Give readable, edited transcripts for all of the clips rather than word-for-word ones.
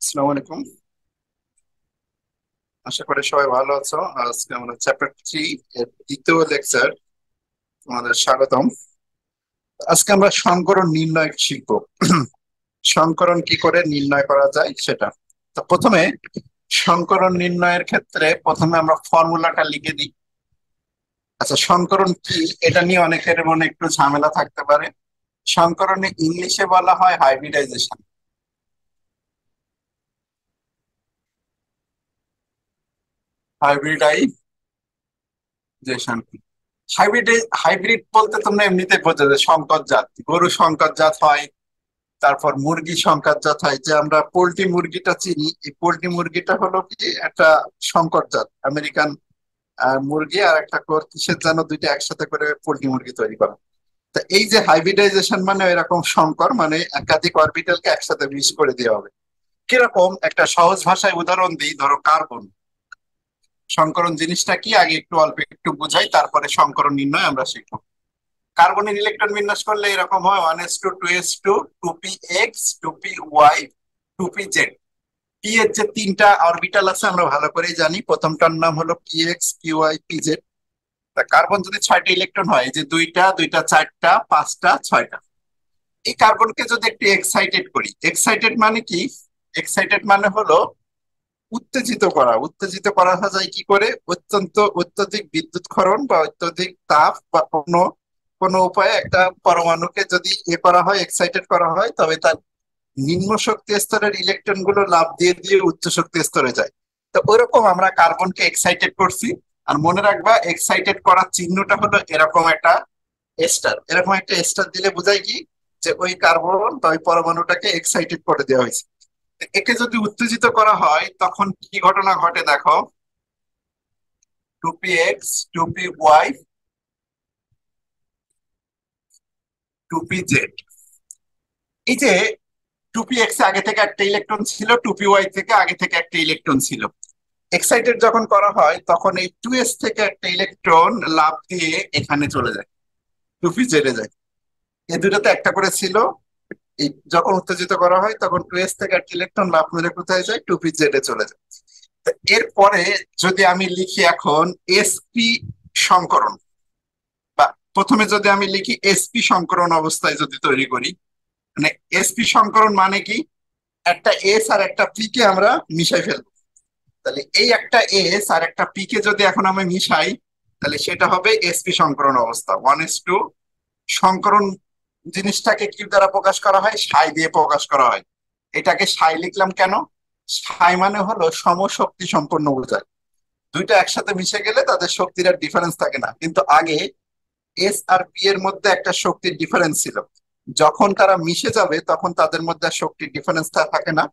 আসসালামু আলাইকুম। আশা করি সবাই ভালো আছো। আজকে আমরা চ্যাপ্টার 3 এর দ্বিতীয় লেকচার, তোমাদের স্বাগতম। আজকে আমরা সমকরণ নির্ণয় শিখবো। সমকরণ কি করে নির্ণয় করা যায় সেটা। তো প্রথমে সমকরণ নির্ণয়ের ক্ষেত্রে প্রথমে আমরা ফর্মুলাটা লিখে দিই। আচ্ছা, সমকরণ কি এটা নিয়ে অনেকের মনে একটু ঝামেলা থাকতে পারে। সমকরণে ইংলিশে বলা হয় হাইব্রিডাইজেশন। হাইব্রিডাইজেশন হাইব্রিড বলতে তোমরা এমনিতে বোঝা যায় সংকর জাত, গরু সংকর জাত হয়, তারপর মুরগি সংকর জাত হয়। যে আমরা পোল্ট্রি মুরগিটা চিনি, এই পোল্ট্রি মুরগিটা হলো কি একটা সংকর জাত আমেরিকান মুরগি, আর একটা কিসের যেন দুইটা একসাথে করে পোল্ট্রি মুরগি তৈরি করা। তা এই যে হাইব্রিডাইজেশন মানে এরকম সংকর, মানে একাধিক অরবিটালকে একসাথে মিক্স করে দেওয়া হবে। কিরকম একটা সহজ ভাষায় উদাহরণ দিই, ধরো কার্বন। সংকরণ জিনিসটা কি আগে একটু অল্প একটু বুঝাই, তারপরে সংকরণ নির্ণয় আমরা শিখবো। কার্বনের ইলেকট্রন বিন্যাস করলে এরকম হয়: 1s2, 2s2, 2p(x), 2p(y), 2p(z). P এর যে তিনটা অরবিটাল আছে আমরা ভালো করেই জানি। প্রথমটার নাম হলো px, py, pz। তা কার্বন যদি 6টা ইলেকট্রন হয়, যে দুইটা দুইটা, 4টা, 5টা, 6টা, এই কার্বনকে যদি একটু এক্সাইটেড করি, এক্সাইটেড মানে কি? এক্সাইটেড মানে হলো উত্তেজিত করা। উত্তেজিত করা যায় কি করে? অত্যধিক বিদ্যুৎক্ষরণ বা অত্যধিক তাপ বা কোনো কোনো উপায়ে একটা পরমাণুকে যদি করা হয়, এক্সাইটেড করা হয়, তবে তার নিম্ন শক্তি স্তরের ইলেকট্রন গুলো লাফ দিয়ে দিয়ে উচ্চ শক্তি স্তরে যায়। তো ওইরকম আমরা কার্বনকে এক্সাইটেড করছি। আর মনে রাখবা, এক্সাইটেড করার চিহ্নটা হলো এরকম একটা স্টার। এরকম একটা স্টার দিলে বোঝায় কি, যে ওই কার্বন বা ওই পরমাণুটাকে এক্সাইটেড করে দেওয়া হয়েছে। একে যদি উত্তেজিত করা হয় তখন কি ঘটনা ঘটে দেখো: 2p(x), 2p(y), 2p(z). এই যে 2p(x) আগে থেকে একটা ইলেকট্রন ছিল, 2p(y) থেকে আগে থেকে একটা ইলেকট্রন ছিল। এক্সাইটেড যখন করা হয় তখন এই 2s থেকে একটা ইলেকট্রন লাফ দিয়ে এখানে চলে যায়, 2p(z) এ যায়। এই দুটোতে একটা করে ছিল। এই যখন উত্তেজিত করা হয় তখন 2s থেকে একটা ইলেকট্রন লাফ মেরে কোথায় যায়? 2p(z) এ চলে যায়। তো এরপরে যদি আমি লিখি এখন sp সংকরণ, বা প্রথমে যদি আমি লিখি sp সংকরণ অবস্থায় যদি তৈরি করি, মানে sp সংকরণ মানে কি? একটা এস আর একটা পি কে আমরা মিশাই ফেলবো। তাহলে এই একটা এস আর একটা পি কে যদি এখন আমি মিশাই, তাহলে সেটা হবে sp সংকরণ অবস্থা। 1s2 সংকরণ জিনিসটাকে কি দ্বারা প্রকাশ করা হয়? সাই দিয়ে প্রকাশ করা হয়। এটাকে সাই লিখলাম কেন? সাই মানে হলো সমশক্তি সম্পন্ন বোঝায়। দুইটা একসাথে মিশে গেলে তাদের শক্তির আর ডিফারেন্স থাকে না, কিন্তু আগে এস আর পি এর মধ্যে একটা শক্তির ডিফারেন্স ছিল। যখন তারা মিশে যাবে তখন তাদের মধ্যে আর শক্তির ডিফারেন্স থাকে না।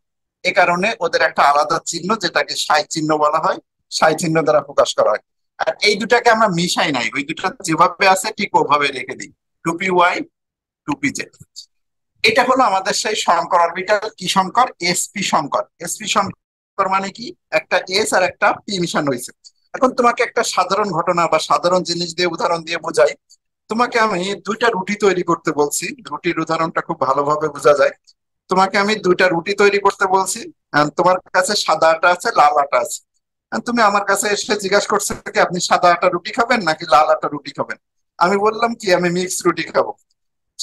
এ কারণে ওদের একটা আলাদা চিহ্ন, যেটাকে সাই চিহ্ন বলা হয়, সাই চিহ্ন দ্বারা প্রকাশ করা হয়। আর এই দুটাকে আমরা মিশাই নাই, ওই দুটা যেভাবে আছে ঠিক ওভাবে রেখে দিই, 2p(y), 2p(z). এটা হলো আমাদের সেই সংকর অরবিটাল। কি সংকর? sp সংকর। sp সংকর মানে কি? একটা এস আর একটা পি মিশানো হয়েছে। এখন তোমাকে একটা সাধারণ ঘটনা বা সাধারণ জিনিস দিয়ে উদাহরণ দিয়ে বোঝাই। তোমাকে আমি দুইটা রুটি তৈরি করতে বলছি, রুটির উদাহরণটা খুব ভালোভাবে বোঝা যায়। তোমাকে আমি দুইটা রুটি তৈরি করতে বলছি। তোমার কাছে সাদা আটা আছে, লাল আটা আছে। তুমি আমার কাছে এসে জিজ্ঞাসা করছো কি, আপনি সাদা আটা রুটি খাবেন নাকি লাল আটা রুটি খাবেন? আমি বললাম কি, আমি মিক্স রুটি খাবো।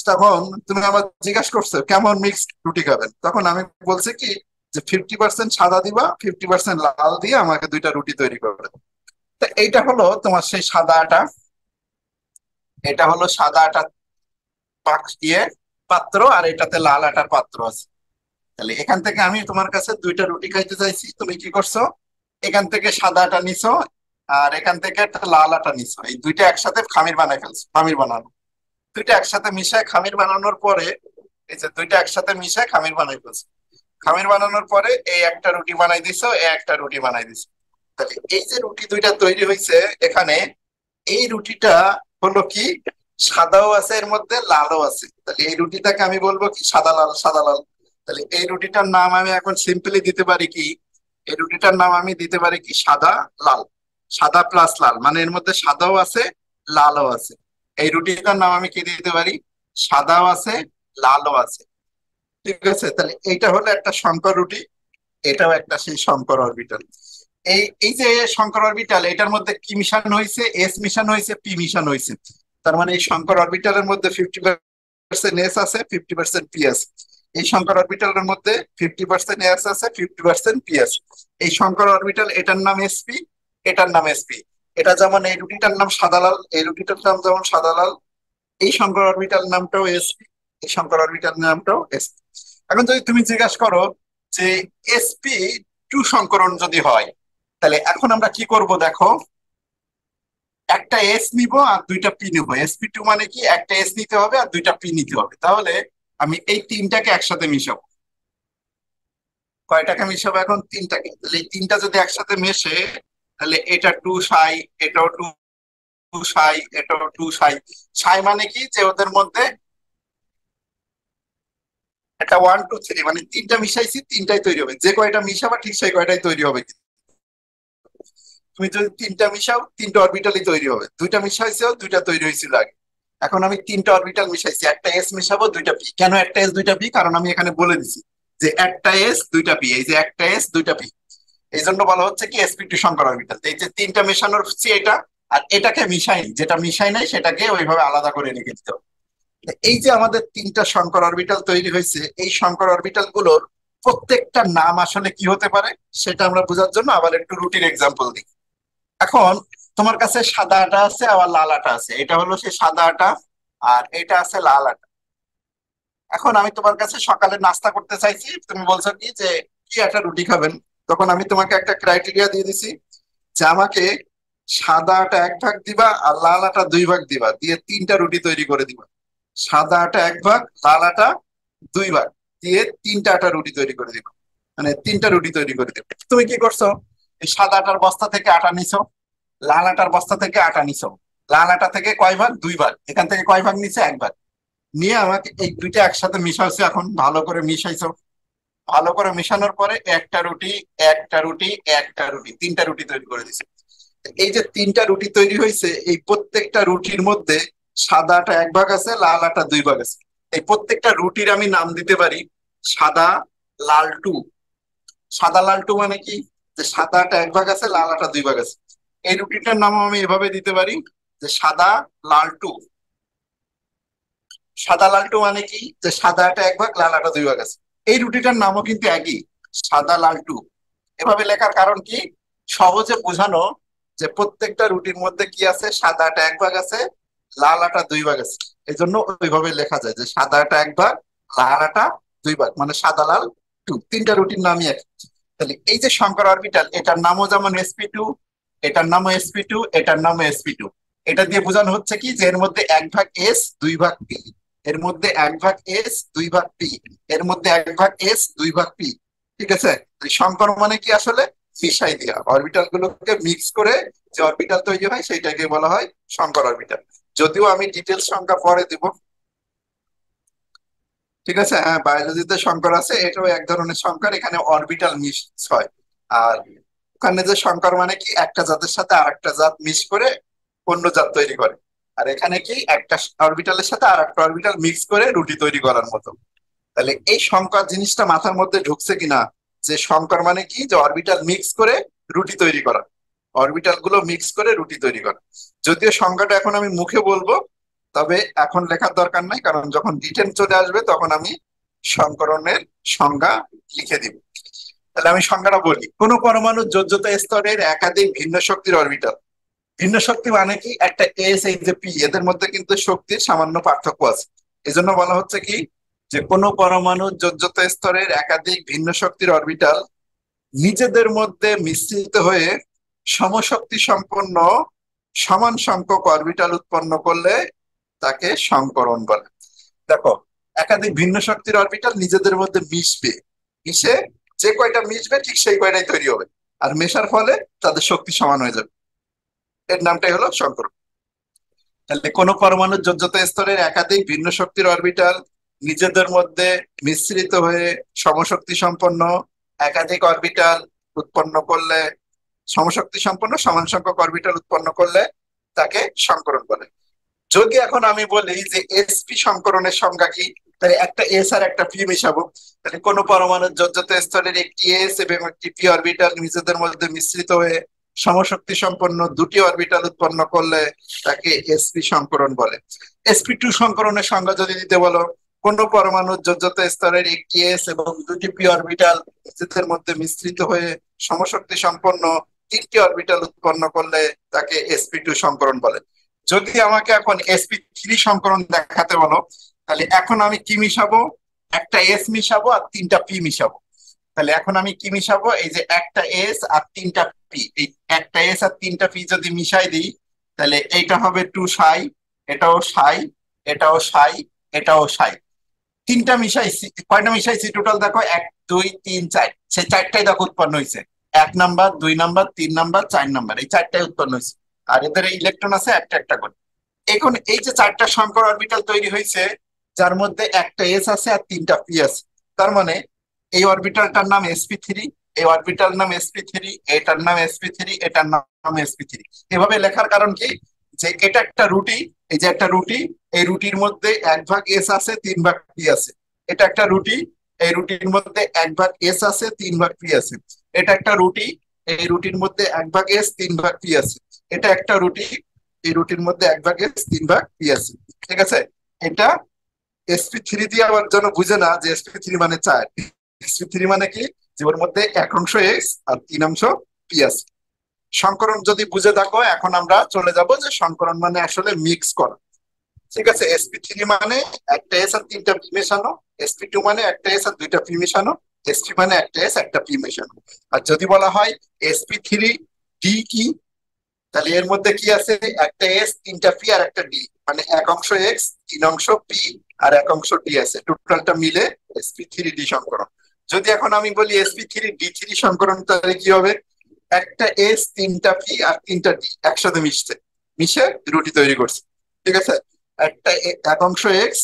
তখন তুমি আমার জিজ্ঞাসা করছো কেমন মিক্সড রুটি খাবেন, তখন আমি বলছি কি, যে 50% সাদা দিবা, 50% লাল দিয়ে আমাকে দুইটা রুটি তৈরি করে দাও। তো এইটা হলো তোমার সেই সাদা আটা। এটা হলো সাদা আটা পাক দিয়ে পাত্র, আর এটাতে লাল আটার পাত্র আছে। তাহলে এখান থেকে আমি তোমার কাছে দুইটা রুটি খাইতে চাইছি, তুমি কি করছো? এখান থেকে সাদা আটা নিছো, আর এখান থেকে একটা লাল আটা নিছো। এই দুইটা একসাথে খামির বানাই ফেলছো। খামির বানানো, দুইটা একসাথে মিশায় খামির বানানোর পরে, এই যে দুইটা একসাথে মিশায় খামির বানাই ফেলছো। খামির বানানোর পরে এই একটা রুটি বানাই দিছো, এই একটা রুটি বানাই দিছো। তাহলে এই যে রুটি দুইটা তৈরি হয়েছে এখানে, এই রুটিটা হলো কি, সাদাও আছে এর মধ্যে, লালও আছে। তাহলে এই রুটিটাকে আমি বলবো কি, সাদা লাল, সাদা লাল। তাহলে এই রুটিটার নাম আমি এখন সিম্পলি দিতে পারি কি, এই রুটিটার নাম আমি দিতে পারি কি, সাদা লাল। সাদা প্লাস লাল মানে এর মধ্যে সাদাও আছে, লালও আছে। এই রুটিটার নাম আমি কি দিতে পারি? সাদাও আছে, লালও আছে। ঠিক আছে, তাহলে এইটা হলো একটা সংকর রুটি। এটাও একটা সেই শঙ্কর অরবিটাল। এই এই যে শঙ্কর অরবিটাল, এটার মধ্যে কি মিশানো হয়েছে? এস মিশানো হয়েছে, পি মিশানো হয়েছে। তার মানে এই শঙ্কর অরবিটালের মধ্যে 50% এস আছে, 50% পি আছে। এই শঙ্কর অরবিটালের মধ্যে 50% এস আছে, 50% পি আছে। এই শঙ্কর অরবিটাল, এটার নাম এসপি, এটার নাম এসপি। এটা যেমন এই রুটিটার নাম সাদালাল, এই রুটিটার নাম যেমন সাদালাল, এই শঙ্কর অরবিটাল নামটাও এসপি, এই শঙ্কর অরবিটাল নামটাও এসপি। এখন যদি তুমি জিজ্ঞাসা করো যে এসপি টু সংকরণ যদি হয়, তাহলে এখন আমরা কি করব দেখো। একটা এস নিব আর দুইটা পি নিব। এসপি টু মানে কি, একটা এস নিতে হবে আর দুইটা পি নিতে হবে। তাহলে আমি এই তিনটাকে একসাথে মিশাবো। কয়টাকে মিশাবো এখন? তিনটাকে। তাহলে এই তিনটা যদি একসাথে মেশে, তাহলে এটা টু সাই, এটাও টু সাই, এটাও টু সাই। সাই মানে কি, যে ওদের মধ্যে একটা 1 2 3 মানে তিনটা মিশাইছি, তিনটাই তৈরি হবে। যে কয়টা মিশাবা ঠিক সেই কয়টাই তৈরি হবে। তুমি যদি তিনটা মিশাও, তিনটা অরবিটালই তৈরি হবে। দুইটা মিশাইছো, দুইটা তৈরি হয়েছিল আগে। এখন আমি তিনটা অরবিটাল মিশাইছি, একটা এস মিশাবো, দুইটা পি। কেন একটা এস দুইটা পি? কারণ আমি এখানে বলে দিছি যে একটা এস দুইটা পি। এই যে একটা এস দুইটা পি, এই জন্য বলা হচ্ছে কি এসপি টু সংকর অরবিটাল। এই যে তিনটা মেশানোর হচ্ছে এটা, আর এটাকে মিশাইনি, যেটা মিশাই নাই সেটাকে ওইভাবে আলাদা করে রেখে দিতে হবে। এই যে আমাদের তিনটা সংকর অরবিটাল তৈরি হয়েছে, এই সংকর অরবিটাল গুলোর প্রত্যেকটা নাম আসলে কি হতে পারে সেটা আমরা বোঝার জন্য আবার একটু রুটিন এক্সাম্পল দিই। এখন তোমার কাছে সাদা আটা আছে আবার লাল আটা আছে, এটা হলো সেই সাদা আটা, আর এটা আছে লাল আটা। এখন আমি তোমার কাছে সকালে নাস্তা করতে চাইছি, তুমি বলছো কি যে কি একটা রুটি খাবেন। তখন আমি তোমাকে একটা ক্রাইটেরিয়া দিয়ে দিছি যে আমাকে সাদা আটা 1 ভাগ দিবা আর লাল আটা 2 ভাগ দিবা, দিয়ে তিনটা রুটি তৈরি করে দিবা। সাদা আটা 1 ভাগ, লাল আটা 2 ভাগ, দিয়ে তিনটা আটা রুটি তৈরি করে দিবা। মানে তিনটা রুটি তৈরি করে দিবা। তুমি কি করছো? এই সাদা আটার বস্তা থেকে আটা নিছো, লাল আটার বস্তা থেকে আটা নিছো। লাল আটা থেকে কয় ভাগ? 2 ভাগ। এখান থেকে কয় ভাগ নিছে? 1 ভাগ। নিয়ে আমাকে এই দুইটা একসাথে মিশাইছো, এখন ভালো করে মিশাইছো। ভালো করে মিশানোর পরে একটা রুটি, একটা রুটি, একটা রুটি, তিনটা রুটি তৈরি করে দিছে। এই যে তিনটা রুটি তৈরি হয়েছে, এই প্রত্যেকটা রুটির মধ্যে সাদা আটা 1 ভাগ আছে, লাল আটা 2 ভাগ আছে। এই প্রত্যেকটা রুটির আমি নাম দিতে পারি সাদা লাল টু। সাদা লাল টু মানে কি, যে সাদা আটা 1 ভাগ আছে, লাল আটা 2 ভাগ আছে। এই রুটিটার নাম আমি এভাবে দিতে পারি যে সাদা লাল টু। সাদা লাল টু মানে কি, যে সাদা আটা 1 ভাগ, লাল আটা 2 ভাগ আছে। এই রুটিটার নামও কিন্তু একই, সাদা লাল টু। এভাবে লেখার কারণ কি, সহজে বোঝানো যে প্রত্যেকটা রুটির মধ্যে কি আছে, সাদা আটা 1 ভাগ আছে, লাল আটা 2 ভাগ আছে। এই জন্য ওইভাবে লেখা যায় যে সাদা আটা 1 ভাগ, লাল আটা 2 ভাগ, মানে সাদা লাল টু। তিনটা রুটির নামই এক। তাহলে এই যে শঙ্কর অরবিটাল, এটার নামও যেমন sp2, এটার নামও sp2, এটার নামও sp2। এটা দিয়ে বোঝানো হচ্ছে কি, যে এর মধ্যে 1 ভাগ এস, 2 ভাগ পি, এর মধ্যে 1 ভাগ এস, 2 ভাগ পি, এর মধ্যে 1 ভাগ এস, 2 ভাগ পি। ঠিক আছে? শঙ্কর মানে কি আসলে মিশাই দেওয়া, অরবিটাল গুলোকে মিক্স করে যে অরবিটাল তৈরি হয় সেইটাকে বলা হয় শঙ্কর অরবিটাল। যদিও আমি ডিটেলস সংখ্যা পরে দিব। ঠিক আছে, হ্যাঁ, বায়োলজিতে সংকর আছে, এটাও এক ধরনের সংকর, এখানে অরবিটাল মিস হয়। আর ওখানে যে সংকর মানে কি, একটা জাতের সাথে আরেকটা জাত মিক্স করে অন্য জাত তৈরি করে। আর এখানে কি, একটা অরবিটালের সাথে আর একটা অরবিটাল মিক্স করে রুটি তৈরি করার মতো। তাহলে এই সংকর জিনিসটা মাথার মধ্যে ঢুকছে কিনা, যে সংকর মানে কি, যে অরবিটাল মিক্স করে রুটি তৈরি করা, অরবিটাল গুলো মিক্স করে রুটি তৈরি করা। যদিও সংজ্ঞাটা এখন আমি মুখে বলবো, তবে এখন লেখার দরকার নাই, কারণ যখন রিটেন চলে আসবে তখন আমি সংকরণের সংজ্ঞা লিখে দিব। তাহলে আমি সংজ্ঞাটা বলি। কোন পরমাণু যোজ্যতা স্তরের একাধিক ভিন্ন শক্তির অরবিটাল। ভিন্ন শক্তি মানে কি, একটা এস, এই যে পি, এদের মধ্যে কিন্তু শক্তির সামান্য পার্থক্য আছে। এজন্য বলা হচ্ছে কি, যে কোন পরমাণু যোজ্যতা স্তরের একাধিক ভিন্ন শক্তির অরবিটাল নিজেদের মধ্যে মিশ্রিত হয়ে সমশক্তি সম্পন্ন সমান সংখ্যক অরবিটাল উৎপন্ন করলে তাকে সংকরণ বলে। দেখো, একাধিক ভিন্ন শক্তির অরবিটাল নিজেদের মধ্যে মিশবে, মিশে যে কয়টা মিশবে ঠিক সেই কয়টাই তৈরি হবে, আর মেশার ফলে তাদের শক্তি সমান হয়ে যাবে। এর নামটাই হলো সংকরণ। তাহলে কোন পরমাণুর যোজ্যতা স্তরের একাধিক ভিন্ন শক্তির অরবিটাল নিজেদের মধ্যে মিশ্রিত হয়ে সমশক্তি সম্পন্ন একাধিক অরবিটাল উৎপন্ন করলে, সমশক্তি সম্পন্ন সমান সংখ্যক অরবিটাল উৎপন্ন করলে তাকে সংকরণ বলে। যদি এখন আমি বলি যে এসপি সংকরণের সংজ্ঞা কি, তাহলে একটা এস আর একটা পি মিশাবো। তাহলে কোন পরমাণুর যোজ্যতা স্তরের একটি এস এবং একটি পি অরবিটাল নিজেদের মধ্যে মিশ্রিত হয়ে সমশক্তি সম্পন্ন দুটি অরবিটাল উৎপন্ন করলে তাকে এসপি সংকরণ বলে। sp2 সংকরণের সংজ্ঞা যদি দিতে বলো, কোন পরমাণুর যোজ্যতা স্তরের একটি এস এবং দুটি পি অরবিটাল নিজেদের মধ্যে মিশ্রিত হয়ে সমশক্তি সম্পন্ন তিনটি অরবিটাল উৎপন্ন করলে তাকে sp2 সংকরণ বলে। যদি আমাকে এখন sp3 সংকরণ দেখাতে বলো, তাহলে এখন আমি কি মিশাবো? একটা এস মিশাবো আর তিনটা পি মিশাবো। তাহলে এখন আমি কি মিশাবো? এই যে একটা এস আর তিনটা পি, এই একটা এস আর তিনটা পি যদি মিশাই দিই, তাহলে এইটা হবে টু সাই, এটাও সাই, এটাও সাই, এটাও সাই। তিনটা মিশাইছি, কয়টা মিশাইছি টোটাল দেখো, এক দুই তিন চার, সেই চারটাই দেখো উৎপন্ন হয়েছে। 1 নাম্বার, 2 নাম্বার, 3 নাম্বার, 4 নাম্বার, এই চারটাই উৎপন্ন হয়েছে। আর এদের ইলেকট্রন আছে একটা একটা করে। এখন এই যে চারটা সংকর অরবিটাল তৈরি হয়েছে, যার মধ্যে একটা এস আছে আর তিনটা পি আছে, তার মানে এই অরবিটালটার নাম sp3, এই অরবিটাল নাম sp3, এটার নাম sp3, এটার নাম sp3। এভাবে লেখার কারণ কি, যে এটা একটা রুটি, এই যে একটা রুটি, এই রুটির মধ্যে 1 ভাগ এস আছে, 3 ভাগ পি আছে। এটা একটা রুটি, এই রুটির মধ্যে 1 ভাগ এস আছে, 3 ভাগ পি আছে। এটা একটা রুটি, এই রুটির মধ্যে 1 ভাগ এস, 3 ভাগ পি আছে। এটা একটা রুটি, এই রুটির মধ্যে 1 ভাগ এস, 3 ভাগ পি আছে। ঠিক আছে? এটা sp3 দিয়ে আবার যেন বুঝে না যে sp3 মানে 4। sp3 মানে কি, যে ওর মধ্যে 1 অংশ এক্স আর 3 অংশ পি আছে। সংকরণ যদি বুঝে থাকো, এখন আমরা চলে যাব যে সংকরণ মানে আসলে মিক্স করা। ঠিক আছে? sp3 মানে একটা এস আর তিনটা পি মেশানো, sp2 মানে একটা এস আর দুইটা পি মেশানো, sp মানে একটা এস একটা পি মেশানো। আর যদি বলা হয় sp3 ডি কি, তাহলে এর মধ্যে কি আছে, একটা এস, তিনটা পি আর একটা ডি, মানে 1 অংশ এক্স, 3 অংশ পি আর 1 অংশ ডি আছে, টোটালটা মিলে sp3d সংকরণ। যদি এখন আমি বলি sp3d3 সংকরণ, তাহলে কি হবে? একটা এস, তিনটা পি আর তিনটা ডি একসাথে মিশে রুটি তৈরি করছে। ঠিক আছে? একটা 1 অংশ এক্স,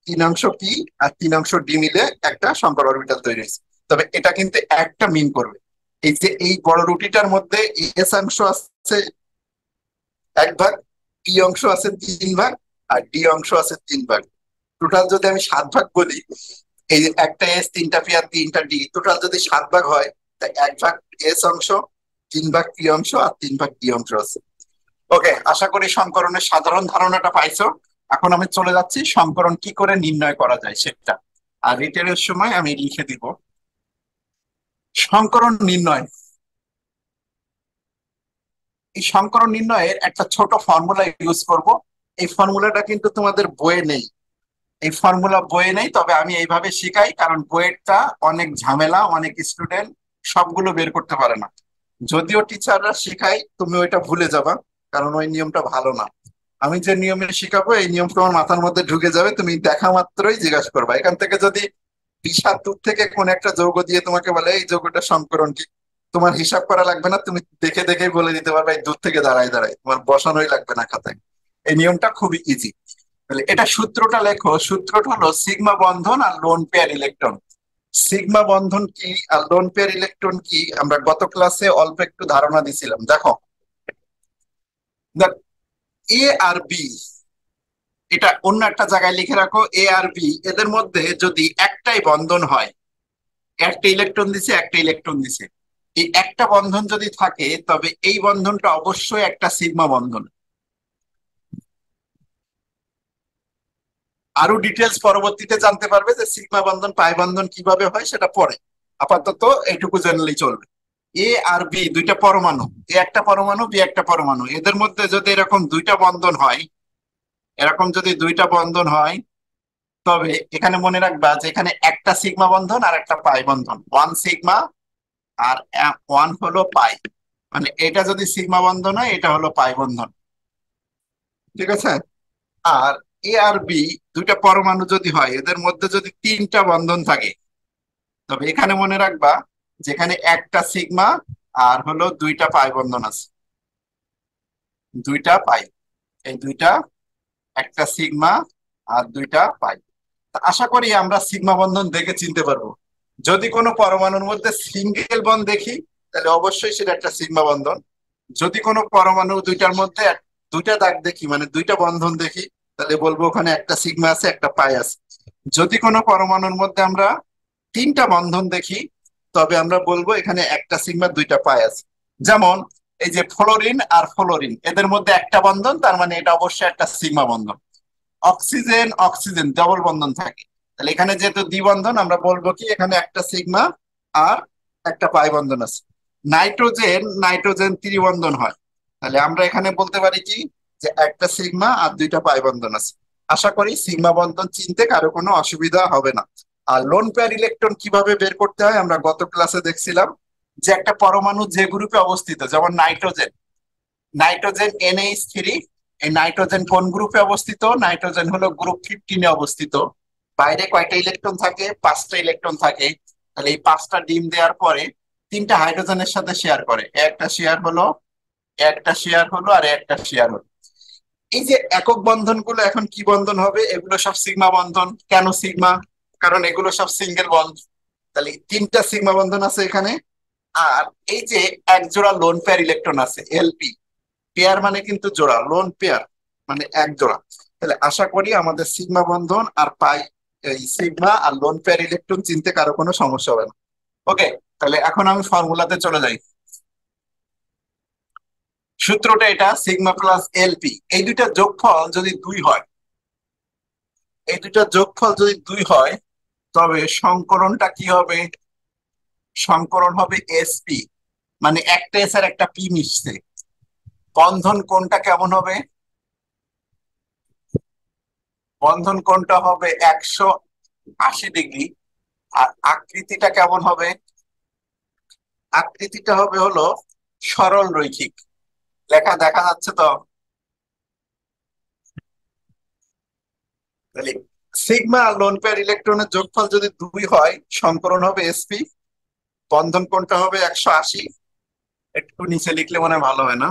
3 অংশ পি আর 3 অংশ ডি মিলে একটা সংকর অরবিটাল তৈরি হয়েছে। তবে এটা কিন্তু একটা মিন করবে, এই যে এই বড় রুটিটার মধ্যে এস অংশ আছে 1 ভাগ, পি অংশ আছে 3 ভাগ, আর ডি অংশ আছে 3 ভাগ। টোটাল যদি আমি 7 ভাগ বলি, এই যে একটা এস, তিনটা পি আর তিনটা ডি, টোটাল যদি 7 ভাগ হয়, তা 1 ভাগ এস অংশ, 3 ভাগ পি অংশ আর 3 ভাগ ডি অংশ আছে। ওকে, আশা করি সংকরণের সাধারণ ধারণাটা পাইছো। এখন আমি চলে যাচ্ছি সংকরণ কি করে নির্ণয় করা যায় সেটা, আর রিটেনের সময় আমি লিখে দিব সংকরণ নির্ণয়। এই সংকরণ নির্ণয়ের একটা ছোট ফর্মুলা ইউজ করব। এই ফর্মুলাটা কিন্তু তোমাদের বইয়ে নেই, এই ফর্মুলা বইয়ে নেই, তবে আমি এইভাবে শিখাই, কারণ বইয়েরটা অনেক ঝামেলা, অনেক স্টুডেন্ট সবগুলো বের করতে পারে না। যদিও টিচাররা শিখায়, তুমি ওইটা ভুলে যাবা, কারণ ওই নিয়মটা ভালো না। আমি যে নিয়মে শিখাবো, এই নিয়ম তোমার মাথার মধ্যে ঢুকে যাবে, তুমি দেখা মাত্রই জিজ্ঞাসা করবা। এখান থেকে যদি 20 হাত দূর থেকে কোন একটা যৌগ দিয়ে তোমাকে বলে এই যৌগটা সমীকরণ কি, তোমার হিসাব করা লাগবে না, তুমি দেখে দেখে বলে দিতে পারবে, এই দূর থেকে দাঁড়ায় দাঁড়ায়, তোমার বসানোই লাগবে না খাতায়। এই নিয়মটা খুবই ইজি। তাহলে এটা সূত্রটা লেখো, সূত্রটা হলো সিগমা বন্ধন আর লোন পেয়ার ইলেকট্রন। সিগমা বন্ধন কি আর লোন পেয়ার ইলেকট্রন কি আমরা গত ক্লাসে অল্প একটু ধারণা দিছিলাম। দেখো, এ আর বি, এটা অন্য একটা জায়গায় লিখে রাখো, এ আর বি এদের মধ্যে যদি একটাই বন্ধন হয়, একটা ইলেকট্রন দিছে একটা ইলেকট্রন দিছে, এই একটা বন্ধন যদি থাকে, তবে এই বন্ধনটা অবশ্যই একটা সিগমা বন্ধন। আরো ডিটেলস পরবর্তীতে জানতে পারবে যে সিগমা বন্ধন পাই বন্ধন কিভাবে হয়, সেটা পরে। আপাতত এইটুকু জানলেই চলবে। এ আর বি দুইটা পরমাণু, এ একটা পরমাণু, বি একটা পরমাণু, এদের মধ্যে যদি এরকম দুইটা বন্ধন হয়, এরকম যদি দুইটা বন্ধন হয়, তবে এখানে মনে রাখবা যে এখানে একটা সিগমা বন্ধন আর একটা পাই বন্ধন, ওয়ান সিগমা আর ওয়ান হলো পাই, মানে এটা যদি সিগমা বন্ধন হয়, এটা হলো পাই বন্ধন। ঠিক আছে? আর এ আর বি দুইটা পরমাণু যদি হয়, এদের মধ্যে যদি তিনটা বন্ধন থাকে, তবে এখানে মনে রাখবা যেখানে একটা সিগমা আর হলো দুইটা পাই বন্ধন আছে, দুইটা পাই, এই দুইটা, একটা সিগমা আর দুইটা পাই। তা আশা করি আমরা সিগমা বন্ধন দেখে চিনতে পারবো। যদি কোনো পরমাণুর মধ্যে সিঙ্গেল বন্ড দেখি, তাহলে অবশ্যই সেটা একটা সিগমা বন্ধন। যদি কোনো পরমাণু দুইটার মধ্যে দুইটা দাগ দেখি মানে দুইটা বন্ধন দেখি, তাহলে বলবো ওখানে একটা সিগমা আছে একটা পাই আছে। যদি কোনো পরমাণুর মধ্যে আমরা তিনটা বন্ধন দেখি, তবে আমরা বলবো এখানে একটা সিগমা দুইটা পাই আছে। যেমন এই যে ফ্লোরিন আর ফ্লোরিন, এদের মধ্যে একটা বন্ধন, তার মানে এটা অবশ্যই একটা সিগমা বন্ধন। অক্সিজেন অক্সিজেন ডবল বন্ধন থাকে, তাহলে এখানে যেহেতু দ্বিবন্ধন আমরা বলবো কি এখানে একটা সিগমা আর একটা পাই বন্ধন আছে। নাইট্রোজেন নাইট্রোজেন ত্রিবন্ধন হয়, তাহলে আমরা এখানে বলতে পারি কি যে একটা সিগমা আর দুইটা পাই বন্ধন আছে। আশা করি সিগমা বন্ধন চিনতে কারো কোনো অসুবিধা হবে না। আর লোন পেয়ার ইলেকট্রন কিভাবে বের করতে হয় আমরা গত ক্লাসে দেখছিলাম, যে একটা পরমাণু যে গ্রুপে অবস্থিত, যেমন নাইট্রোজেন, নাইট্রোজেন NH3, এই নাইট্রোজেন কোন গ্রুপে অবস্থিত? নাইট্রোজেন হলো গ্রুপ 15-এ অবস্থিত। বাইরে কয়টা ইলেকট্রন থাকে? 5টা ইলেকট্রন থাকে। তাহলে এই 5টা ডিম দেওয়ার পরে তিনটা হাইড্রোজেনের সাথে শেয়ার করে, একটা শেয়ার হলো, একটা শেয়ার হলো, আর একটা শেয়ার হলো। এই যে একক বন্ধন গুলো এখন কি বন্ধন হবে? এগুলো সব সিগমা বন্ধন। কেন সিগমা? কারণ এগুলো সব সিঙ্গেল বন্ধ। তাহলে তিনটা সিগমা বন্ধন আছে এখানে। আর এই যে এক জোড়া লোন পেয়ার ইলেকট্রন আছে LP, পেয়ার মানে কিন্তু জোড়া, লোন পেয়ার মানে এক জোড়া। তাহলে আশা করি আমাদের সিগমা বন্ধন আর পাই, এই সিগমা আর লোন পেয়ার ইলেকট্রন চিনতে কারো কোনো সমস্যা হবে না। ওকে, তাহলে এখন আমি ফর্মুলাতে চলে যাই। সূত্রটা এটা, সিগমা প্লাস LP, এই দুইটা যোগফল যদি 2 হয়, এই দুইটা যোগফল যদি 2 হয়, তবে সংকরণটা কি হবে? সংকরণ হবে SP, মানে একটা S আর একটা P মিশছে। বন্ধন কোণটা কেমন হবে? বন্ধন কোণটা হবে 180 ডিগ্রি। আর আকৃতিটা কেমন হবে? আকৃতিটা হবে হলো সরল রৈখিক। লেখা দেখা যাচ্ছে তো? তাহলে সিগমা আর লোন পেয়ার ইলেকট্রনের যোগফল যদি 2 হয়, সংকরণ হবে SP, বন্ধন কোণটা হবে 180। একটু নিচে লিখলে মনে হয় ভালো হয় না?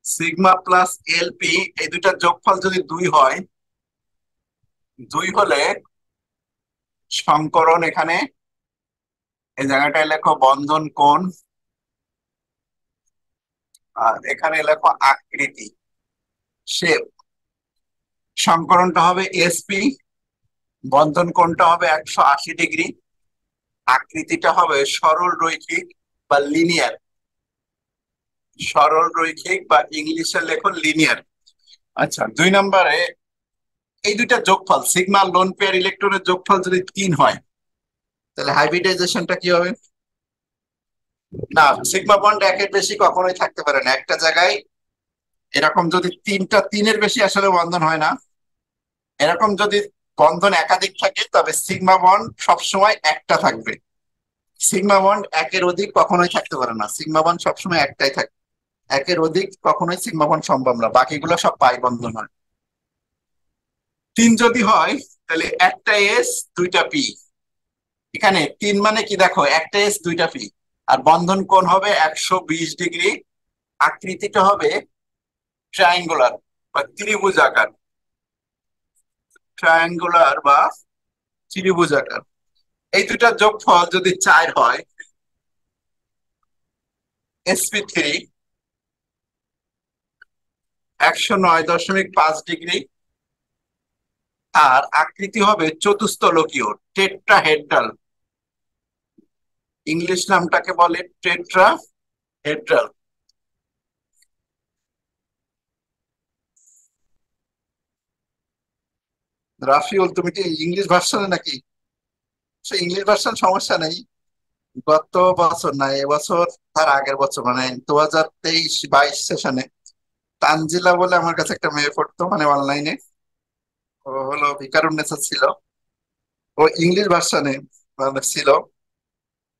সিগমা প্লাস LP, এই দুইটার যোগফল যদি 2 হয়, 2 হলে সংকরণ এখানে এই জায়গাটায় লেখো বন্ধন কোণ, আর এখানে লেখো আকৃতি, শেপ। সংকরণটা হবে SP, বন্ধন কোণটা হবে 180 ডিগ্রি, আকৃতিটা হবে সরল রৈখিক বা লিনিয়ার। সরল রৈখিক বা ইংলিশে লেখো লিনিয়ার। আচ্ছা, 2 নম্বরে এই দুইটা যোগফল সিগমা লোন পেয়ার ইলেকট্রনের যোগফল যদি 3 হয়, তাহলে হাইব্রিডাইজেশনটা কি হবে? না, সিগমা বন্ড একের বেশি কখনোই থাকতে পারে না একটা জায়গায়। এরকম যদি তিনটা, তিনের বেশি আসলে বন্ধন হয় না। এরকম যদি বন্ধন একাধিক থাকে, তবে সিগমা বন্ড সবসময় একটা থাকবে। সিগমা বন্ড একের অধিক কখনোই থাকতে পারে না, সিগমা বন্ড সবসময় একটাই থাকে। একের অধিক কখনোই সিগমা বন্ড সম্ভব না, বাকিগুলো সব পাই বন্ধন হয়। 3 যদি হয়, তাহলে একটা S দুইটা P। এখানে 3 মানে কি দেখো, একটা S দুইটা P, আর বন্ধন কোণ হবে 120 ডিগ্রি। আকৃতিটা হবে ট্রায়াঙ্গুলার বা ত্রিভুজাকার, ট্রায়াঙ্গুলার বা ত্রিভুজাকার। এই দুইটার যোগফল যদি 4 হয়, SP3 109.5 ডিগ্রি, আর আকৃতি হবে চতুস্তলকীয়, টেট্রাহেড্রাল। ইংলিশ নামটাকে বলে টেট্রাহেড্রাল। রাফিউল, তুমি কি ইংলিশ ভার্সনে নাকি? সে ইংলিশ ভার্সন সমস্যা নেই। গত বছর না, এবছর, তার আগের বছর মানে 2023-22 সেশনে তানজিলা বলে আমার কাছে একটা মেয়ে পড়তো, মানে অনলাইনে। ও হলো ভিকারুননিসা ছিল, ও ইংলিশ ভার্সনে মানে ছিল,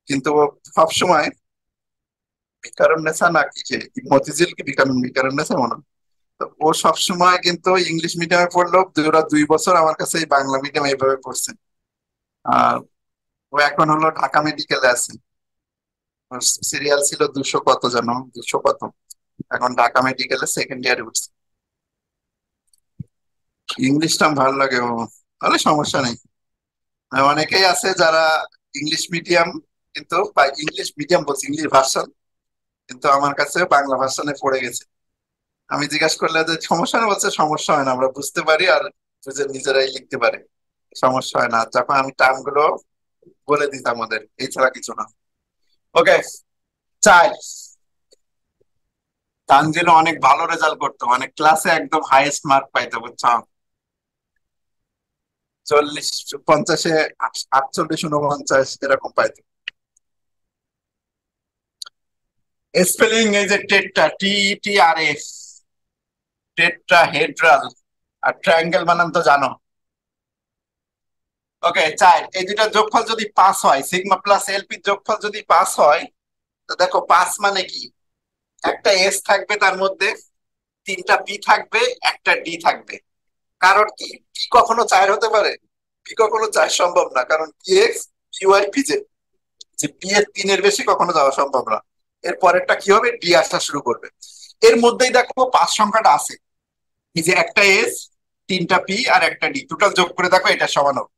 কিন্তু ও সবসময় ভিকারুননিসা না কি যে মতিঝিল কি ভিকারুননিসা মনে হয়। তো ও সবসময় কিন্তু ইংলিশ মিডিয়ামে পড়লো, ওরা 2 বছর আমার কাছে এই বাংলা মিডিয়াম এইভাবে পড়ছে। আর ও এখন হলো ঢাকা মেডিকেলে আছে। সিরিয়াল ছিল 200 কত যেন, 200 কত, এখন ঢাকা মেডিকেলে সেকেন্ড ইয়ারে উঠছে। ইংলিশটা আমার ভালো লাগে ও, তাহলে সমস্যা নেই। আর অনেকেই আছে যারা ইংলিশ মিডিয়াম, কিন্তু বা ইংলিশ মিডিয়াম বলছি, ইংলিশ ভার্সন, কিন্তু আমার কাছে বাংলা ভার্সনে পড়ে গেছে। আমি জিজ্ঞাসা করলে যে সমস্যা না, বলছে সমস্যা হয় না, আমরা বুঝতে পারি আর বুঝে নিজেরাই লিখতে পারে, সমস্যা হয় না, যখন আমি টার্ম গুলো বলে দিতাম আমাদের, এছাড়া কিছু না। ওকে, চাই তানজিল অনেক ভালো রেজাল্ট করতো, মানে ক্লাসে একদম হাইয়েস্ট মার্ক পাইতো, বুঝছো? 40, 50-এ 48, 49 এরকম পাইতো। স্পেলিং এই যে টেট্রা, TETRA, টেট্রাহেড্রাল, আর ট্রায়াঙ্গেল বানান তো জানো। ওকে, চার, এই দুইটা যোগফল যদি 5 হয়, সিগমা প্লাস এলপি যোগফল যদি 5 হয়, তো দেখো 5 মানে কি, একটা এস থাকবে, তার মধ্যে 3টা পি থাকবে, একটা ডি থাকবে। কারণ কি, পি কখনো 4 হতে পারে? পি কখনো 4 সম্ভব না, কারণ P X P Y P J, যে পি এর 3-এর বেশি কখনো যাওয়া সম্ভব না। এর পরেরটা কি হবে, ডি আসা শুরু করবে। এর মধ্যেই দেখো 5 সংখ্যাটা আছে, এই যে একটা এস, 3টা পি আর একটা ডি, টোটাল যোগ করে দেখো এটা সমান হবে।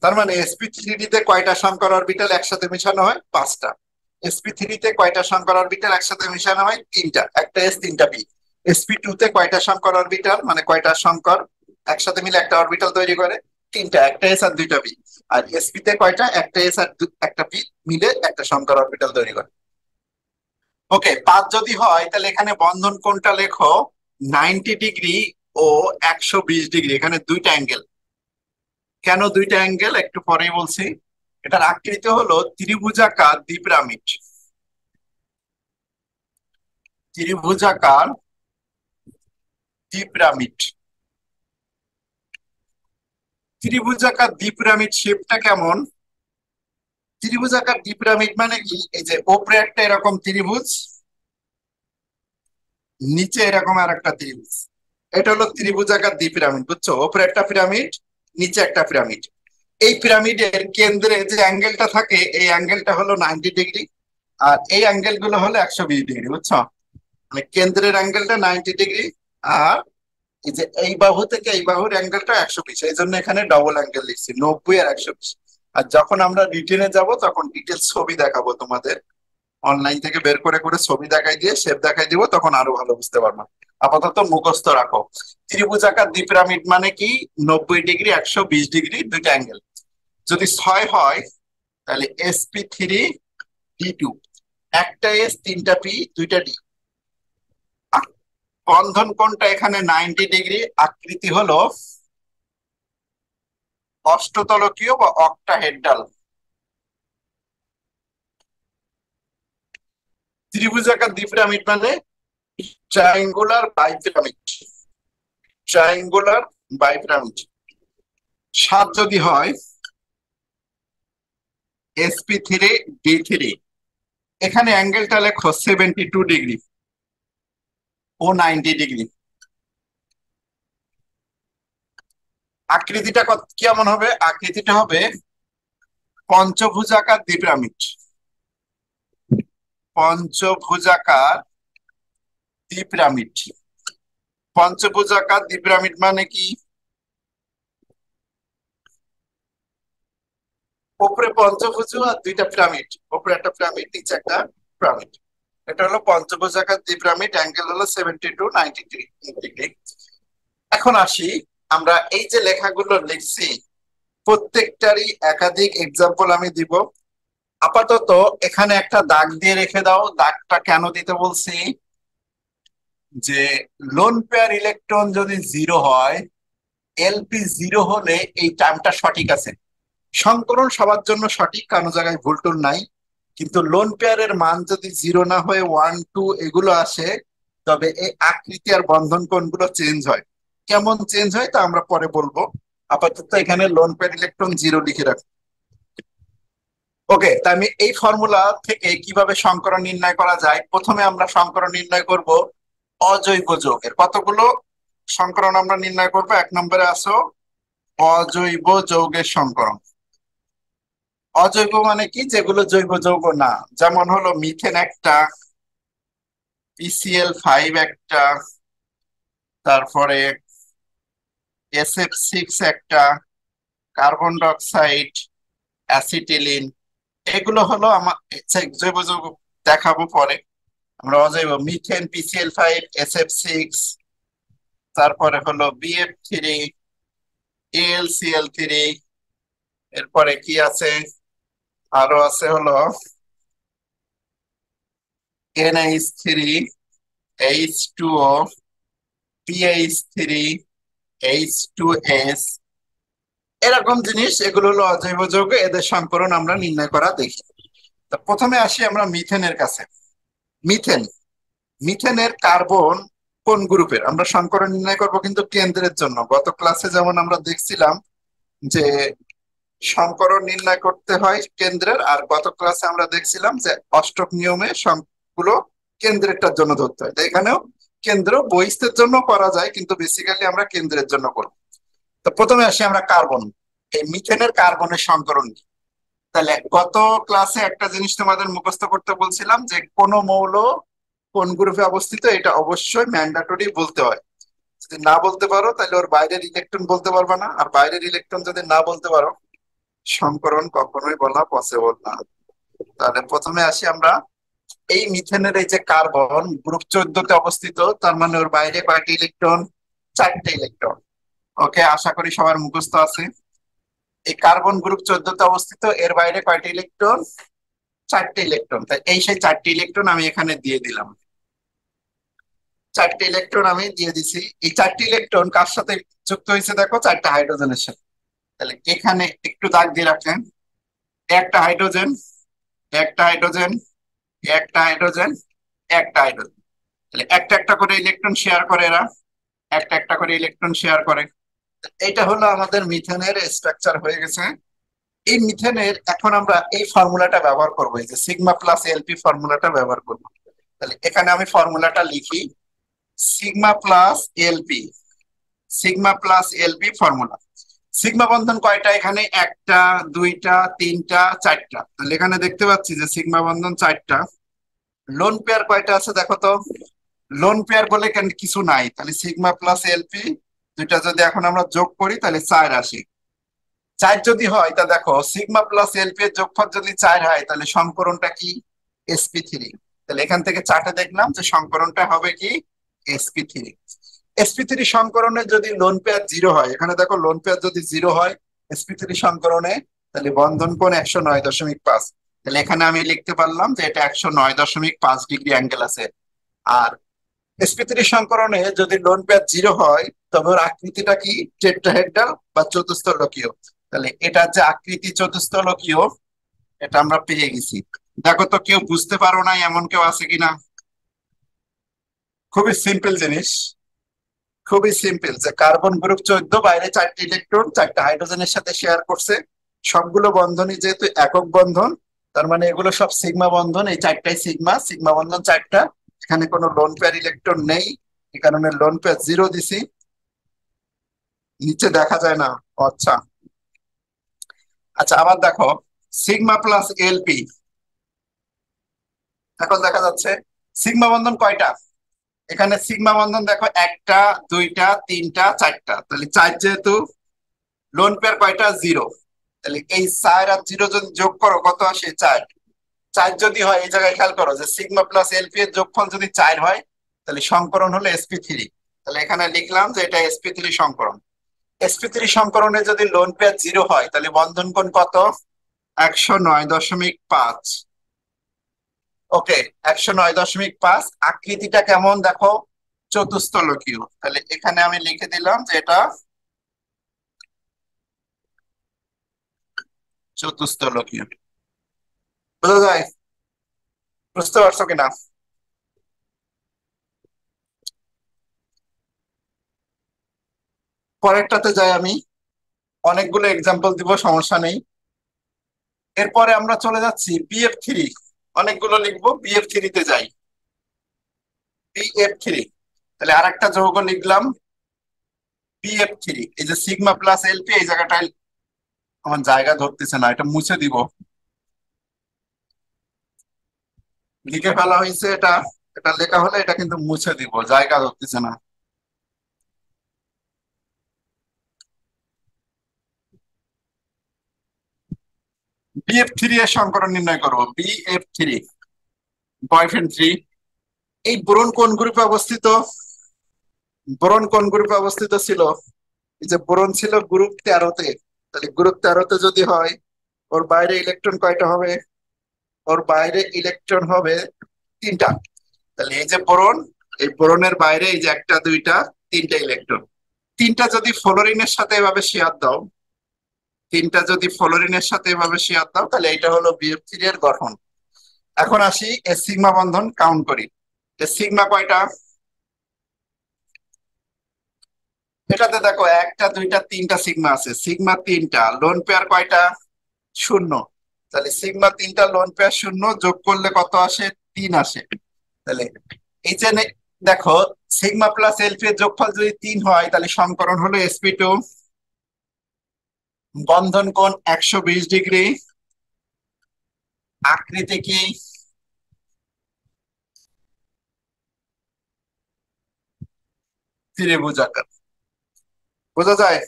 তার মানে sp3d তে কয়টা সংকর অরবিটাল একসাথে মিশানো হয়? 5টা। sp3 তে কয়টা সংকর অরবিটাল একসাথে মিশানো হয়? 3টা, একটা এস 3টা পি। sp2 তে কয়টা সংকর অরবিটাল, মানে কয়টা সংকর একসাথে মিলে একটা অরবিটাল তৈরি করে? 3টা, একটা এস আর 2টা পি। আর sp তে কয়টা, একটা এস আর একটা পি মিলে একটা সংকর অরবিটাল তৈরি করে। ওকে, 5 যদি হয় তাহলে এখানে বন্ধন কোণটা লেখো 90 ডিগ্রি ও 120 ডিগ্রি, এখানে দুইটা অ্যাঙ্গেল। কেন দুইটা অ্যাঙ্গেল একটু পরেই বলছি। এটার আকৃতি হলো ত্রিভুজাকার দ্বিপিরামিড। ত্রিভুজাকার দ্বিপিরামিড। ত্রিভুজাকার দ্বিপিরামিড শেপটা কেমন? ত্রিভুজাকার দ্বিপিরামিড মানে কি, এই যে উপরে একটা এরকম ত্রিভুজ, নিচে এরকম আর একটা ত্রিভুজ, এটা হলো ত্রিভুজাকার দ্বিপিরামিড, বুঝছো? উপরে একটা পিরামিড, নিচে একটা পিরামিড। এই পিরামিডের কেন্দ্রে যে অ্যাঙ্গেলটা থাকে, এই অ্যাঙ্গেলটা হলো 90 ডিগ্রি, আর এই অ্যাঙ্গেল গুলো হলো 120 ডিগ্রি, বুঝছো? মানে কেন্দ্রের অ্যাঙ্গেলটা 90 ডিগ্রি, আর এই যে এই বাহু থেকে এই বাহুর অ্যাঙ্গেলটা 120, এই জন্য এখানে ডবল অ্যাঙ্গেল লিখছি, 90 আর 120। আর যখন আমরা রিটেনে যাব তখন ডিটেলস ছবি দেখাবো তোমাদের, অনলাইন থেকে বের করে করে ছবি দেখাই দিয়ে শেপ দেখাই দিব, তখন আরো ভালো বুঝতে পারবো। আপাতত মুখস্থ রাখো, ত্রিভুজাকার দ্বিপিরামিড মানে কি, 90 ডিগ্রি 120 ডিগ্রি দুইটা অ্যাঙ্গেল। যদি 6 হয় তাহলে sp3d2, একটা এস 3টা পি 2টা ডি। বন্ধন কোণটা এখানে 90 ডিগ্রি, আকৃতি হলো অষ্টতলকীয় বা অক্টাহেড্রাল। ত্রিভুজাকার দ্বিপিরামিড মানে ট্রায়াঙ্গুলার বাইপিরামিড। ট্রায়াঙ্গুলার বাইপিরামিড। 7 যদি হয় sp3d3, এখানে অ্যাঙ্গেলটা লেখো 72 ডিগ্রি ও 90 ডিগ্রি। আকৃতিটা কেমন হবে? আকৃতিটা হবে পঞ্চভুজাকার দ্বিপিরামিড। পঞ্চভুজাকার দ্বিপিরামিড। পঞ্চভুজাকার দ্বিপিরামিড মানে কি, উপরে পঞ্চভুজ আর দুইটা পিরামিড, উপরে একটা পিরামিড নিচে একটা পিরামিড, এটা হলো পঞ্চভুজাকার দ্বিপিরামিড, অ্যাঙ্গেল হলো 70 to 90 ডিগ্রি। এখন আসি, আমরা এই যে লেখাগুলো লিখছি প্রত্যেকটারই একাধিক এক্সাম্পল আমি দিব। আপাতত এখানে একটা দাগ দিয়ে রেখে দাও। দাগটা কেন দিতে বলছি, যে লোন পেয়ার ইলেকট্রন যদি 0 হয়, এলপি 0 হলে এই টার্মটা সঠিক আছে। সংকরণ সবার জন্য সঠিক, কোনো জায়গায় ভুল টুল নাই। কিন্তু লোন পেয়ারের মান যদি 0 না হয়ে 1, 2 এগুলো আসে, তবে এই আকৃতি আর বন্ধন কোণগুলো চেঞ্জ হয়। কেমন চেঞ্জ হয় তা আমরা পরে বলবো। আপাতত এখানে লোন পেয়ার ইলেকট্রন 0 লিখে রাখো। ওকে, তা আমি এই ফর্মুলা থেকে কিভাবে সংকরণ নির্ণয় করা যায়, প্রথমে আমরা সংকরণ নির্ণয় করব অজৈব যৌগের। কতগুলো সংকরণ আমরা নির্ণয় করবো? 1 নম্বরে আসো অজৈব যৌগের সংকরণ। অজৈব মানে কি, যেগুলো জৈব যৌগ না, যেমন হলো মিথেন একটা, PCl5 একটা, তারপরে SF6 একটা, কার্বন ডাইঅক্সাইড, অ্যাসিটিলিন, এগুলো হলো আমার জৈব যৌগ, দেখাবো পরে। আমরা অজৈব মিথেন PCl5 SF6, তারপরে হলো BF3 AlCl3, এরপরে কি আছে, আরো আছে হলো NH3 H2O PH3 H2S, এরকম জিনিস। এগুলো হলো অজৈব যৌগ, এদের সংকরণ আমরা নির্ণয় করা দেখি। তা প্রথমে আসি আমরা মিথেনের কাছে। মিথেন, মিথেনের কার্বন কোন গ্রুপের? আমরা সংকরণ নির্ণয় করব কিন্তু কেন্দ্রের জন্য। গত ক্লাসে যেমন আমরা দেখছিলাম যে সংকরণ নির্ণয় করতে হয় কেন্দ্রের, আর গত ক্লাসে আমরা দেখছিলাম যে অষ্টক নিয়মে সবগুলো কেন্দ্রেরটার জন্য ধরতে হয়। তাই এখানেও কেন্দ্র বহিস্থের জন্য করা যায়, কিন্তু বেসিক্যালি আমরা কেন্দ্রের জন্য করব। তো প্রথমে আসি আমরা কার্বন। এই মিথেনের কার্বনের সংকরণ কি? তাহলে গত ক্লাসে একটা জিনিস তোমাদের মুখস্থ করতে বলছিলাম যে কোন মৌল কোন গ্রুপে অবস্থিত, এটা অবশ্যই ম্যান্ডাটরি বলতে হয়। যদি না বলতে পারো তাহলে ওর বাইরের ইলেকট্রন বলতে পারবে না, আর বাইরের ইলেকট্রন যদি না বলতে পারো সংকরণ কখনোই বলা পসিবল না। তাহলে প্রথমে আসি আমরা এই মিথেনের এই যে কার্বন গ্রুপ 14 তে অবস্থিত, তার মানে ওর বাইরে কয়টি ইলেকট্রন? 4টে ইলেকট্রন। ওকে, আশা করি সবার মুখস্থ আছে। এই কার্বন গ্রুপ 14 তে অবস্থিত, এর বাইরে কয়টি ইলেকট্রন? 4টে ইলেকট্রন। তাই এই সেই 4টে ইলেকট্রন আমি এখানে দিয়ে দিলাম। 4টে ইলেকট্রন আমি দিয়ে দিছি। এই 4টে ইলেকট্রন কার সাথে যুক্ত হয়েছে দেখো? 4টা হাইড্রোজেনের সাথে। তাহলে এখানে একটু দাগ দিয়ে রাখেন, একটা হাইড্রোজেন, একটা হাইড্রোজেন, একটা হাইড্রোজেন, একটা হাইড্রোজেন। তাহলে একটা একটা করে ইলেকট্রন শেয়ার করে এরা, একটা একটা করে ইলেকট্রন শেয়ার করে। এটা হলো আমাদের মিথেনের স্ট্রাকচার হয়ে গেছে। এই মিথেনের এখন আমরা এই ফর্মুলাটা ব্যবহার করবো, এই যে সিগমা প্লাস এলপি ফর্মুলাটা ব্যবহার করবো। তাহলে এখানে আমি ফর্মুলাটা লিখি, sigma plus LP, sigma plus LP formula. Sigma বন্ধন কয়টা এখানে? একটা, দুইটা, তিনটা, চারটা। তাহলে এখানে দেখতে পাচ্ছি যে সিগমা বন্ধন 4টা। লোন পেয়ার কয়টা আছে দেখো তো? লোন পেয়ার বলে কেন কিছু নাই। তাহলে সিগমা প্লাস এলপি দুইটা যদি এখন আমরা যোগ করি তাহলে 4 আসে। 4 যদি হয় তা দেখো সিগমা প্লাস এলপি এর যোগফল যদি 4 হয় তাহলে সংকরণটা কি? sp3। তাহলে এখান থেকে চার্টে দেখলাম যে সংকরণটা হবে কি? sp3। sp3 সংকরণে যদি লোন পেয়ার 0 হয়, এখানে দেখো লোন পেয়ার যদি 0 হয় sp3 সংকরণে, তাহলে বন্ধন কোণ 109.5। তাহলে এখানে আমি লিখতে পারলাম যে এটা 109.5 ডিগ্রি অ্যাঙ্গেল আছে। আর sp3 সংকরণে যদি লোন পেয়ার 0 হয় তবে ওর আকৃতিটা কি? টেট্রাহেড্রাল বা চতুস্তলকীয়। তাহলে এটা যে আকৃতি চতুস্তলকীয়, এটা আমরা পেয়ে গেছি। দেখো তো কেউ বুঝতে পারো না এমন কেউ আছে কিনা? খুবই সিম্পল জিনিস, খুবই সিম্পল, যে কার্বন গ্রুপ 14 বাইরে 4টে ইলেকট্রন 4টা হাইড্রোজেনের সাথে শেয়ার করছে। সবগুলো বন্ধনই যেহেতু একক বন্ধন, তার মানে এগুলো সব সিগমা বন্ধন। এই 4টাই সিগমা, সিগমা বন্ধন 4টা। এখানে কোনো লোন পেয়ার ইলেকট্রন নেই, এই কারণে লোন পেয়ার 0 দিছি। নিচে দেখা যায় না? আচ্ছা, আচ্ছা আবার দেখো সিগমা প্লাস এলপি, এখন দেখা যাচ্ছে সিগমা বন্ধন কয়টা? এখানে সিগমা বন্ধন দেখো একটা, দুইটা, তিনটা, চারটা। তাহলে 4 যেহেতু, লোন পেয়ার কয়টা? 0। তাহলে এই 4 আর 0 যদি যোগ করো কত আসে? 4। 4 যদি হয়, এই জায়গায় খেয়াল করো যে সিগমা প্লাস এলপি এর যোগফল যদি 4 হয় তাহলে সংকরণ হলো sp3। তাহলে এখানে লিখলাম যে এটা sp3 সংকরণ। sp3 সংকরণে যদি লোন পেয়ার 0 হয় তাহলে বন্ধন কোণ কত? 109.5। ওকে, 109.5। আকৃতিটা কেমন দেখো? চতুস্তলকীয়। তাহলে এখানে আমি লিখে দিলাম যে এটা চতুস্তলকীয়। বোঝা যায়? বুঝতে পারছো কিনা? পরেরটাতে যাই আমি, অনেকগুলো এক্সাম্পল দিব, সমস্যা নেই। এরপরে আমরা চলে যাচ্ছি BF3। অনেকগুলো লিখবো, BF3 তে যাই। BF3, তাহলে আরেকটা যৌগ লিখলাম BF3। এই যে সিগমা প্লাস এলপি, এই জায়গাটায় আমার জায়গা ধরতেছে না, এটা মুছে দিব। লিখে ফেলা হয়েছে এটা, এটা লেখা হলে এটা কিন্তু মুছে দিব, জায়গা ধরতেছে না। BF3 এর সংকরণ নির্ণয় করবো। BF3, বয়ফ্রেন্ড 3, এই বোরন কোন গ্রুপে অবস্থিত? বোরন কোন গ্রুপে অবস্থিত ছিল? এই যে বোরন ছিল গ্রুপ 13-তে। তাহলে গ্রুপ 13-তে যদি হয়, ওর বাইরে ইলেকট্রন কয়টা হবে? ওর বাইরে ইলেকট্রন হবে 3টা। তাহলে এই যে বোরন, এই বোরনের বাইরে এই যে 1টা 2টা 3টা ইলেকট্রন। 3টা যদি ফ্লোরিনের সাথে এভাবে শেয়ার দাও, 3টা যদি ফ্লোরিনের সাথে এভাবে শেয়ার দাও, তাহলে এটা হলো BF3 এর গঠন। এখন আসি এর সিগমা বন্ধন কাউন্ট করি। এর সিগমা কয়টা? এটাতে দেখো 1টা 2টা 3টা সিগমা আছে, সিগমা 3টা, লোন পেয়ার কয়টা? 0। তাহলে সিগমা 3টা, লোন পেয়ার 0, যোগ করলে কত আসে? 3 আসে। তাহলে এই যে দেখো, সিগমা প্লাস এলপি এর যোগফল যদি 3 হয়, তাহলে সমীকরণ হলো sp2। বন্ধন কোণ 120 ডিগ্রি। আকৃতি কি? ত্রিভুজাকার। বোঝা যায়?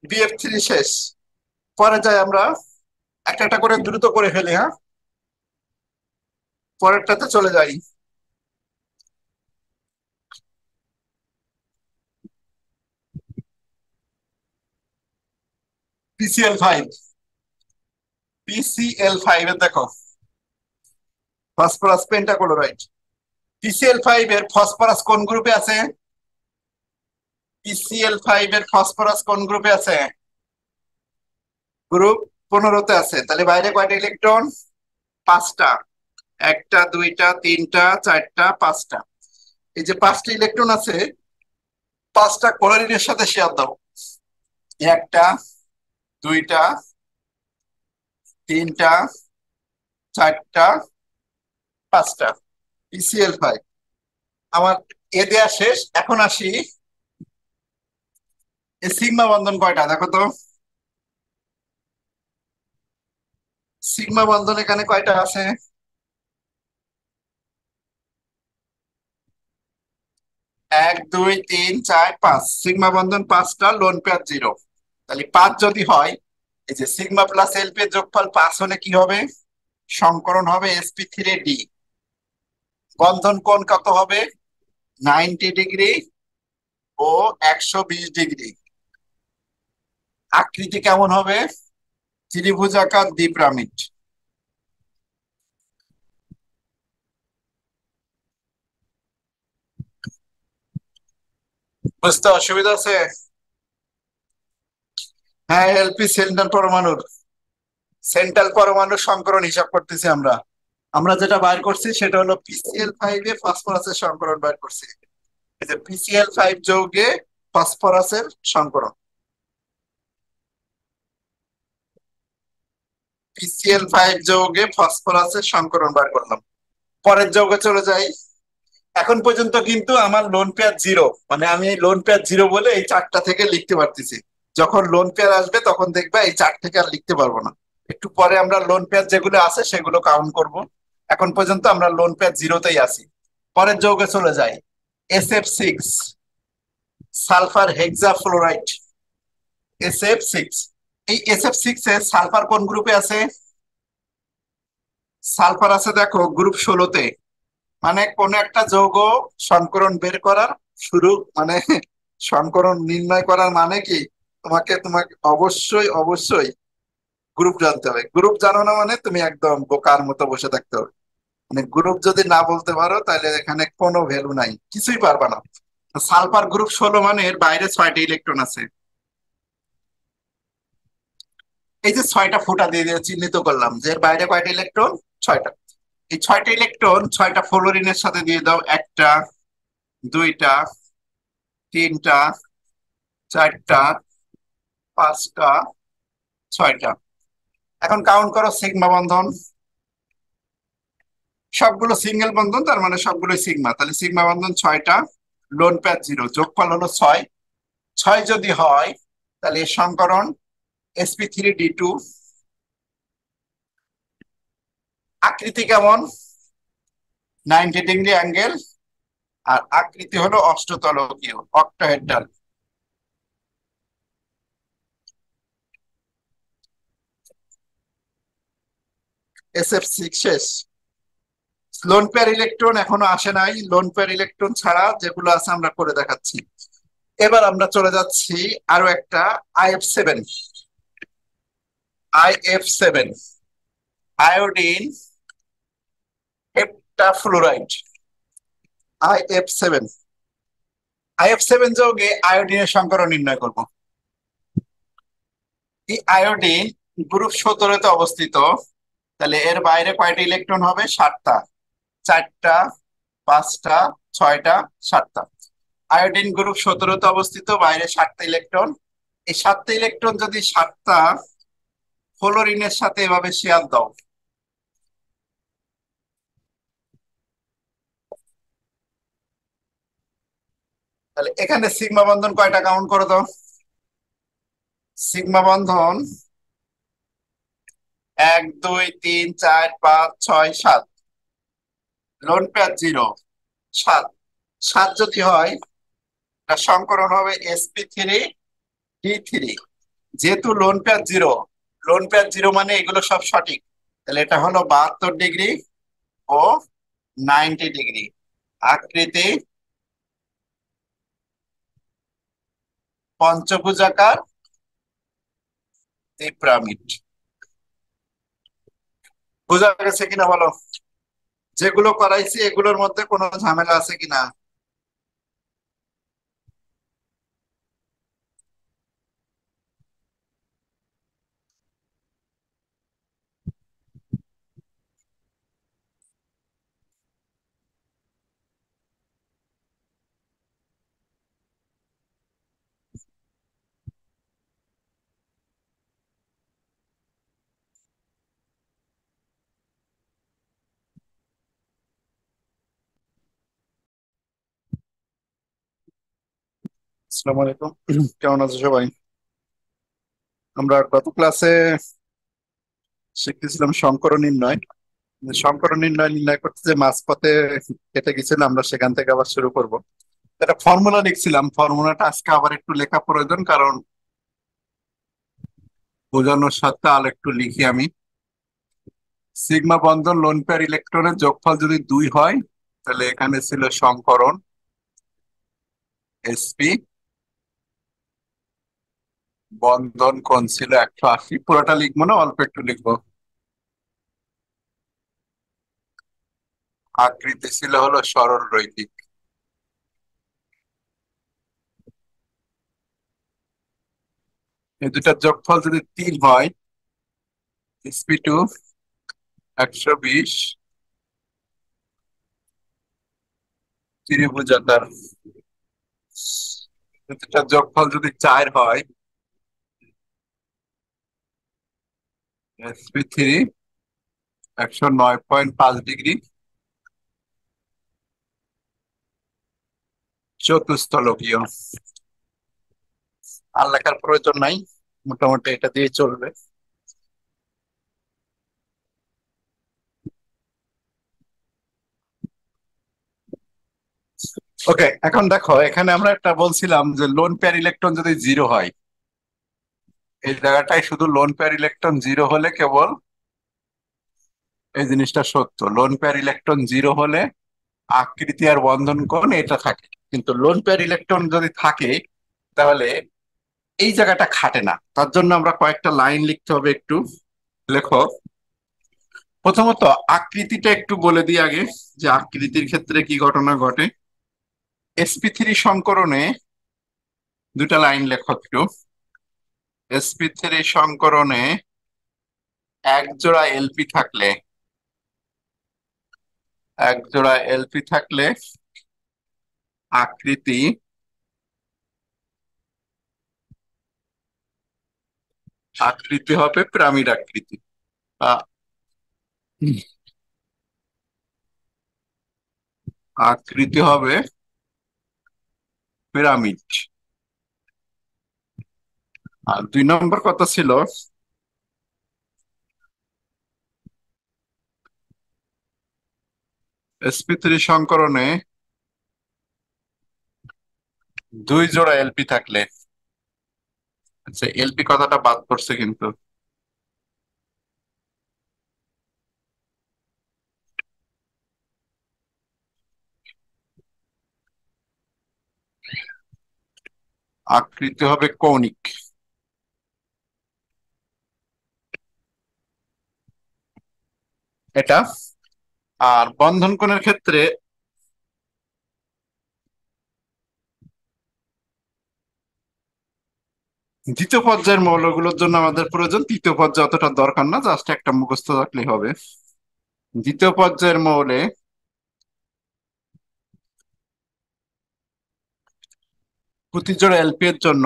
BF3 শেষ। পরে যাই আমরা, একটা একটা করে দ্রুত করে ফেলি, হ্যাঁ, পরেরটাতে চলে যাই। PCl5। PCl5 এর দেখো ফসফরাস পেন্টাক্লোরাইড। PCl5 এর ফসফরাস কোন গ্রুপে আছে? PCl5 এর ফসফরাস কোন গ্রুপে আছে? গ্রুপ 15-তে আছে। তাহলে বাইরে কয়টা ইলেকট্রন? 5টা। 1টা 2টা 3টা 4টা 5টা। এই যে 5টা ইলেকট্রন আছে, 5টা ক্লোরিনের সাথে শেয়ার দাও। 1টা 2টা 3টা 4টা 5টা। PCl5 আমার এ দেয়া শেষ। এখন আসি, এই সিগমা বন্ধন কয়টা দেখো তো। সিগমা বন্ধন এখানে কয়টা আছে? 1 2 3 4 5। সিগমা বন্ধন 5টা, লোন পেয়ার 0। তাহলে 5 যদি হয়, এই যে সিগমা প্লাস এলপি এর যোগফল 5 হলে কি হবে? সংকরণ হবে sp3d। বন্ধন কোণ কত হবে? 90 ডিগ্রি ও 120 ডিগ্রি। আকৃতি কেমন হবে? ত্রিভুজাকার দ্বিপিরামিড। বুঝতে অসুবিধা আছে? হ্যাঁ, এলপি সেন্ট্রাল পরমাণুর, সেন্ট্রাল পরমাণুর সংকরণ হিসাব করতেছি আমরা। আমরা যেটা বাইর করছি সেটা হলো PCl5 এ ফসফরাসের সংকরণ বাইর করছি। এই যে PCl5 যৌগে ফসফরাসের সংকরণ। PCl5 যৌগে ফসফরাসের সংকরণ বার করলাম। পরের যৌগে চলে যাই। এখন পর্যন্ত কিন্তু আমার লোন পেয়ার 0, মানে আমি এই লোন পেয়ার 0 বলে এই 4টা থেকে লিখতে পারতেছি। যখন লোন পেয়ার আসবে তখন দেখবা এই 4 থেকে আর লিখতে পারবো না। একটু পরে আমরা লোন পেয়ার যেগুলো আছে সেগুলো কাউন্ট করব। এখন পর্যন্ত আমরা লোন পেয়ার 0-তেই আছি। পরের যৌগে চলে যাই। SF6, sulphur hexafluoride. SF6, এই SF6 এ সালফার কোন গ্রুপে আছে? সালফার আছে দেখো গ্রুপ 16-তে। মানে কোন একটা যৌগ সংকরণ বের করার শুরু, মানে সংকরণ নির্ণয় করার মানে কি, তোমাকে অবশ্যই অবশ্যই গ্রুপ জানতে হবে। গ্রুপ জানো না মানে তুমি একদম বোকার মতো বসে থাকতে হবে। মানে গ্রুপ যদি না বলতে পারো তাহলে এখানে কোনো ভ্যালু নাই, কিছুই পারবা না। সালফার গ্রুপ 16 মানে এর বাইরে 6টা ইলেকট্রন আছে। এই যে 6টা ফুটা দিয়ে দিয়ে চিহ্নিত করলাম যে এর বাইরে কয়টা ইলেকট্রন? 6টা। এই 6টা ইলেকট্রন 6টা ফ্লোরিনের সাথে দিয়ে দাও। 1টা 2টা 3টা 4টা 5টা 6টা। এখন কাউন্ট করো সিগমা বন্ধন। সবগুলো সিঙ্গেল বন্ধন, তার মানে সবগুলোই সিগমা। তাহলে সিগমা বন্ধন 6টা, লোন পেয়ার 0, যোগফল হলো 6। 6 যদি হয় তাহলে এর সংকরণ sp3d2। আকৃতি কেমন? 90 ডিগ্রি অ্যাঙ্গেল। আর আকৃতি হলো অষ্টতলকীয়, অক্টাহেড্রাল। SF6 শেষ। লোন পেয়ার ইলেকট্রন এখনো আসে নাই, লোন পেয়ার ইলেকট্রন ছাড়া যেগুলো আছে আমরা করে দেখাচ্ছি। এবার আমরা চলে যাচ্ছি আরো একটা, IF7। IF7 iodine হেপ্টাফ্লুরাইড। IF7, IF7 যৌগে আয়োডিনের সংকরণ নির্ণয় করব। এই আয়োডিন গ্রুপ 17-তে অবস্থিত। তাহলে এর বাইরে কয়টা ইলেকট্রন হবে? 7টা। 4টা, 5টা, 6টা, 7টা। আয়োডিন গ্রুপ 17-তে অবস্থিত, বাইরে 7টা ইলেকট্রন। এই 7টা ইলেকট্রন যদি 7টা ফ্লোরিনের সাথে এভাবে শেয়ার দাও, তাহলে এখানে সিগমা বন্ধন কয়টা কাউন্ট করে দাও। সিগমা বন্ধন 1 2 3 4 5 6 7। Lone pair 0, 7। 7 যদি হয় তার সংকরণ হবে sp3d3। যেহেতু লোন পেয়ার 0 মানে এগুলো সব সঠিক, তাহলে এটা হলো 72 ডিগ্রি ও 90 ডিগ্রি। আকৃতি পঞ্চভুজাকার পিরামিড। বোঝা গেছে কিনা বলো? যেগুলো করাইছি এগুলোর মধ্যে কোনো ঝামেলা আছে কিনা? আসসালামু আলাইকুম, কেমন আছো সবাই? আমরা গত ক্লাসে শিখতেছিলাম সংকরণ নির্ণয়। সংকরণ নির্ণয় নির্ণয় করতে যে মাঝপথে কেটে গেছিলাম, আমরা সেখান থেকে আবার শুরু করব। একটা ফর্মুলা লিখছিলাম, ফর্মুলাটা আজকে আবার একটু লেখা প্রয়োজন, কারণ বোঝানোর সাথে আর একটু লিখি আমি। সিগমা বন্ধন লোন পেয়ার ইলেকট্রনের যোগফল যদি 2 হয়, তাহলে এখানে ছিল সংকরণ sp। বন্ধন কোণ ছিল 180। পুরোটা লিখবো না, অল্প একটু লিখবো। আকৃতি ছিল হলো সরল রৈখিক। এই দুটার যোগফল যদি 3 হয়, sp2 120 ত্রিভুজাকার। এই দুটার যোগফল যদি 4 হয়, sp3 109.5 ডিগ্রি চতুস্তলকীয়। আর লেখার প্রয়োজন নাই, মোটামুটি এটা দিয়ে চলবে। ওকে, এখন দেখো এখানে আমরা একটা বলছিলাম যে লোন পেয়ার ইলেকট্রন যদি 0 হয়, এই জায়গাটায় শুধু লোন পেয়ার ইলেকট্রন 0 হলে কেবল এই জিনিসটা সত্য। লোন পেয়ার ইলেকট্রন 0 হলে আকৃতি আর বন্ধন কোণ এটা থাকে, কিন্তু লোন পেয়ার ইলেকট্রন যদি থাকে তাহলে এই জায়গাটা খাটে না। তার জন্য আমরা কয়েকটা লাইন লিখতে হবে, একটু লেখো। প্রথমত আকৃতিটা একটু বলে দিই আগে, যে আকৃতির ক্ষেত্রে কি ঘটনা ঘটে। sp3 সংকরণে দুটা লাইন লেখো একটু। sp3 সংকরণে এক জোড়া এলপি থাকলে, এক জোড়া এলপি থাকলে আকৃতি আকৃতি হবে পিরামিড আকৃতি। আ- আকৃতি হবে পিরামিড। আর 2 নম্বর কথা ছিল, sp3 সংকরণে 2 জোড়া এলপি থাকলে। আচ্ছা, এলপি কথাটা বাদ পড়ছে কিন্তু। আকৃতি হবে কৌণিক। এটা। আর বন্ধন কোণের ক্ষেত্রে দ্বিতীয় পর্যায়ের মৌলগুলোর জন্য আমাদের প্রয়োজন, তৃতীয় পর্যায়ে অতটা দরকার না, জাস্ট একটা মুখস্থ রাখলেই হবে। দ্বিতীয় পর্যায়ের মৌলে প্রতি জোড়া এলপি এর জন্য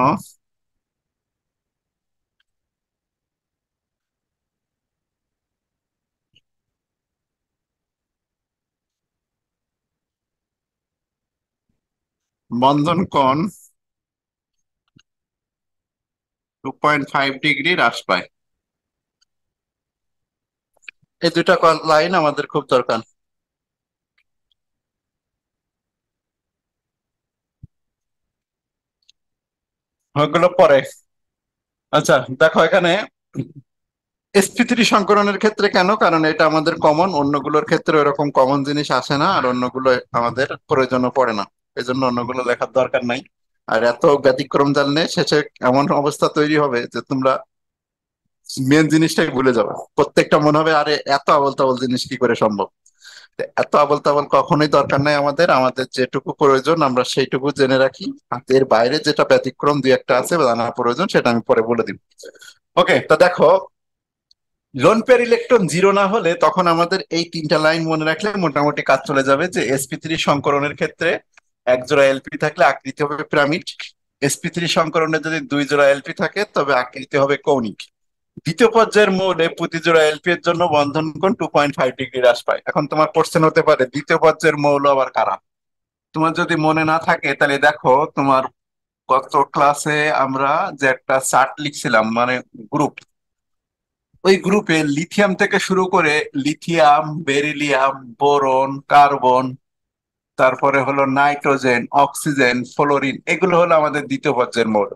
বন্ধন কোণ 2.5 ডিগ্রি হ্রাস পায়। এই দুইটা লাইন আমাদের খুব দরকার। ওগুলো পরে। আচ্ছা, দেখো এখানে sp3 সংকরণের ক্ষেত্রে কেন, কারণ এটা আমাদের কমন, অন্যগুলোর ক্ষেত্রে এরকম কমন জিনিস আসে না, আর অন্যগুলো আমাদের প্রয়োজনও পড়ে না, এই জন্য অন্যগুলো লেখার দরকার নাই। আর এত ব্যতিক্রম জানলে শেষে এমন অবস্থা তৈরি হবে যে তোমরা মেন জিনিসটাই ভুলে যাবে, প্রত্যেকটা মনে হবে আরে এত আবল তাবল জিনিস কি করে সম্ভব। তো এত আবল তাবল কখনোই দরকার নাই, আমাদের আমাদের যেটুকু প্রয়োজন আমরা সেইটুকু জেনে রাখি। আর এর বাইরে যেটা ব্যতিক্রম দুই একটা আছে জানা প্রয়োজন, সেটা আমি পরে বলে দিব। ওকে, তো দেখো লোন পেয়ার ইলেকট্রন জিরো না হলে তখন আমাদের এই তিনটা লাইন মনে রাখলে মোটামুটি কাজ চলে যাবে, যে sp3 সংকরণের ক্ষেত্রে এক জোড়া এলপি থাকলে আকৃতি হবে পিরামিড, sp3 সংকরণে যদি দুই জোড়া এলপি থাকে তবে আকৃতি হবে কৌণিক। দ্বিতীয় পর্যায়ের মোডে প্রতি জোড়া এলপি এর জন্য বন্ধন কোণ 2.5 ডিগ্রি হ্রাস পায়। এখন তোমার কোশ্চেন হতে পারে দ্বিতীয় পর্যায়ের মৌল আবার কারা। তোমার যদি মনে না থাকে তাহলে দেখো, তোমার গত ক্লাসে আমরা যে একটা চার্ট লিখছিলাম, মানে গ্রুপ, ওই গ্রুপে লিথিয়াম থেকে শুরু করে লিথিয়াম, বেরিলিয়াম, বোরন, কার্বন, তারপরে হলো নাইট্রোজেন, অক্সিজেন, ফ্লোরিন, এগুলো হলো আমাদের দ্বিতীয় পর্যায়ের মৌল।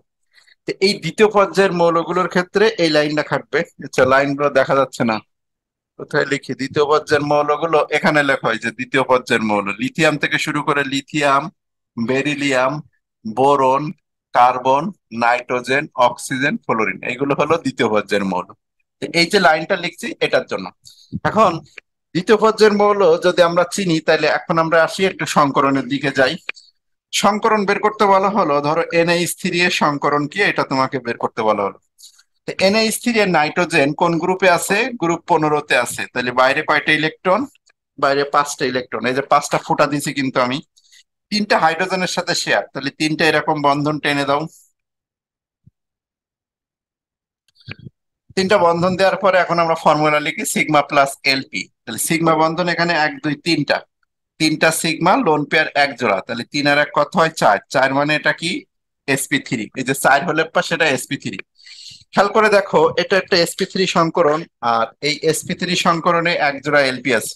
তো এই দ্বিতীয় পর্যায়ের মৌলগুলোর ক্ষেত্রে এই লাইনটা খাটবে। আচ্ছা, লাইনগুলো দেখা যাচ্ছে না, কোথায় লিখি? দ্বিতীয় পর্যায়ের মৌলগুলো এখানে লেখা হয় যে দ্বিতীয় পর্যায়ের মৌল লিথিয়াম থেকে শুরু করে lithium, beryllium, boron, carbon, nitrogen, oxygen, fluorine, এগুলো হলো দ্বিতীয় পর্যায়ের মৌল। তো এই যে লাইনটা লিখছি এটার জন্য। এখন দ্বিতীয় পর্যায়ের মৌল যদি আমরা চিনি, তাহলে এখন আমরা আসি একটু সংকরণের দিকে যাই। সংকরণ বের করতে বলা হলো, ধরো NH3 এর সংকরণ কি এটা তোমাকে বের করতে বলা হলো। NH3 এর নাইট্রোজেন কোন গ্রুপে আছে? গ্রুপ 15-তে আছে। তাহলে বাইরে কয়টা ইলেকট্রন? বাইরে 5টা ইলেকট্রন। এই যে 5টা ফুটা দিছি কিন্তু আমি, তিনটা হাইড্রোজেনের সাথে শেয়ার, তাহলে তিনটা এরকম বন্ধন টেনে দাও। তিনটা বন্ধন দেওয়ার পরে এখন আমরা ফর্মুলা লিখি সিগমা প্লাস এলপি। তাহলে সিগমা বন্ধন এখানে 1 2 3টা, তিনটা সিগমা, লোন পেয়ার এক জোড়া, তাহলে 3 আর 1 কত হয়? 4। 4 মানে এটা কি? sp3। এই যে 4 হলে পাশে এটা sp3। খেয়াল করে দেখো, এটা একটা sp3 সংকরণ, আর এই sp3 সংকরণে এক জোড়া এলপি আছে।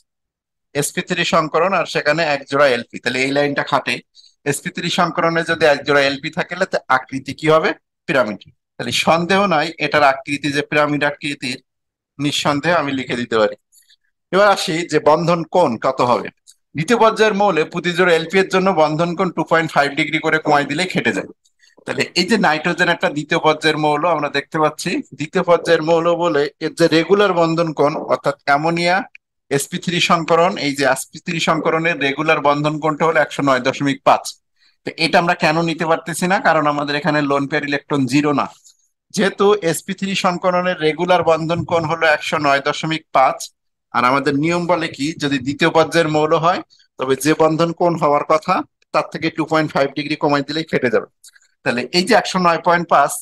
sp3 সংকরণ আর সেখানে এক জোড়া এলপি, তাহলে এই লাইনটা খাটে। sp3 সংকরণে যদি এক জোড়া এলপি থাকে তাহলে আকৃতি কি হবে? পিরামিড। তাহলে সন্দেহ নাই এটার আকৃতি যে পিরামিড আকৃতির, নিঃসন্দেহে আমি লিখে দিতে পারি। এবার আসি যে বন্ধন কোণ কত হবে। দ্বিতীয় পর্যায়ের মৌলে প্রতি জোড়া এলপি এর জন্য বন্ধন কোণ 2.5 ডিগ্রি করে কমাই দিলে খেটে যায়। তাহলে এই যে নাইট্রোজেন একটা দ্বিতীয় পর্যায়ের মৌল আমরা দেখতে পাচ্ছি, দ্বিতীয় পর্যায়ের মৌল বলে এর যে রেগুলার বন্ধন কোণ, অর্থাৎ অ্যামোনিয়া sp3 সংকরণ, এই যে sp3 সংকরণের রেগুলার বন্ধন কোণটা হলো 109.5। তো এটা আমরা কেন নিতে পারতেছি না? কারণ আমাদের এখানে লোন পেয়ার ইলেকট্রন জিরো না। যেহেতু sp3 সংকরণের রেগুলার বন্ধন কোণ হলো 109.5, আর আমাদের নিয়ম বলে কি, যদি দ্বিতীয় পর্যায়ের মৌল হয় তবে যে বন্ধন কোণ হওয়ার কথা তার থেকে 2.5 ডিগ্রি কমাই দিলেই কেটে যাবে। তাহলে এই যে 109.5,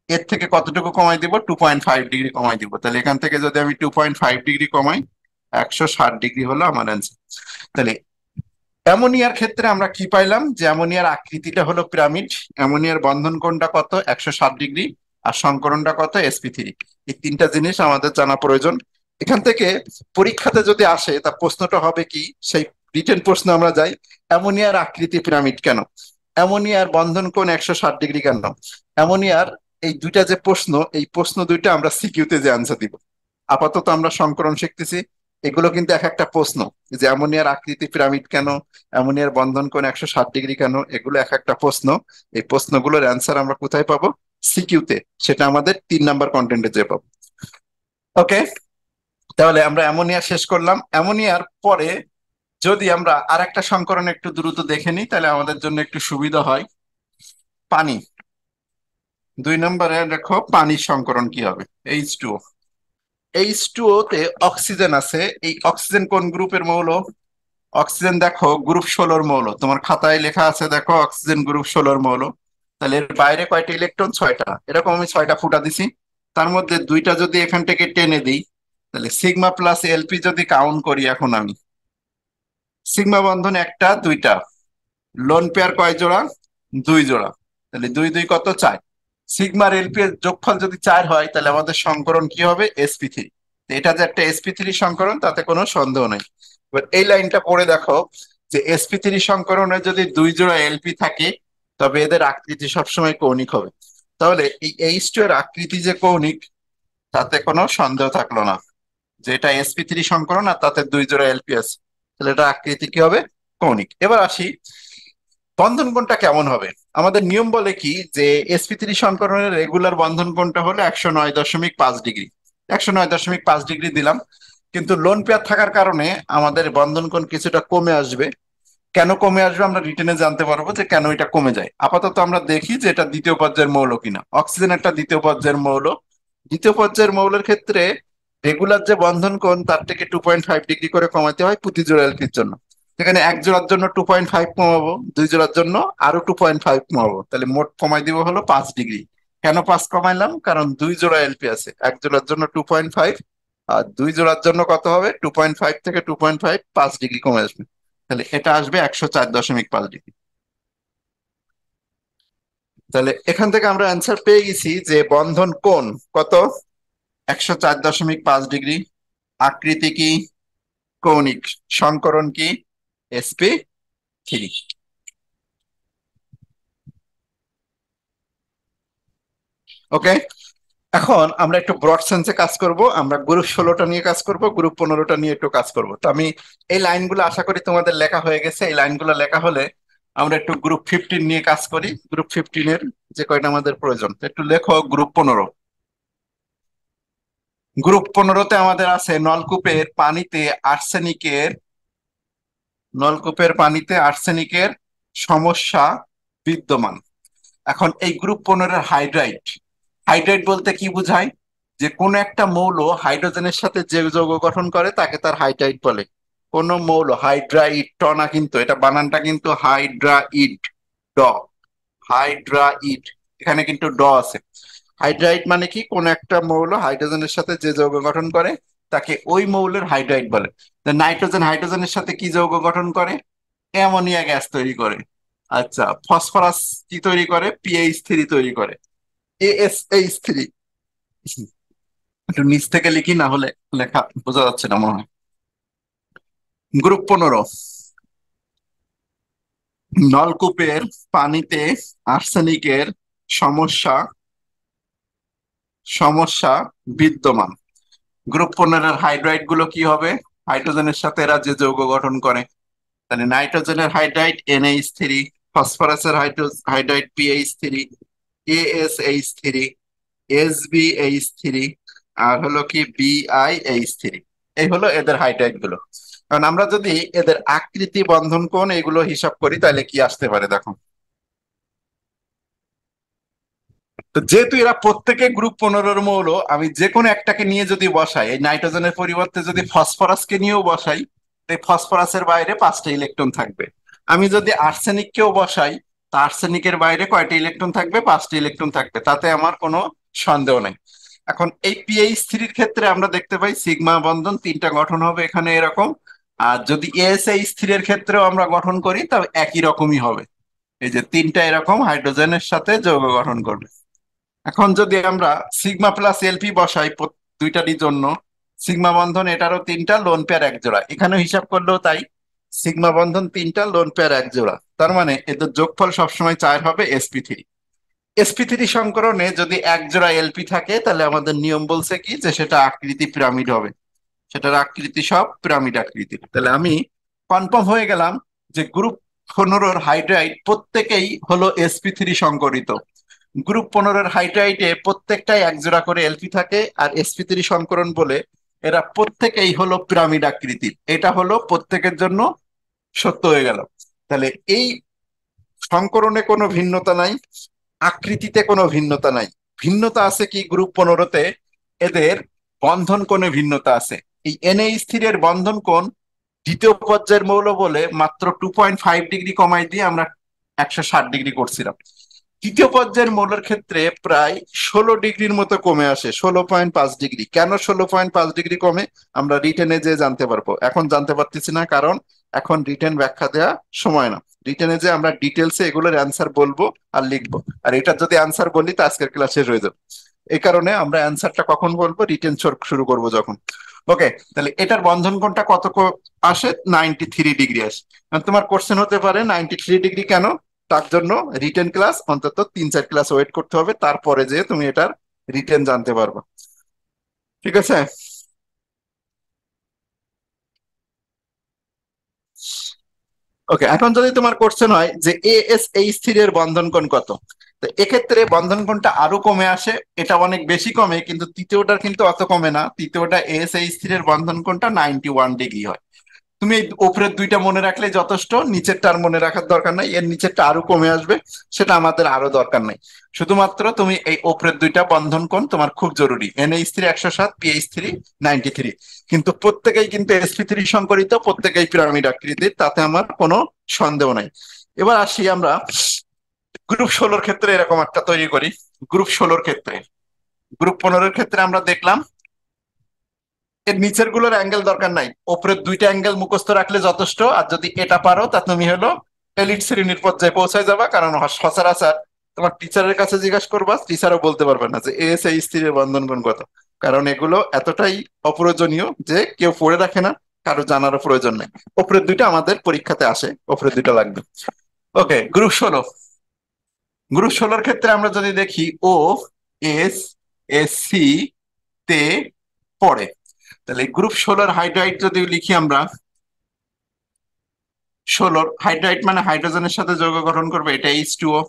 এর থেকে কতটুকু কমাই দিব? 2.5 ডিগ্রি কমাই দিব। তাহলে এখান থেকে যদি আমি 2.5 ডিগ্রি কমাই, 160 ডিগ্রি হলো আমার অ্যান্সার। তাহলে অ্যামোনিয়ার ক্ষেত্রে আমরা কি পাইলাম? যে অ্যামোনিয়ার আকৃতিটা হলো পিরামিড, অ্যামোনিয়ার বন্ধন কোণটা কত? 160 ডিগ্রি, আর সংকরণটা কত? sp3। এই তিনটা জিনিস আমাদের জানা প্রয়োজন। এখান থেকে পরীক্ষাতে যদি আসে তা প্রশ্নটা হবে কি, সেই রিটেন প্রশ্ন আমরা যাই, অ্যামোনিয়ার আকৃতি পিরামিড কেন? অ্যামোনিয়ার বন্ধন কোণ 160 ডিগ্রি কেন? অ্যামোনিয়ার এই দুইটা যে প্রশ্ন, এই প্রশ্ন দুইটা আমরা সিকিউতে যে আনসার দিব। আপাতত আমরা সংকরণ শিখতেছি, এগুলো কিন্তু এক একটা প্রশ্ন, যে অ্যামোনিয়ার আকৃতি পিরামিড কেন, অ্যামোনিয়ার বন্ধন কোণ 160 ডিগ্রি কেন, এগুলো এক একটা প্রশ্ন। এই প্রশ্নগুলোর অ্যান্সার আমরা কোথায় পাবো? সিকিউতে, সেটা আমাদের 3 নাম্বার কন্টেন্টে যে পাবো। ওকে, তাহলে আমরা অ্যামোনিয়া শেষ করলাম। অ্যামোনিয়ার পরে যদি আমরা আর একটা সংকরণ একটু দ্রুত দেখে নিই তাহলে আমাদের জন্য একটু সুবিধা হয়। পানি। 2 নম্বরে দেখো পানির সংকরণ কি হবে, H2O। H2O তে অক্সিজেন আছে, এই অক্সিজেন কোন গ্রুপের মৌল? অক্সিজেন দেখো গ্রুপ 16 মৌল, তোমার খাতায় লেখা আছে দেখো অক্সিজেন গ্রুপ 16 মৌল। তাহলে এর বাইরে কয়টা ইলেকট্রন? 6টা। এরকম আমি 6টা ফুটা দিছি, তার মধ্যে 2টা যদি এখান থেকে টেনে দিই, তাহলে সিগমা প্লাস এলপি যদি কাউন্ট করি, এখন আমি সিগমা বন্ধন একটা, 2টা, লোন পেয়ার কয় জোড়া? 2 জোড়া। তাহলে 2 2 কত? 4। সিগমার এলপি এর যোগফল যদি 4 হয় তাহলে আমাদের সংকরণ কি হবে? sp3। এটা যে একটা sp3 সংকরণ তাতে কোনো সন্দেহ নেই। এবার এই লাইনটা পড়ে দেখো যে sp3 সংকরণে যদি 2 জোড়া এলপি থাকে তবে এদের আকৃতি সবসময় কৌণিক হবে। তাহলে এই H2 এর আকৃতি যে কৌণিক তাতে কোনো সন্দেহ থাকলো না, যে এটা sp3 সংকরণ আর তাতে 2 জোড়া এলপি আছে, তাহলে এটা আকৃতি কি হবে? কৌণিক। এবার আসি বন্ধন কোণটা কেমন হবে। আমাদের নিয়ম বলে কি যে sp3 সংকরণের রেগুলার বন্ধন কোণটা হলো 109.5 ডিগ্রি। 109.5 ডিগ্রি দিলাম, কিন্তু লোন পেয়ার থাকার কারণে আমাদের বন্ধন কোণ কিছুটা কমে আসবে। কেন কমে আসবে আমরা রিটেনে জানতে পারবো যে কেন এটা কমে যায়। আপাতত আমরা দেখি যে এটা দ্বিতীয় পর্যায়ের মৌল কিনা। অক্সিজেন একটা দ্বিতীয় পর্যায়ের মৌল। দ্বিতীয় পর্যায়ের মৌলের ক্ষেত্রে রেগুলার যে বন্ধন কোণ তার থেকে 2.5 ডিগ্রি করে কমাতে হয় প্রতি জোড়া এলপির জন্য। সেখানে এক জোড়ার জন্য 2.5 কমাবো, 2 জোড়ার জন্য আরো 2.5 কমাবো, তাহলে মোট কমাই দিব হলো 5 ডিগ্রি। কেন 5 কমাইলাম? কারণ 2 জোড়া এলপি আছে, এক জোড়ার জন্য 2.5, আর 2 জোড়ার জন্য কত হবে? 2.5 থেকে 2.5 5 ডিগ্রি কমে আসবে, তাহলে এটা আসবে 104.5 ডিগ্রি। তাহলে এখান থেকে আমরা অ্যান্সার পেয়ে গেছি যে বন্ধন কোণ কত? 104.5 ডিগ্রি। আকৃতি কি? কৌণিক। সংকরণ কি? sp3। ওকে, এখন আমরা একটু ব্রড সেন্সে কাজ করব। আমরা গ্রুপ 16টা নিয়ে কাজ করব, গ্রুপ 15টা নিয়ে একটু কাজ করব। তো আমি এই লাইনগুলো আশা করি তোমাদের লেখা হয়ে গেছে। এই লাইনগুলো লেখা হলে আমরা একটু গ্রুপ 15 নিয়ে কাজ করি। গ্রুপ 15-এর যে কয়টা আমাদের প্রয়োজন একটু লেখো। গ্রুপ 15। গ্রুপ 15-তে আমাদের আছে নলকূপের পানিতে আর্সেনিকের সমস্যা বিদ্যমান। এখন এই গ্রুপ 15-এর হাইড্রাইড। হাইড্রাইড বলতে কি বোঝায়? যে কোন একটা মৌল হাইড্রোজেনের সাথে যে যৌগ গঠন করে তাকে তার হাইড্রাইড বলে। কোন মৌল, হাইড্রাইড ট না, কিন্তু এটা বানানটা কিন্তু হাইড্রাইড, ড, হাইড্রাইড, এখানে কিন্তু ড আছে। হাইড্রাইড মানে কি? কোন একটা মৌল হাইড্রোজেনের সাথে যে যৌগ গঠন করে তাকে ওই মৌলের হাইড্রাইড বলে। নাইট্রোজেন হাইড্রোজেনের সাথে কি যৌগ গঠন করে? অ্যামোনিয়া গ্যাস তৈরি করে। আচ্ছা, ফসফরাস কি তৈরি করে? PH3 তৈরি করে, ASH3। একটু নিচ থেকে লিখি, না হলে লেখা বোঝা যাচ্ছে না মনে হয়। গ্রুপ 15। নলকূপের পানিতে আর্সেনিকের সমস্যা সমস্যা বিদ্যমান। গ্রুপ 15-এর হাইড্রাইড গুলো কি হবে? হাইড্রোজেনের সাথে এরা যে যৌগ গঠন করে, তাহলে নাইট্রোজেনের hydride NH3, ফসফরাসের hydride PH3, ASH3, SbH3, আর হলো কি BiH3। এই হলো এদের হাইড্রাইড গুলো। কারণ আমরা যদি এদের আকৃতি, বন্ধন কোণ এগুলো হিসাব করি তাহলে কি আসতে পারে দেখো। তো যেহেতু এরা প্রত্যেকে গ্রুপ 15-এর মৌল, আমি যে কোনো একটাকে নিয়ে যদি বসাই, এই নাইট্রোজেনের পরিবর্তে যদি ফসফরাসকে নিয়েও বসাই, এই ফসফরাসের বাইরে 5টা ইলেকট্রন থাকবে। আমি যদি আর্সেনিককেও বসাই, তা আর্সেনিকের বাইরে কয়টা ইলেকট্রন থাকবে? 5টা ইলেকট্রন থাকবে, তাতে আমার কোনো সন্দেহ নেই। এখন এই PH3-র ক্ষেত্রে আমরা দেখতে পাই সিগমা বন্ধন 3টা গঠন হবে এখানে এরকম। আর যদি ASH3-এর ক্ষেত্রেও আমরা গঠন করি তবে একই রকমই হবে, এই যে 3টা এরকম হাইড্রোজেনের সাথে যৌগ গঠন করবে। এখন যদি আমরা সিগমা প্লাস এলপি বসাই 2টারই জন্য, সিগমা বন্ধন এটারও 3টা, লোন পেয়ার 1 জোড়া, এখানেও হিসাব করলেও তাই, সিগমা বন্ধন 3টা, লোন পেয়ার 1 জোড়া, তার মানে এদের যোগফল সবসময় 4 হবে, sp3। sp3 সংকরণে যদি 1 জোড়া এলপি থাকে তাহলে আমাদের নিয়ম বলছে কি যে সেটা আকৃতি পিরামিড হবে। সেটার আকৃতি সব পিরামিড আকৃতির। তাহলে আমি কনফার্ম হয়ে গেলাম যে গ্রুপ 15 হাইড্রাইড প্রত্যেকেই হলো sp3 সংকরিত। গ্রুপ 15 হাইড্রাইডে প্রত্যেকটাই এক জোড়া করে এলপি থাকে, আর sp3 সংকরণ বলে এরা প্রত্যেকেই হলো পিরামিড আকৃতির। এটা হলো প্রত্যেকের জন্য সত্য হয়ে গেল। তাহলে এই সংকরণে কোনো ভিন্নতা নাই, আকৃতিতে কোনো ভিন্নতা নাই। ভিন্নতা আছে কি গ্রুপ 15-তে? এদের বন্ধন কোণে ভিন্নতা আছে। এই NH3 এর বন্ধন কোণ দ্বিতীয় পর্যায়ের মৌল বলে মাত্র 2.5 ডিগ্রি কমাই দিয়ে আমরা 160 ডিগ্রি করছিলাম। তৃতীয় পর্যায়ের মৌলের ক্ষেত্রে প্রায় 16 ডিগ্রির মতো কমে আসে, 16.5 ডিগ্রি। কেন 16.5 ডিগ্রি কমে আমরা রিটেনে যে জানতে পারবো, এখন জানতে পারতেছি না, কারণ এখন রিটেন ব্যাখ্যা দেওয়া সময় না। রিটেনে যে আমরা ডিটেলসে এগুলোর অ্যান্সার বলবো আর লিখবো, আর এটা যদি অ্যান্সার বলি তো আজকের ক্লাস শেষ হয়ে যাবে। এই কারণে আমরা অ্যান্সারটা কখন বলবো, রিটেন শুরু করব যখন। ওকে, তাহলে এটার বন্ধন কোণটা কত আসে? 93 ডিগ্রি আসে। তোমার কোশ্চেন হতে পারে 93 ডিগ্রি কেন? তার জন্য রিটেন ক্লাস অন্তত 3-4 ক্লাস ওয়েট করতে হবে, তারপরে যে তুমি এটার রিটেন জানতে পারবে। ঠিক আছে? ওকে, এখন যদি তোমার কোশ্চেন হয় যে ASH3 এর বন্ধন কোণ কত, তো এক্ষেত্রে বন্ধন কোণটা আরো কমে আসে। এটা অনেক বেশি কমে, কিন্তু তৃতীয়টার কিন্তু অত কমে না। তৃতীয়টা ASH3 এর বন্ধন কোণটা 91 ডিগ্রি হয়। তুমি এই উপরের দুইটা মনে রাখলে যথেষ্ট, নিচেরটা আর মনে রাখার দরকার নাই। এর নিচেরটা আরো কমে আসবে, সেটা আমাদের আরো দরকার নাই। শুধুমাত্র তুমি এই উপরের দুইটা বন্ধন কোণ তোমার খুব জরুরি, NH3 107, PH3 93। কিন্তু প্রত্যেকেই কিন্তু sp3 সংকরিত, প্রত্যেকেই পিরামিড আকৃতির, তাতে আমার কোনো সন্দেহ নাই। এবার আসি আমরা গ্রুপ 16-র ক্ষেত্রে এরকম একটা তৈরি করি। গ্রুপ 16-র ক্ষেত্রে, গ্রুপ 15-এর ক্ষেত্রে আমরা দেখলাম এর নিচের গুলোর অ্যাঙ্গেল দরকার নাই, উপরের দুইটা অ্যাঙ্গেল মুখস্থ রাখলে যথেষ্ট। আর যদি এটা পারো তা তুমি হলো এলিট শ্রেণীর পর্যায়ে পৌঁছায় যাবা, কারণ সচরাচর তোমার টিচারের কাছে জিজ্ঞাসা করবা, টিচারও বলতে পারবে না যে এই স্থিরের বন্ধন কোণ কত, কারণ এগুলো এতটাই অপ্রয়োজনীয় যে কেউ পড়ে রাখে না, কারো জানারও প্রয়োজন নেই। উপরের দুইটা আমাদের পরীক্ষাতে আসে, উপরের দুইটা লাগবে। ওকে, গ্রুপ 16। গ্রুপ 16-র ক্ষেত্রে আমরা যদি দেখি OSSC তে পড়ে, তাহলে গ্রুপ 16-র হাইড্রাইড যদি লিখি আমরা, 16 হাইড্রাইড মানে হাইড্রোজেনের সাথে যৌগ গঠন করবে, এটা H2O,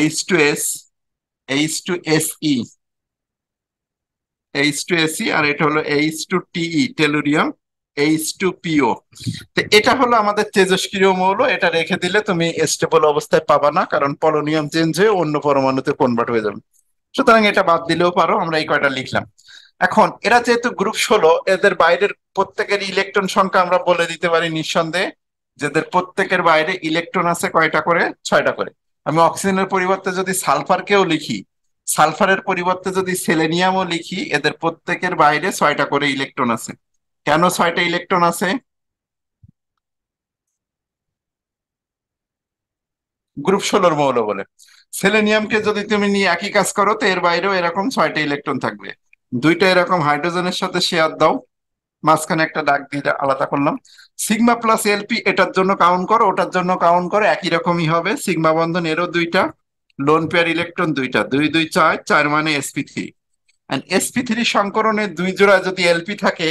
H2S, H2SE, H2SE, আর এটা হলো H2TE টেলুরিয়াম, H2PO। তো এটা হলো আমাদের তেজস্ক্রিয় মৌল। এটা রেখে দিলে তুমি স্টেবল অবস্থায় পাবা না, কারণ পলোনিয়াম চেঞ্জ হয়ে অন্য পরমাণুতে কনভার্ট হয়ে যাবে। সুতরাং এটা বাদ দিলেও পারো, আমরা এই কয়টা লিখলাম। এখন এরা যেহেতু গ্রুপ 16, এদের বাইরের প্রত্যেকের ইলেকট্রন সংখ্যা আমরা বলে দিতে পারি নিঃসন্দেহে, যেদের প্রত্যেকের বাইরে ইলেকট্রন আছে কয়টা করে? 6টা করে। আমি অক্সিজেনের পরিবর্তে যদি সালফারকেও লিখি, সালফারের পরিবর্তে যদি সেলেনিয়ামও লিখি, এদের প্রত্যেকের বাইরে 6টা করে ইলেকট্রন আছে। কেন 6টা ইলেকট্রন আছে? গ্রুপ 16-র মৌল বলে। সেলেনিয়ামকে যদি তুমি নিয়ে একই কাজ করো, তো এর বাইরেও এরকম 6টা ইলেকট্রন থাকবে। দুইটা এরকম হাইড্রোজেনের সাথে শেয়ার দাও, মাঝখানে একটা দাগ দিয়ে আলাদা করলাম। সিগমা প্লাস এলপি এটার জন্য কাউন্ট করো, ওটার জন্য কাউন্ট করো, একই রকমই হবে। সিগমা বন্ধন এরও দুইটা, লোন পেয়ার ইলেকট্রন দুইটা, 2 2 4, 4 মানে sp3। এন্ড sp3 সংকরণে দুই জোড়া যদি এলপি থাকে,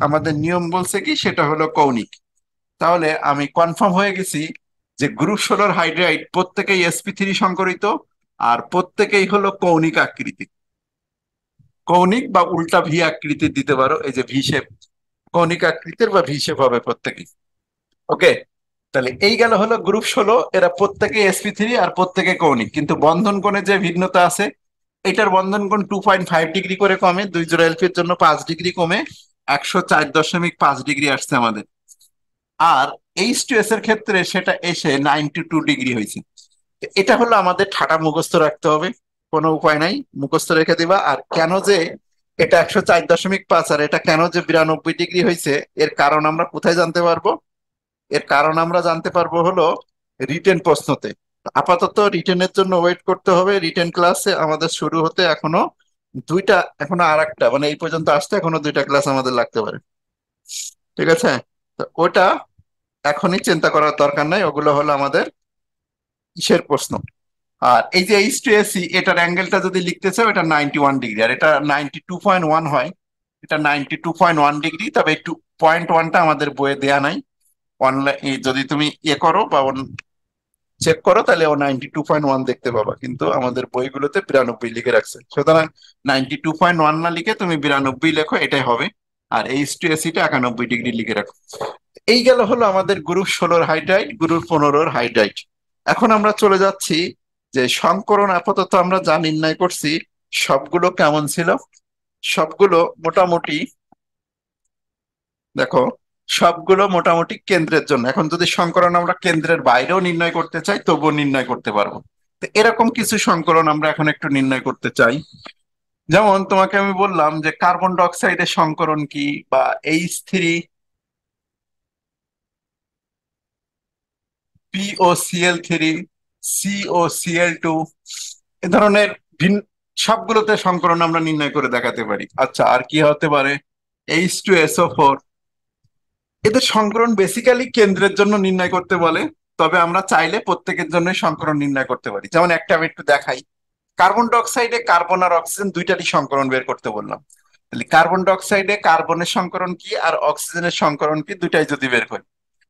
আমাদের নিয়ম বলছে কি, সেটা হলো কৌণিক। তাহলে আমি কনফার্ম হয়ে গেছি যে গ্রুপ 16-র হাইড্রাইড প্রত্যেকেই sp3 সংকরিত, আর প্রত্যেকেই হলো কৌণিক আকৃতি। কৌণিক বা উল্টা ভি আকৃতির দিতে পারো, এই যে ভি শেপ, কৌণিক আকৃতির বা ভি শেপ হবে প্রত্যেকেই। ওকে, তাহলে এই গেল হলো গ্রুপ 16, এরা প্রত্যেকে sp3 আর প্রত্যেকে কৌণিক, কিন্তু বন্ধন কোণে যে ভিন্নতা আছে, এটার বন্ধন কোণ 2.5 ডিগ্রি করে কমে, দুই জোড়া এলপির জন্য 5 ডিগ্রি কমে 104.5 ডিগ্রি আসছে আমাদের। আর H2S এর ক্ষেত্রে সেটা এসে 92 ডিগ্রি হয়েছে। এটা হলো আমাদের ঠাটা মুখস্থ রাখতে হবে, কোনো উপায় নাই, মুখস্থ রেখে দিবা। আর কেন যে এটা 104.5 আর এটা কেন যে 92 ডিগ্রি হয়েছে, এর কারণ আমরা কোথায় জানতে পারবো? এর কারণ আমরা জানতে পারবো হলো রিটেন প্রশ্নতে। আপাতত রিটেনের জন্য ওয়েট করতে হবে। রিটেন ক্লাসে আমাদের শুরু হতে এখনো দুইটা, এখনো আর একটা, মানে এই পর্যন্ত আসতে এখনো দুইটা ক্লাস আমাদের লাগতে পারে। ঠিক আছে? তো ওটা এখনই চিন্তা করার দরকার নাই, ওগুলো হলো আমাদের কিসের প্রশ্ন। আর এই যে H2SE, এটার অ্যাঙ্গেলটা যদি লিখতে চাও, এটা 91 ডিগ্রি, আর এটা 92.1 হয়। এটা 92.1 ডিগ্রি, তবে একটু 0.1টা আমাদের বইয়ে দেয়া নাই। অনলাইন যদি তুমি করো বা চেক করো তাহলে ও 92.1 দেখতে পাবা, কিন্তু আমাদের বইগুলোতে 92 লিখে রাখছে। সুতরাং 92.1 না লিখে তুমি 92 লেখো, এটাই হবে। আর H2SE টা 91 ডিগ্রি লিখে রাখো। এই গেল হলো আমাদের গ্রুপ 16-র হাইড্রাইড, গ্রুপ 15-র হাইড্রাইড। এখন আমরা চলে যাচ্ছি যে সংকরণ আপাতত আমরা যা নির্ণয় করছি সবগুলো কেমন ছিল। সবগুলো মোটামুটি, দেখো, সবগুলো মোটামুটি কেন্দ্রের জন্য। এখন যদি সংকরণ আমরা কেন্দ্রের বাইরেও নির্ণয় করতে চাই তবুও নির্ণয় করতে পারবো। তো এরকম কিছু সংকরণ আমরা এখন একটু নির্ণয় করতে চাই। যেমন তোমাকে আমি বললাম যে কার্বন ডাই অক্সাইডের সংকরণ কি, বা H3POCl3, COCl2, এ ধরনের ভিন্ন সবগুলোতে সংকরণ আমরা নির্ণয় করে দেখাতে পারি। আচ্ছা, আর কি হতে পারে? H2SO4, এদের সংকরণ বেসিক্যালি কেন্দ্রের জন্য নির্ণয় করতে বলে, তবে আমরা চাইলে প্রত্যেকের জন্য সংকরণ নির্ণয় করতে পারি। যেমন একটা আমি একটু দেখাই। কার্বন ডাই অক্সাইডে কার্বন আর অক্সিজেন দুইটারই সংকরণ বের করতে বললাম। তাহলে কার্বন ডাই অক্সাইডে কার্বনের সংকরণ কি আর অক্সিজেনের সংকরণ কি, দুইটাই যদি বের করি,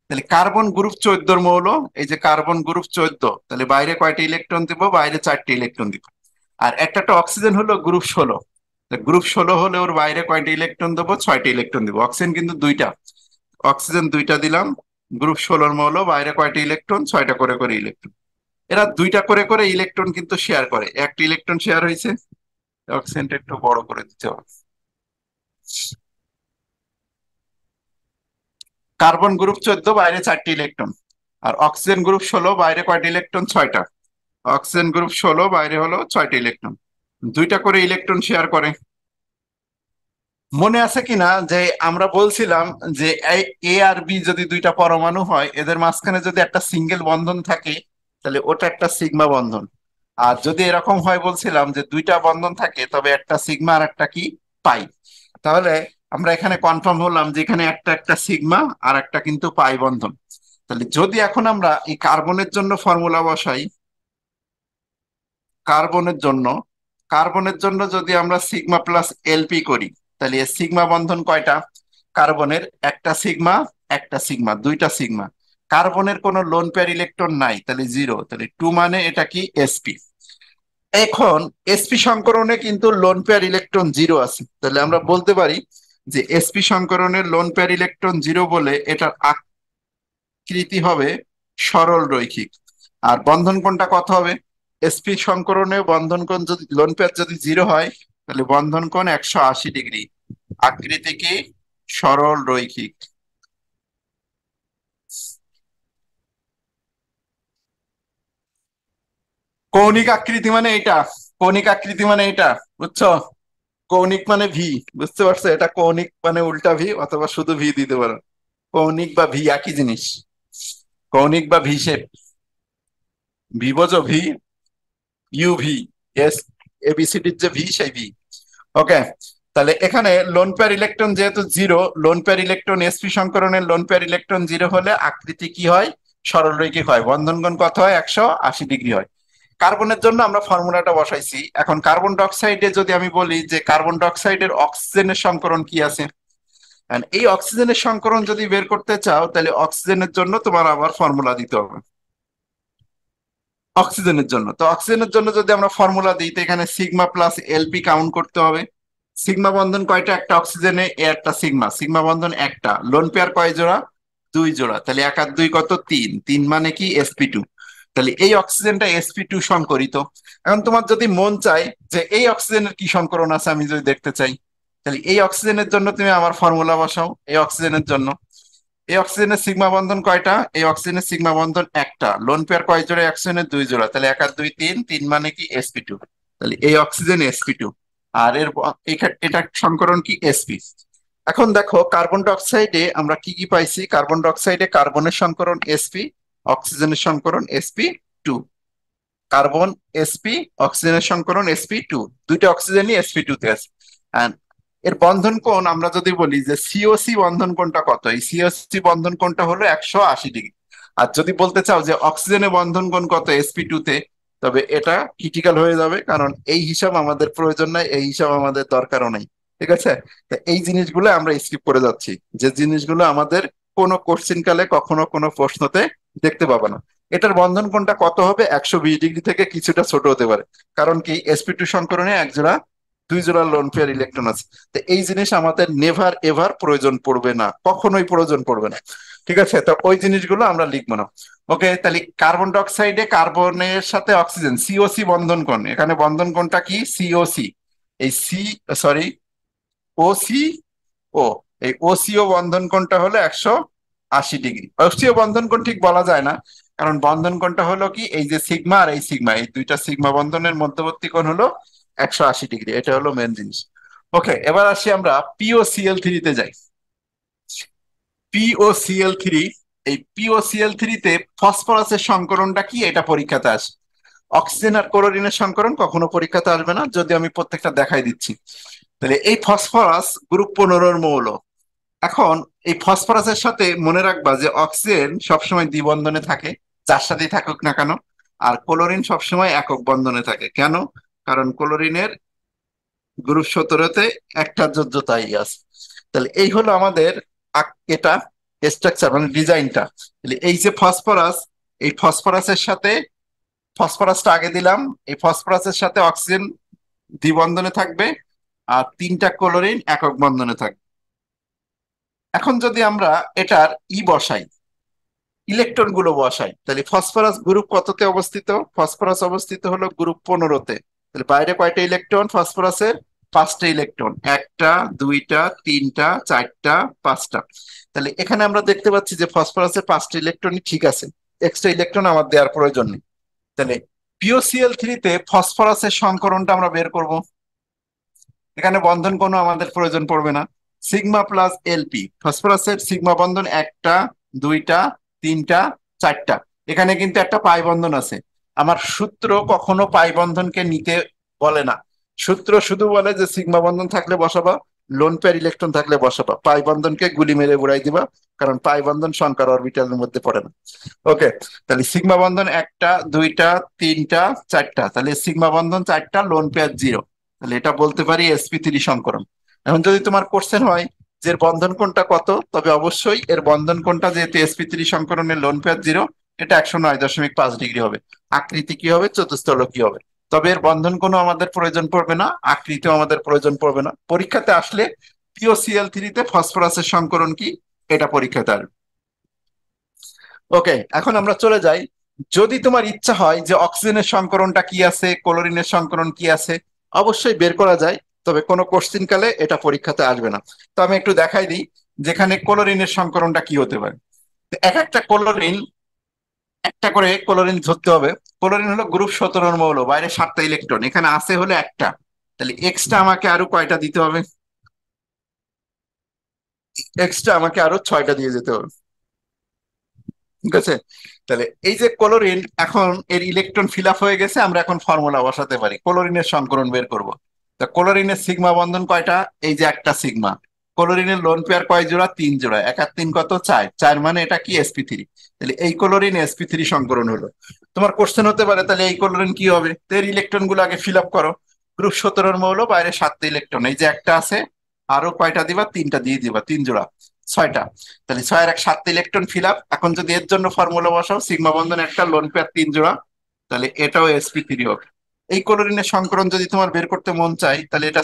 তাহলে কার্বন গ্রুপ 14 মৌল, এই যে কার্বন গ্রুপ 14, তাহলে বাইরে কয়টা ইলেকট্রন দিব? বাইরে 4টে ইলেকট্রন দিব। আর একটা অক্সিজেন হলো গ্রুপ 16, গ্রুপ 16 হলে ওর বাইরে কয়টা ইলেকট্রন দেবো? 6টে ইলেকট্রন দিব। অক্সিজেন কিন্তু দুইটা, অক্সিজেন দুইটা দিলাম। গ্রুপ 16-র মৌল, বাইরে কয়টা ইলেকট্রন? 6টা করে করে ইলেকট্রন। এরা দুইটা করে করে ইলেকট্রন কিন্তু শেয়ার করে, একটা ইলেকট্রন শেয়ার হয়েছে। অক্সিজেনটা একটু বড় করে দিতে হবে। কার্বন গ্রুপ 14 বাইরে 4টে ইলেকট্রন, আর অক্সিজেন গ্রুপ 16 বাইরে কয়টা ইলেকট্রন? 6টা। অক্সিজেন গ্রুপ 16 বাইরে হলো 6টে ইলেকট্রন, দুইটা করে ইলেকট্রন শেয়ার করে। মনে আছে কিনা যে আমরা বলছিলাম যে এ আর বি যদি দুইটা পরমাণু হয়, এদের মাঝখানে যদি একটা সিঙ্গেল বন্ধন থাকে তাহলে ওটা একটা সিগমা বন্ধন। আর যদি এরকম হয় বলছিলাম যে দুইটা বন্ধন থাকে তবে একটা সিগমা আর একটা কি, পাই। তাহলে আমরা এখানে কনফার্ম হলাম যে এখানে একটা একটা সিগমা আর একটা কিন্তু পাই বন্ধন। তাহলে যদি এখন আমরা এই কার্বনের জন্য ফর্মুলা বসাই, কার্বনের জন্য কার্বনের জন্য যদি আমরা সিগমা প্লাস এলপি করি, তাহলে এর সিগমা বন্ধন কয়টা? কার্বনের একটা সিগমা, একটা সিগমা, দুইটা সিগমা। কার্বনের কোনো লোন পেয়ার ইলেকট্রন নাই, তাহলে 0, তাহলে 2 মানে এটা কি, এসপি। এখন এসপি সংকরণে কিন্তু লোন পেয়ার ইলেকট্রন 0 আছে, তাহলে আমরা বলতে পারি যে এসপি সংকরণের লোন পেয়ার ইলেকট্রন 0 বলে এটার আকৃতি হবে সরল রৈখিক। আর বন্ধন কোণটা কত হবে? এসপি সংকরণে বন্ধন কোণ যদি লোন পেয়ার যদি 0 হয় তাহলে বন্ধন কোণ 180 ডিগ্রি। আকৃতি কি, সরল রৈখিক। কৌণিক আকৃতি মানে এটা, কৌণিক আকৃতি মানে এটা, বুঝছো? কৌণিক মানে ভি, বুঝতে পারছো? এটা কৌণিক মানে উল্টা ভি, অথবা শুধু ভি দিতে পারো। কৌণিক বা ভি একই জিনিস। কৌণিক বা ভি শেপ, ভি বোঝো? ভি, ইউভি, এস, এবিসিডির যে ভি, সেই ভি। ওকে, তাহলে এখানে লোন পেয়ার ইলেকট্রন যেহেতু 0, লোন পেয়ার ইলেকট্রন এসপি সংকরণের লোন পেয়ার ইলেকট্রন 0 হলে আকৃতি কি হয়, সরলরৈখিক হয়। বন্ধন কোণ কত হয়? 180 ডিগ্রি হয়। কার্বনের জন্য আমরা ফর্মুলাটা বসাইছি। এখন কার্বন ডাই অক্সাইডে যদি আমি বলি যে কার্বন ডাই অক্সাইডের অক্সিজেনের সংকরণ কি আছে, and এই অক্সিজেনের সংকরণ যদি বের করতে চাও তাহলে অক্সিজেনের জন্য তোমার আবার ফর্মুলা দিতে হবে। অক্সিজেনের জন্য, তো অক্সিজেনের জন্য যদি আমরা ফর্মুলা দিই তো এখানে সিগমা প্লাস এলপি কাউন্ট করতে হবে। সিগমা বন্ধন কয়টা? একটা অক্সিজেনে এ একটা সিগমা, সিগমা বন্ধন একটা। লোন পেয়ার কয় জোড়া? 2 জোড়া। তাহলে 1 আর 2 কত? 3, 3 মানে কি, sp2। তাহলে এই অক্সিজেনটা sp2 সংকরিত। এখন তোমার যদি মন চায় যে এই অক্সিজেনের কি সংকরণ আছে আমি যদি দেখতে চাই, তাহলে এই অক্সিজেনের জন্য তুমি আমার ফর্মুলা বসাও। এই অক্সিজেনের জন্য এই অক্সিজেনের সিগমা বন্ধন কয়টা? এই অক্সিজেনের সিগমা বন্ধন একটা। লোন পেয়ার কয় জোড়া? অক্সিজেনের 2 জোড়া। তাহলে 1 আর 2 3, 3 মানে কি, sp2। তাহলে এই অক্সিজেন sp2, আর এটা সংকরণ কি, sp। এখন দেখো কার্বন ডাই অক্সাইডে আমরা কি কি পাইছি। কার্বন ডাই অক্সাইডে কার্বনের সংকরণ sp, অক্সিজেনের সংকরণ sp2। কার্বন sp, অক্সিজেনের সংকরণ sp2, দুইটা অক্সিজেনই sp2 তে আছে। And এর বন্ধন কোণ আমরা যদি বলি যে সিওসি বন্ধন কোণটা কত, এই সিওসি বন্ধন কোণটা হলো 180 ডিগ্রি। আর যদি বলতে চাও যে অক্সিজেনের বন্ধন কোণ কত sp2 তে, তবে এটা ক্রিটিক্যাল হয়ে যাবে, কারণ এই হিসাব আমাদের প্রয়োজন নাই, এই হিসাব আমাদের দরকারও নাই। ঠিক আছে? তো এই জিনিসগুলো আমরা স্কিপ করে যাচ্ছি, যে জিনিসগুলো আমাদের কোনো কোশ্চিন কালে কখনো কোনো প্রশ্নতে দেখতে পাবে না। এটার বন্ধন কোণটা কত হবে? 120 ডিগ্রি থেকে কিছুটা ছোট হতে পারে। কারণ কি, sp2 সংকরণে এক জোড়া দুই জোড়া লোন পেয়ার ইলেকট্রন আছে। তো এই জিনিস আমাদের নেভার এভার প্রয়োজন পড়বে না, কখনোই প্রয়োজন পড়বে না। ঠিক আছে, তো ওই জিনিসগুলো আমরা লিখবো না। ওকে, তাহলে কার্বন ডাই অক্সাইডে কার্বনের সাথে অক্সিজেন সিওসি বন্ধন কোণ, এখানে বন্ধন কোণটা কি? সিওসি। এই সি, সরি, ও সি ও, এই ওসিও বন্ধন কোণটা হলো 180 ডিগ্রি। ওসিও বন্ধন কোণ ঠিক বলা যায় না, কারণ বন্ধন কোণটা হলো কি, এই যে সিগমা আর এই সিগমা, এই দুইটা সিগমা বন্ধনের মধ্যবর্তী কোণ হলো 180 ডিগ্রি। এটা হলো মেন জিনিস। ওকে, এবার আসি আমরা POCl3 তে যাই। POCl3, এই POCl3 তে ফসফরাসের সংকরণটা কি, এটা পরীক্ষাতে আসে। অক্সিজেন আর ক্লোরিনের সংকরণ কখনো পরীক্ষাতে আসবে না, যদি আমি প্রত্যেকটা দেখাই দিচ্ছি। তাহলে এই ফসফরাস গ্রুপ 15 মৌল। এখন এই ফসফরাসের সাথে মনে রাখবা যে অক্সিজেন সবসময় দ্বিবন্ধনে থাকে, যার সাথেই থাকুক না কেন। আর ক্লোরিন সবসময় একক বন্ধনে থাকে। কেন? কারণ ক্লোরিনের গ্রুপ 17-তে একটা যোজ্যতাই আছে। তাহলে এই হলো আমাদের এটা স্ট্রাকচার, মানে ডিজাইনটা। তাহলে এই যে ফসফরাস, এই ফসফরাসের সাথে, ফসফরাসটা আগে দিলাম, এই ফসফরাসের সাথে অক্সিজেন দ্বিবন্ধনে থাকবে, আর তিনটা ক্লোরিন একক বন্ধনে থাকবে। এখন যদি আমরা এটার বসাই, ইলেকট্রন গুলো বসাই, তাহলে ফসফরাস গ্রুপ কততে অবস্থিত? ফসফরাস অবস্থিত হলো গ্রুপ 15-তে। তাহলে বাইরে কয়টা ইলেকট্রন ফসফরাসের? 5টা ইলেকট্রন, একটা, দুইটা, তিনটা, চারটা, 5টা। তাহলে এখানে আমরা দেখতে পাচ্ছি যে ফসফরাসের 5টা ইলেকট্রনই ঠিক আছে, এক্সট্রা ইলেকট্রন আমার দেওয়ার প্রয়োজন নেই। তাহলে POCl3-তে ফসফরাসের সংকরণটা আমরা বের করব। এখানে বন্ধন কোনো আমাদের প্রয়োজন পড়বে না। সিগমা প্লাস এলপি, ফসফরাসের সিগমা বন্ধন একটা, দুইটা, তিনটা, চারটা। এখানে কিন্তু একটা পাই বন্ধন আছে। আমার সূত্র কখনো পাই বন্ধনকে নিতে বলে না। সূত্র শুধু বলে যে সিগমা বন্ধন থাকলে বসাবা, লোন পেয়ার ইলেকট্রন থাকলে বসাবা, পাই বন্ধনকে গুলি মেরে উড়াই দিবা, কারণ পাই বন্ধন সংকর অরবিটালের মধ্যে পড়ে না। ওকে, তাহলে সিগমা বন্ধন একটা, দুইটা, তিনটা, চারটা, তাহলে সিগমা বন্ধন চারটা, লোন পেয়ার 0। তাহলে এটা বলতে পারি sp3 সংকরণ। এখন যদি তোমার কোশ্চেন হয় যে এর বন্ধন কোণটা কত, তবে অবশ্যই এর বন্ধন কোণটা, যেহেতু sp3 সংকরণের লোন পেয়ার 0, এটা 109.5 ডিগ্রি হবে। আকৃতি কি হবে? চতুস্তলকীয় হবে। তবে এর বন্ধন কোনো আমাদের প্রয়োজন পড়বে না, আকৃতিও আমাদের প্রয়োজন পড়বে না। পরীক্ষাতে আসলে POCl3-তে ফসফরাসের সংকরণ কি, এটা পরীক্ষাতে আসবে। ওকে, এখন আমরা চলে যাই। যদি তোমার ইচ্ছা হয় যে অক্সিজেনের সংকরণটা কি আছে, ক্লোরিনের সংকরণ কি আছে, অবশ্যই বের করা যায়, তবে কোনো কোশ্চিন কালে এটা পরীক্ষাতে আসবে না। তো আমি একটু দেখাই দিই যেখানে ক্লোরিনের সংকরণটা কি হতে পারে। তো এক একটা ক্লোরিন, একটা করে ক্লোরিন ধরতে হবে। ক্লোরিন হলো গ্রুপ 17 মৌল, বাইরে 7টা ইলেকট্রন, এখানে আছে হলে একটা। তাহলে এক্সট্রা আমাকে আরো কয়টা দিতে হবে? এক্সট্রা আমাকে আরো 6টা দিয়ে যেতে হবে। ঠিক আছে, তাহলে এই যে ক্লোরিন, এখন এর ইলেকট্রন ফিল আপ হয়ে গেছে, আমরা এখন ফর্মুলা বসাতে পারি, ক্লোরিনের সংকরণ বের করব। তা ক্লোরিনের সিগমা বন্ধন কয়টা? এই যে একটা সিগমা। ক্লোরিনের লোন পেয়ার কয় জোড়া? 3 জোড়া। এক আর তিন কত? 4। 4 মানে এটা কি? sp3। তাহলে এই ক্লোরিন sp3 সংকরণ হলো। তোমার কোশ্চেন হতে পারে তাহলে এই ক্লোরিন কি হবে? তো এর ইলেকট্রন গুলো আগে ফিল আপ করো। গ্রুপ 17 মৌল, বাইরে 7টা ইলেকট্রন, এই যে একটা আছে, আরো কয়টা দিবা? 3টা দিয়ে দিবা, 3 জোড়া, 6টা। তাহলে 6 আর 7টা ইলেকট্রন ফিল আপ। এখন যদি এর জন্য ফর্মুলা বসাও, সিগমা বন্ধন একটা, লোন পেয়ার 3 জোড়া, তাহলে এটাও sp3 হবে। এই ক্লোরিনের সংকরণ যদি তোমার বের করতে মন চাই, তাহলে এটা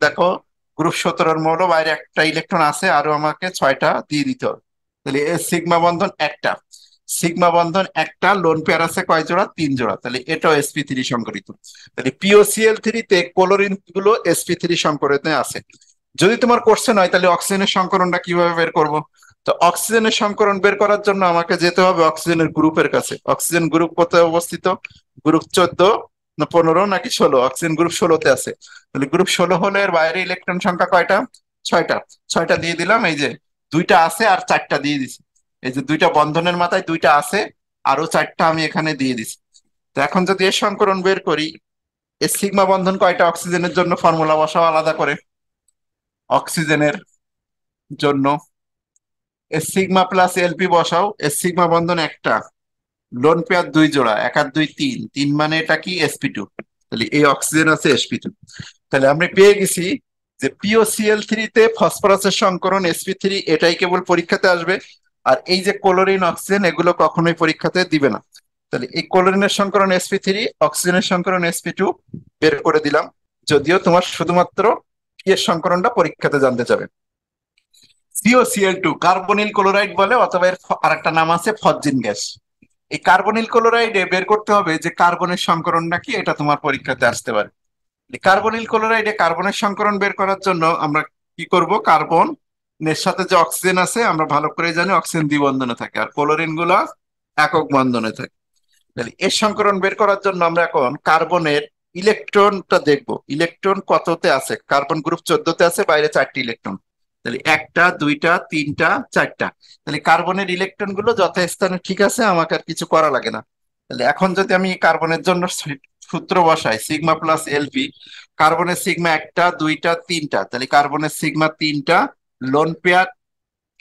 দেখো, গ্রুপ 17 মৌল, বাইরে একটা ইলেকট্রন আছে, আরো আমাকে 6টা দিয়ে দিতে হবে। তাহলে এর সিগমা বন্ধন একটা, সিগমা বন্ধন একটা, লোন পেয়ার আছে কয় জোড়া? 3 জোড়া, তাহলে এটাও sp3 সংকরিত। তাহলে POCl3-তে ক্লোরিন গুলো sp3 সংকরিত আছে। যদি তোমার কোশ্চেন হয় তাহলে অক্সিজেনের সংকরণটা কিভাবে বের করব, তো অক্সিজেনের সংকরণ বের করার জন্য আমাকে যেতে হবে অক্সিজেনের গ্রুপের কাছে। অক্সিজেন গ্রুপ কোথায় অবস্থিত? গ্রুপ 14 না 15 নাকি 16? অক্সিজেন গ্রুপ 16-তে আছে। তাহলে গ্রুপ 16 হলে এর বাইরে ইলেকট্রন সংখ্যা কয়টা? 6টা। 6টা দিয়ে দিলাম, এই যে দুইটা আছে আর 4টা দিয়ে দিছি। এই যে দুইটা বন্ধনের মাথায় দুইটা আছে, আরো 4টা আমি এখানে দিয়ে দিছি। তো এখন যদি এর সংকরণ বের করি, এর সিগমা বন্ধন কয়টা? অক্সিজেনের জন্য ফর্মুলা বসাও আলাদা করে। অক্সিজেনের জন্য এস সিগমা প্লাস এলপি বসাও। এস সিগমা বন্ধন একটা, লোন পেয়ার 2 জোড়া, এক আর দুই, 3 মানে এটা কি? sp2। তাহলে এই অক্সিজেন আছে sp2। তাহলে আমরা পেয়ে গেছি যে POCl3 তে ফসফরাসের সংকরণ sp3, এটাই কেবল পরীক্ষাতে আসবে। আর এই যে ক্লোরিন অক্সিজেন এগুলো কখনোই পরীক্ষাতে দিবে না। তাহলে এই ক্লোরিনের সংকরণ sp3, অক্সিজেনের সংকরণ sp2 বের করে দিলাম, যদিও তোমার শুধুমাত্র পি এর সংকরণটা পরীক্ষাতে জানতে চাবে। COCl2 কার্বনিল ক্লোরাইড বলে, অথবা এর আরেকটা নাম আছে ফসজিন গ্যাস। এই কার্বনিল ক্লোরাইডে বের করতে হবে যে কার্বনের সংকরণটা কি, এটা তোমার পরীক্ষাতে আসতে পারে। এই কার্বনিল ক্লোরাইডে কার্বনের সংকরণ বের করার জন্য আমরা কি করব, কার্বন এর সাথে যে অক্সিজেন আছে আমরা ভালো করে জানি অক্সিজেন দ্বিবন্ধনে থাকে, আর ক্লোরিন গুলা একক বন্ধনে থাকে। তাহলে এর সংকরণ বের করার জন্য আমরা এখন কার্বনের ইলেকট্রনটা দেখব, ইলেকট্রন কততে আছে। কার্বন গ্রুপ 14তে আছে, বাইরে 4টি ইলেকট্রন। তাহলে একটা, দুইটা, তিনটা, চারটা। তাহলে কার্বনের ইলেকট্রন গুলো যথাস্থানে ঠিক আছে, আমাকে আর কিছু করা লাগে না। তাহলে এখন যদি আমি কার্বনের জন্য সূত্র বসাই, সিগমা প্লাস এলপি, কার্বনের সিগমা একটা, দুইটা, তিনটা, তাহলে কার্বনের সিগমা তিনটা, লোন পেয়ার,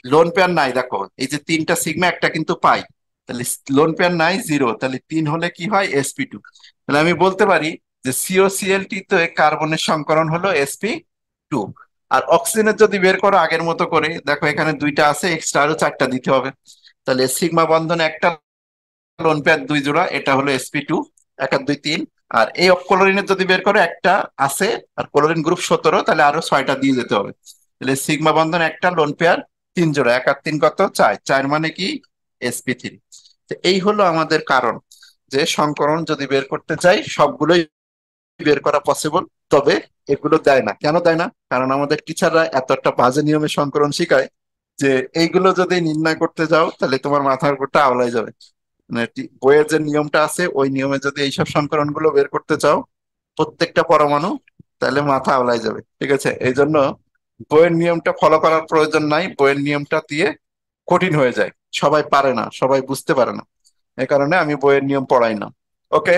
লোন পেয়ার নাই, দেখো এই যে তিনটা সিগমা একটা কিন্তু পাই, তাহলে লোন পেয়ার নাই, জিরো, তাহলে তিন হলে কি হয়, sp2। তাহলে আমি বলতে পারি যে COCl2 তে কার্বনের সংকরণ হলো sp2। আর অক্সিজেনের যদি বের করো আগের মতো করে, দেখো এখানে দুইটা আছে, এক্সট্রা আরো চারটা দিতে হবে। তাহলে সিগমা বন্ধন একটা, লোন পেয়ার দুই জোড়া, এটা হলো sp2, এক আর দুই তিন। আর এই ক্লোরিনের যদি বের করো একটা আছে, আর ক্লোরিন গ্রুপ 17, তাহলে আরো 6টা দিয়ে যেতে হবে। তাহলে সিগমা বন্ধন একটা, লোন পেয়ার তিন জোড়া, এক আর তিন কত, চার, চার মানে কি, sp3। তো এই হলো আমাদের কারণ, যে সংকরণ যদি বের করতে চাই সবগুলোই বের করা পসিবল, তবে এগুলো দেয় না। কেন দেয় না? কারণ আমাদের টিচাররা এত একটা বাজে নিয়মে সংকরণ শিখায় যে এইগুলো যদি নির্ণয় করতে যাও তাহলে তোমার মাথার উপরটা আওলাই যাবে। মানে বইয়ের যে নিয়মটা আছে ওই নিয়মে যদি এইসব সংকরণ গুলো বের করতে চাও প্রত্যেকটা পরমাণু, তাহলে মাথা আওলাই যাবে। ঠিক আছে, এই জন্য বইয়ের নিয়মটা ফলো করার প্রয়োজন নাই, বইয়ের নিয়মটা দিয়ে কঠিন হয়ে যায়, সবাই পারে না, সবাই বুঝতে পারে না, এই কারণে আমি বইয়ের নিয়ম পড়াই না। ওকে,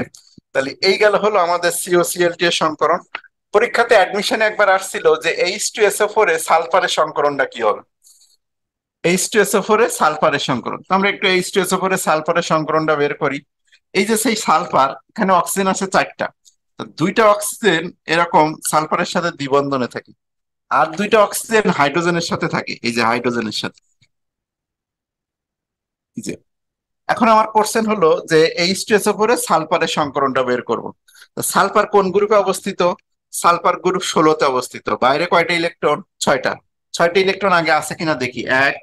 তাহলে এই গেল হলো আমাদের COCl2 এর সংকরণ। পরীক্ষাতে অ্যাডমিশনে একবার আসছিল যে H2SO4 এ সালফারের সংকরণটা কি হবে। H2SO4 এ সালফারের সংকরণ, তো আমরা একটু H2SO4 এ সালফারের সংকরণটা বের করি। এই যে সেই সালফার, এখানে অক্সিজেন আছে চারটা, তো দুইটা অক্সিজেন এরকম সালফারের সাথে দ্বিবন্ধনে থাকে, আর দুইটা অক্সিজেন হাইড্রোজেনের সাথে থাকে, এই যে হাইড্রোজেনের সাথে। এই যে এখন আমার কোশ্চেন হলো যে H2SO4 এ সালফারের সংকরণটা বের করব। তো সালফার কোন গ্রুপে অবস্থিত? সালফার গ্রুপ 16তে অবস্থিত। বাইরে কয়টা ইলেকট্রন? 6টা। 6টা ইলেকট্রন আগে আছে কিনা দেখি, এক,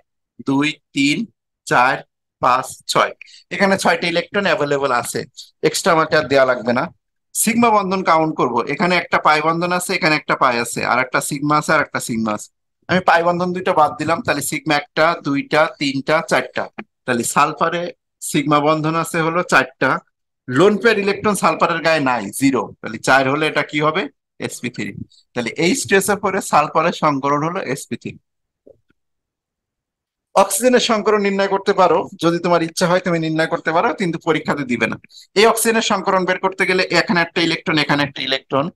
দুই, তিন, চার, পাঁচ, ছয়। এখানে 6টা ইলেকট্রন অ্যাভেলেবল আছে, এক্সট্রা আমাকে আর দেওয়া লাগবে না। সিগমা বন্ধন কাউন্ট করব, এখানে একটা পাই বন্ধন আছে, এখানে একটা পাই আছে, আর একটা সিগমা আছে, আর একটা সিগমা আছে। আমি পাই বন্ধন দুইটা বাদ দিলাম, তাহলে সিগমা একটা, দুইটা, তিনটা, চারটা। তাহলে সালফারে সিগমা বন্ধন আছে হলো চারটা, লোন পেয়ার ইলেকট্রন সালফারের গায়ে নাই, জিরো, তাহলে চার হলে এটা কি হবে, sp3। তাহলে H2SO4 এর সালফারের সংকরণ হলো sp3। অক্সিজেনের সংকরণ নির্ণয় করতে পারো, যদি তোমার ইচ্ছা হয় তুমি নির্ণয় করতে পারো, কিন্তু পরীক্ষাতে দিবে না। এই অক্সিজেনের সংকরণ বের করতে গেলে এখানে একটা ইলেকট্রন, এখানে একটা ইলেকট্রন,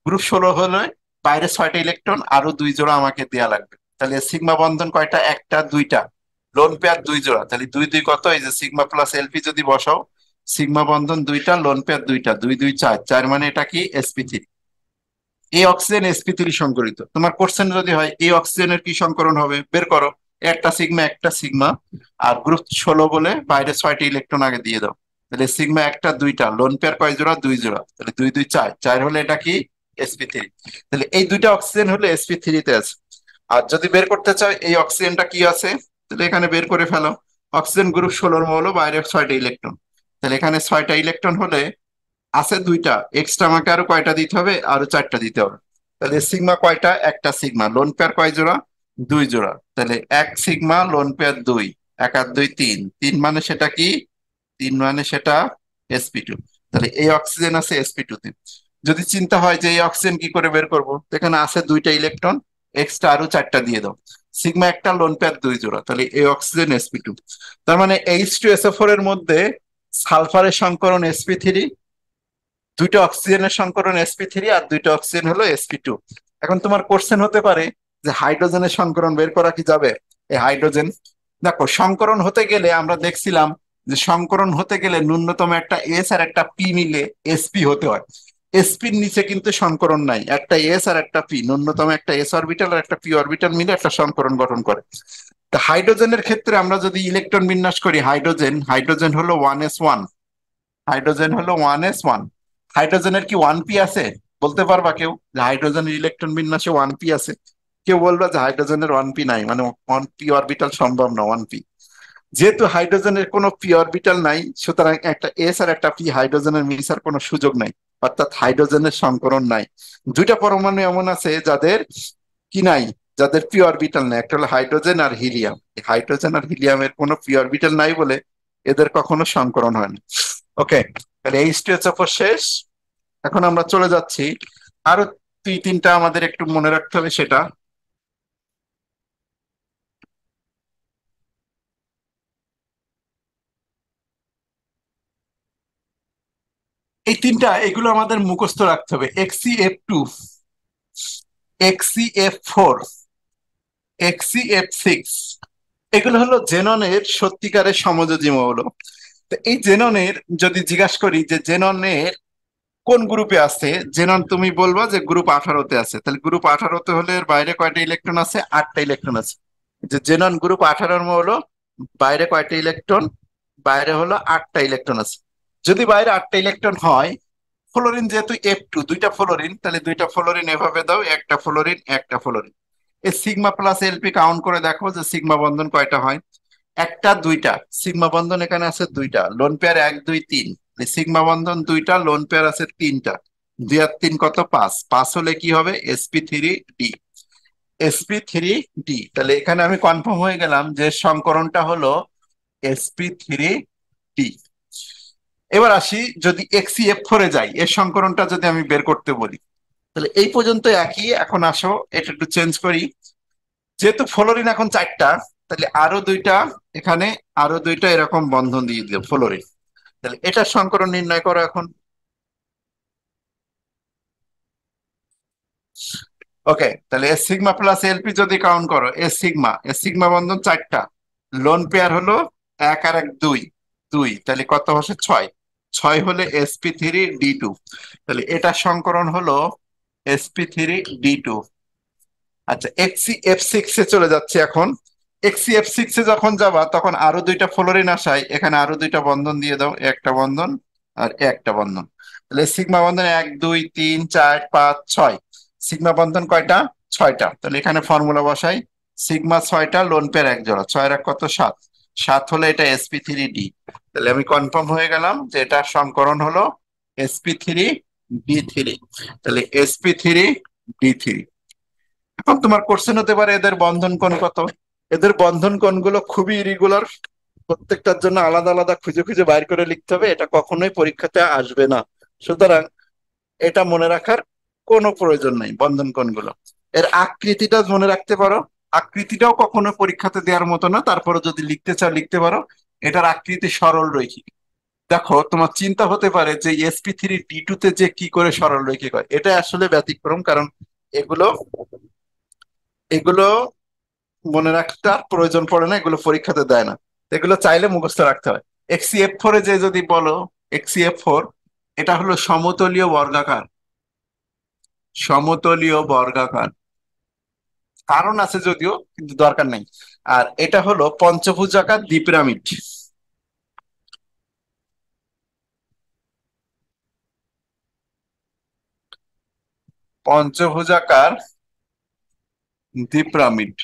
গ্রুপ 16 হলে বাইরে 6টা ইলেকট্রন, আরো দুই জোড়া আমাকে দেয়া লাগবে। তাহলে সিগমা বন্ধন কয়টা, একটা, দুইটা, লোন পেয়ার দুই জোড়া, তাহলে দুই দুই কত, এই যে সিগমা প্লাস এলপি যদি বসাও, সিগমা বন্ধন দুইটা, লোন পেয়ার দুইটা, দুই দুই চার, চার মানে এটা কি, sp3। এই অক্সিজেন sp3 সংকরিত। তোমার কোশ্চেন যদি হয় এই অক্সিজেনের কি সংকরণ হবে, বের করো। একটা সিগমা, একটা সিগমা, আর গ্রুপ 16 বলে বাইরে 6টি ইলেকট্রন আগে দিয়ে দাও। তাহলে সিগমা একটা, দুইটা, লোন পেয়ার কয় জোড়া, দুই জোড়া, তাহলে দুই দুই চার, চার হলে এটা কি, sp3। তাহলে এই দুইটা অক্সিজেন হলে sp3 তে আছে। আর যদি বের করতে চাও এই অক্সিজেনটা কি আছে, তাহলে এখানে বের করে ফেলো। অক্সিজেন গ্রুপ 16 হলো বাইরে 6টা ইলেকট্রন, তাহলে এখানে 6টা ইলেকট্রন হলে আছে দুইটা, এক্সট্রা আমাকে আরো কয়টা দিতে হবে, আরো চারটা দিতে হবে। তাহলে সিগমা কয়টা, একটা সিগমা, লোন পেয়ার কয় জোড়া, দুই জোড়া, তাহলে এক সিগমা, লোন পেয়ার দুই, এক আর দুই তিন, তিন মানে সেটা কি, তিন মানে সেটা sp2। তাহলে এই অক্সিজেন আছে sp2 তে। যদি চিন্তা হয় যে এই অক্সিজেন কি করে বের করবো, তো এখানে আছে দুইটা ইলেকট্রন, এক্সট্রা আরো চারটা দিয়ে দাও, সিগমা একটা, লোন পেয়ার দুই জোড়া, তাহলে এই অক্সিজেন sp2। তার মানে H2SO4 এর মধ্যে সালফারের সংকরণ sp3, দুইটা অক্সিজেনের সংকরণ sp3, আর দুইটা অক্সিজেন হলো sp2। এখন তোমার কোশ্চেন হতে পারে যে হাইড্রোজেনের সংকরণ বের করা কি যাবে? এই হাইড্রোজেন, দেখো সংকরণ হতে গেলে আমরা দেখছিলাম যে সংকরণ হতে গেলে ন্যূনতম একটা এস আর একটা পি মিলে sp হতে হয়। এসপির নিচে কিন্তু সংকরণ নাই, একটা এস আর একটা পি, ন্যূনতম একটা এস অরবিটাল আর একটা পি অরবিটাল মিলে একটা সংকরণ গঠন করে। তা হাইড্রোজেনের ক্ষেত্রে আমরা যদি ইলেকট্রন বিন্যাস করি, হাইড্রোজেন হাইড্রোজেন হলো 1s1, হাইড্রোজেন হলো 1s1। হাইড্রোজেনের কি 1p আছে? বলতে পারবা কেউ যে হাইড্রোজেনের ইলেকট্রন বিন্যাসে 1p আছে? কেউ বলবা যে হাইড্রোজেনের 1p নাই, মানে 1p অরবিটাল সম্ভব না 1p। যেহেতু হাইড্রোজেনের কোনো পি অরবিটাল নাই, সুতরাং একটা এস আর একটা পি হাইড্রোজেনের মিশার কোনো সুযোগ নাই, অর্থাৎ হাইড্রোজেনের সংকরণ নাই। দুইটা পরমাণু এমন আছে যাদের কি নাই, যাদের পি অরবিটাল নাই, একটা হলো হাইড্রোজেন আর হিলিয়াম। হাইড্রোজেন আর হিলিয়ামের কোনো পি অরবিটাল নাই বলে এদের কখনো সংকরণ হয় না। ওকে, তাহলে H2SO4 শেষ। এখন আমরা চলে যাচ্ছি আরো দুই তিনটা আমাদের একটু মনে রাখতে হবে, সেটা এই তিনটা, এগুলো আমাদের মুখস্থ রাখতে হবে। XCF2, XCF4, XCF6, এগুলো হলো জেননের সত্যিকারের সমযোজী মৌল। তো এই জেননের যদি জিজ্ঞাসা করি যে জেননের কোন গ্রুপে আছে, জেনন তুমি বলবা যে গ্রুপ 18-তে আছে, তাহলে গ্রুপ 18-তে হলে এর বাইরে কয়টা ইলেকট্রন আছে? 8টা ইলেকট্রন আছে। যে জেনন গ্রুপ 18-র মৌল, বাইরে কয়টা ইলেকট্রন? বাইরে হলো 8টা ইলেকট্রন আছে। যদি বাইরে 8টা ইলেকট্রন হয়, ফ্লোরিন যেহেতু F2, দুইটা ফ্লোরিন, তাহলে দুইটা ফ্লোরিন এভাবে দাও, একটা ফ্লোরিন একটা ফ্লোরিন। এই সিগমা প্লাস এলপি কাউন্ট করে দেখো যে সিগমা বন্ধন কয়টা হয়। একটা দুইটা সিগমা বন্ধন এখানে আছে, দুইটা লোন পেয়ার, 1 2 3। সিগমা বন্ধন দুইটা, লোন পেয়ার আছে তিনটা, 2 আর 3 কত? 5। 5 হলে কি হবে? sp3d। sp3d, তাহলে এখানে আমি কনফার্ম হয়ে গেলাম যে সংকরণটা হলো sp3d। এবার আসি, যদি XCF4 যাই, এর সংকরণটা যদি আমি বের করতে বলি, তাহলে এই পর্যন্ত একই। এখন আসো এটা একটু চেঞ্জ করি। যেহেতু ফ্লোরিন এখন 4টা, তাহলে আরো দুইটা এখানে, আরো দুইটা এরকম বন্ধন দিয়ে দিও ফ্লোরিন। তাহলে এটার সংকরণ নির্ণয় করো এখন। ওকে, তাহলে এস সিগমা প্লাস এলপি যদি কাউন্ট করো, এস সিগমা বন্ধন 4টা, লোন পেয়ার হলো 1 আর 1 2, 2, তাহলে কত হচ্ছে? 6। 6 হলে sp3d2। তাহলে এটা সংকরণ হলো sp3d2। আচ্ছা, XCF6 এ চলে যাচ্ছে এখন। XCF6 এ যখন যাবা তখন আরো দুইটা ফ্লোরিন আসায় এখানে আরো দুইটা বন্ধন দিয়ে দাও, একটা বন্ধন আর একটা বন্ধন। তাহলে সিগমা বন্ধন 1 2 3 4 5 6। সিগমা বন্ধন কয়টা? 6টা। তাহলে এখানে ফর্মুলা বসাই, সিগমা 6টা, লোন পেয়ার 1 জোড়া, 6 আর 1 কত? 7। 7 হলে এটা sp3d। তাহলে আমি কনফার্ম হয়ে গেলাম যে এটা সংকরণ হলো sp3d3। তাহলে sp3d3। এখন তোমার কোশ্চেন হতে পারে এদের বন্ধন কোণ কত? এদের বন্ধন কোণগুলো খুবই ইরেগুলার, প্রত্যেকটার জন্য আলাদা আলাদা খুঁজে খুঁজে বাইর করে লিখতে হবে, এটা কখনোই পরীক্ষাতে আসবে না। সুতরাং এটা মনে রাখার কোনো প্রয়োজন নেই বন্ধন কোণগুলো। এর আকৃতিটা মনে রাখতে পারো, আকৃতিটাও কখনো পরীক্ষাতে দেওয়ার মতো না, তারপরে যদি লিখতে চাও লিখতে পারো। এটার আকৃতি সরল রৈখিক। দেখো, তোমার চিন্তা হতে পারে যে sp3d2 তে যে কি করে সরল রৈখিক হয়, এটা আসলে ব্যতিক্রম, কারণ এগুলো এগুলো মনে রাখতে আর প্রয়োজন পড়ে না, এগুলো পরীক্ষাতে দেয় না। এগুলো চাইলে মুখস্থ রাখতে হয়। XCF4 এ যে যদি বলো, XCF4 এটা হলো সমতলীয় বর্গাকার, সমতলীয় বর্গাকার। কারণ আছে যদিও, কিন্তু দরকার নেই। আর এটা হলো পঞ্চভুজাকার দ্বিপিরামিড। পঞ্চভুজাকার দ্বিপিরামিড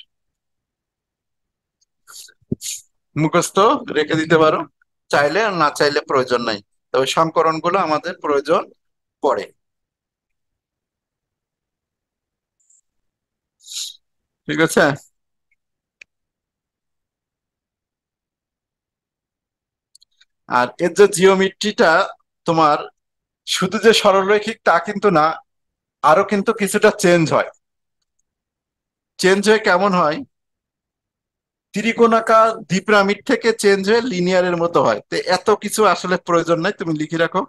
মুখস্থ রেখে দিতে পারো, চাইলে আর না চাইলে প্রয়োজন নাই, তবে সংকরণ গুলো আমাদের প্রয়োজন পড়ে। ঠিক আছে। আর এর যে জিওমেট্রিটা, তোমার শুধু যে সরলরৈখিক তা কিন্তু না, আরো কিন্তু কিছুটা চেঞ্জ হয়। চেঞ্জ হয়ে কেমন হয়? ত্রিকোণাকার দ্বিপিরামিড থেকে চেঞ্জ হয়ে লিনিয়ারের মতো হয়। তো এত কিছু আসলে প্রয়োজন নাই, তুমি লিখে রাখো।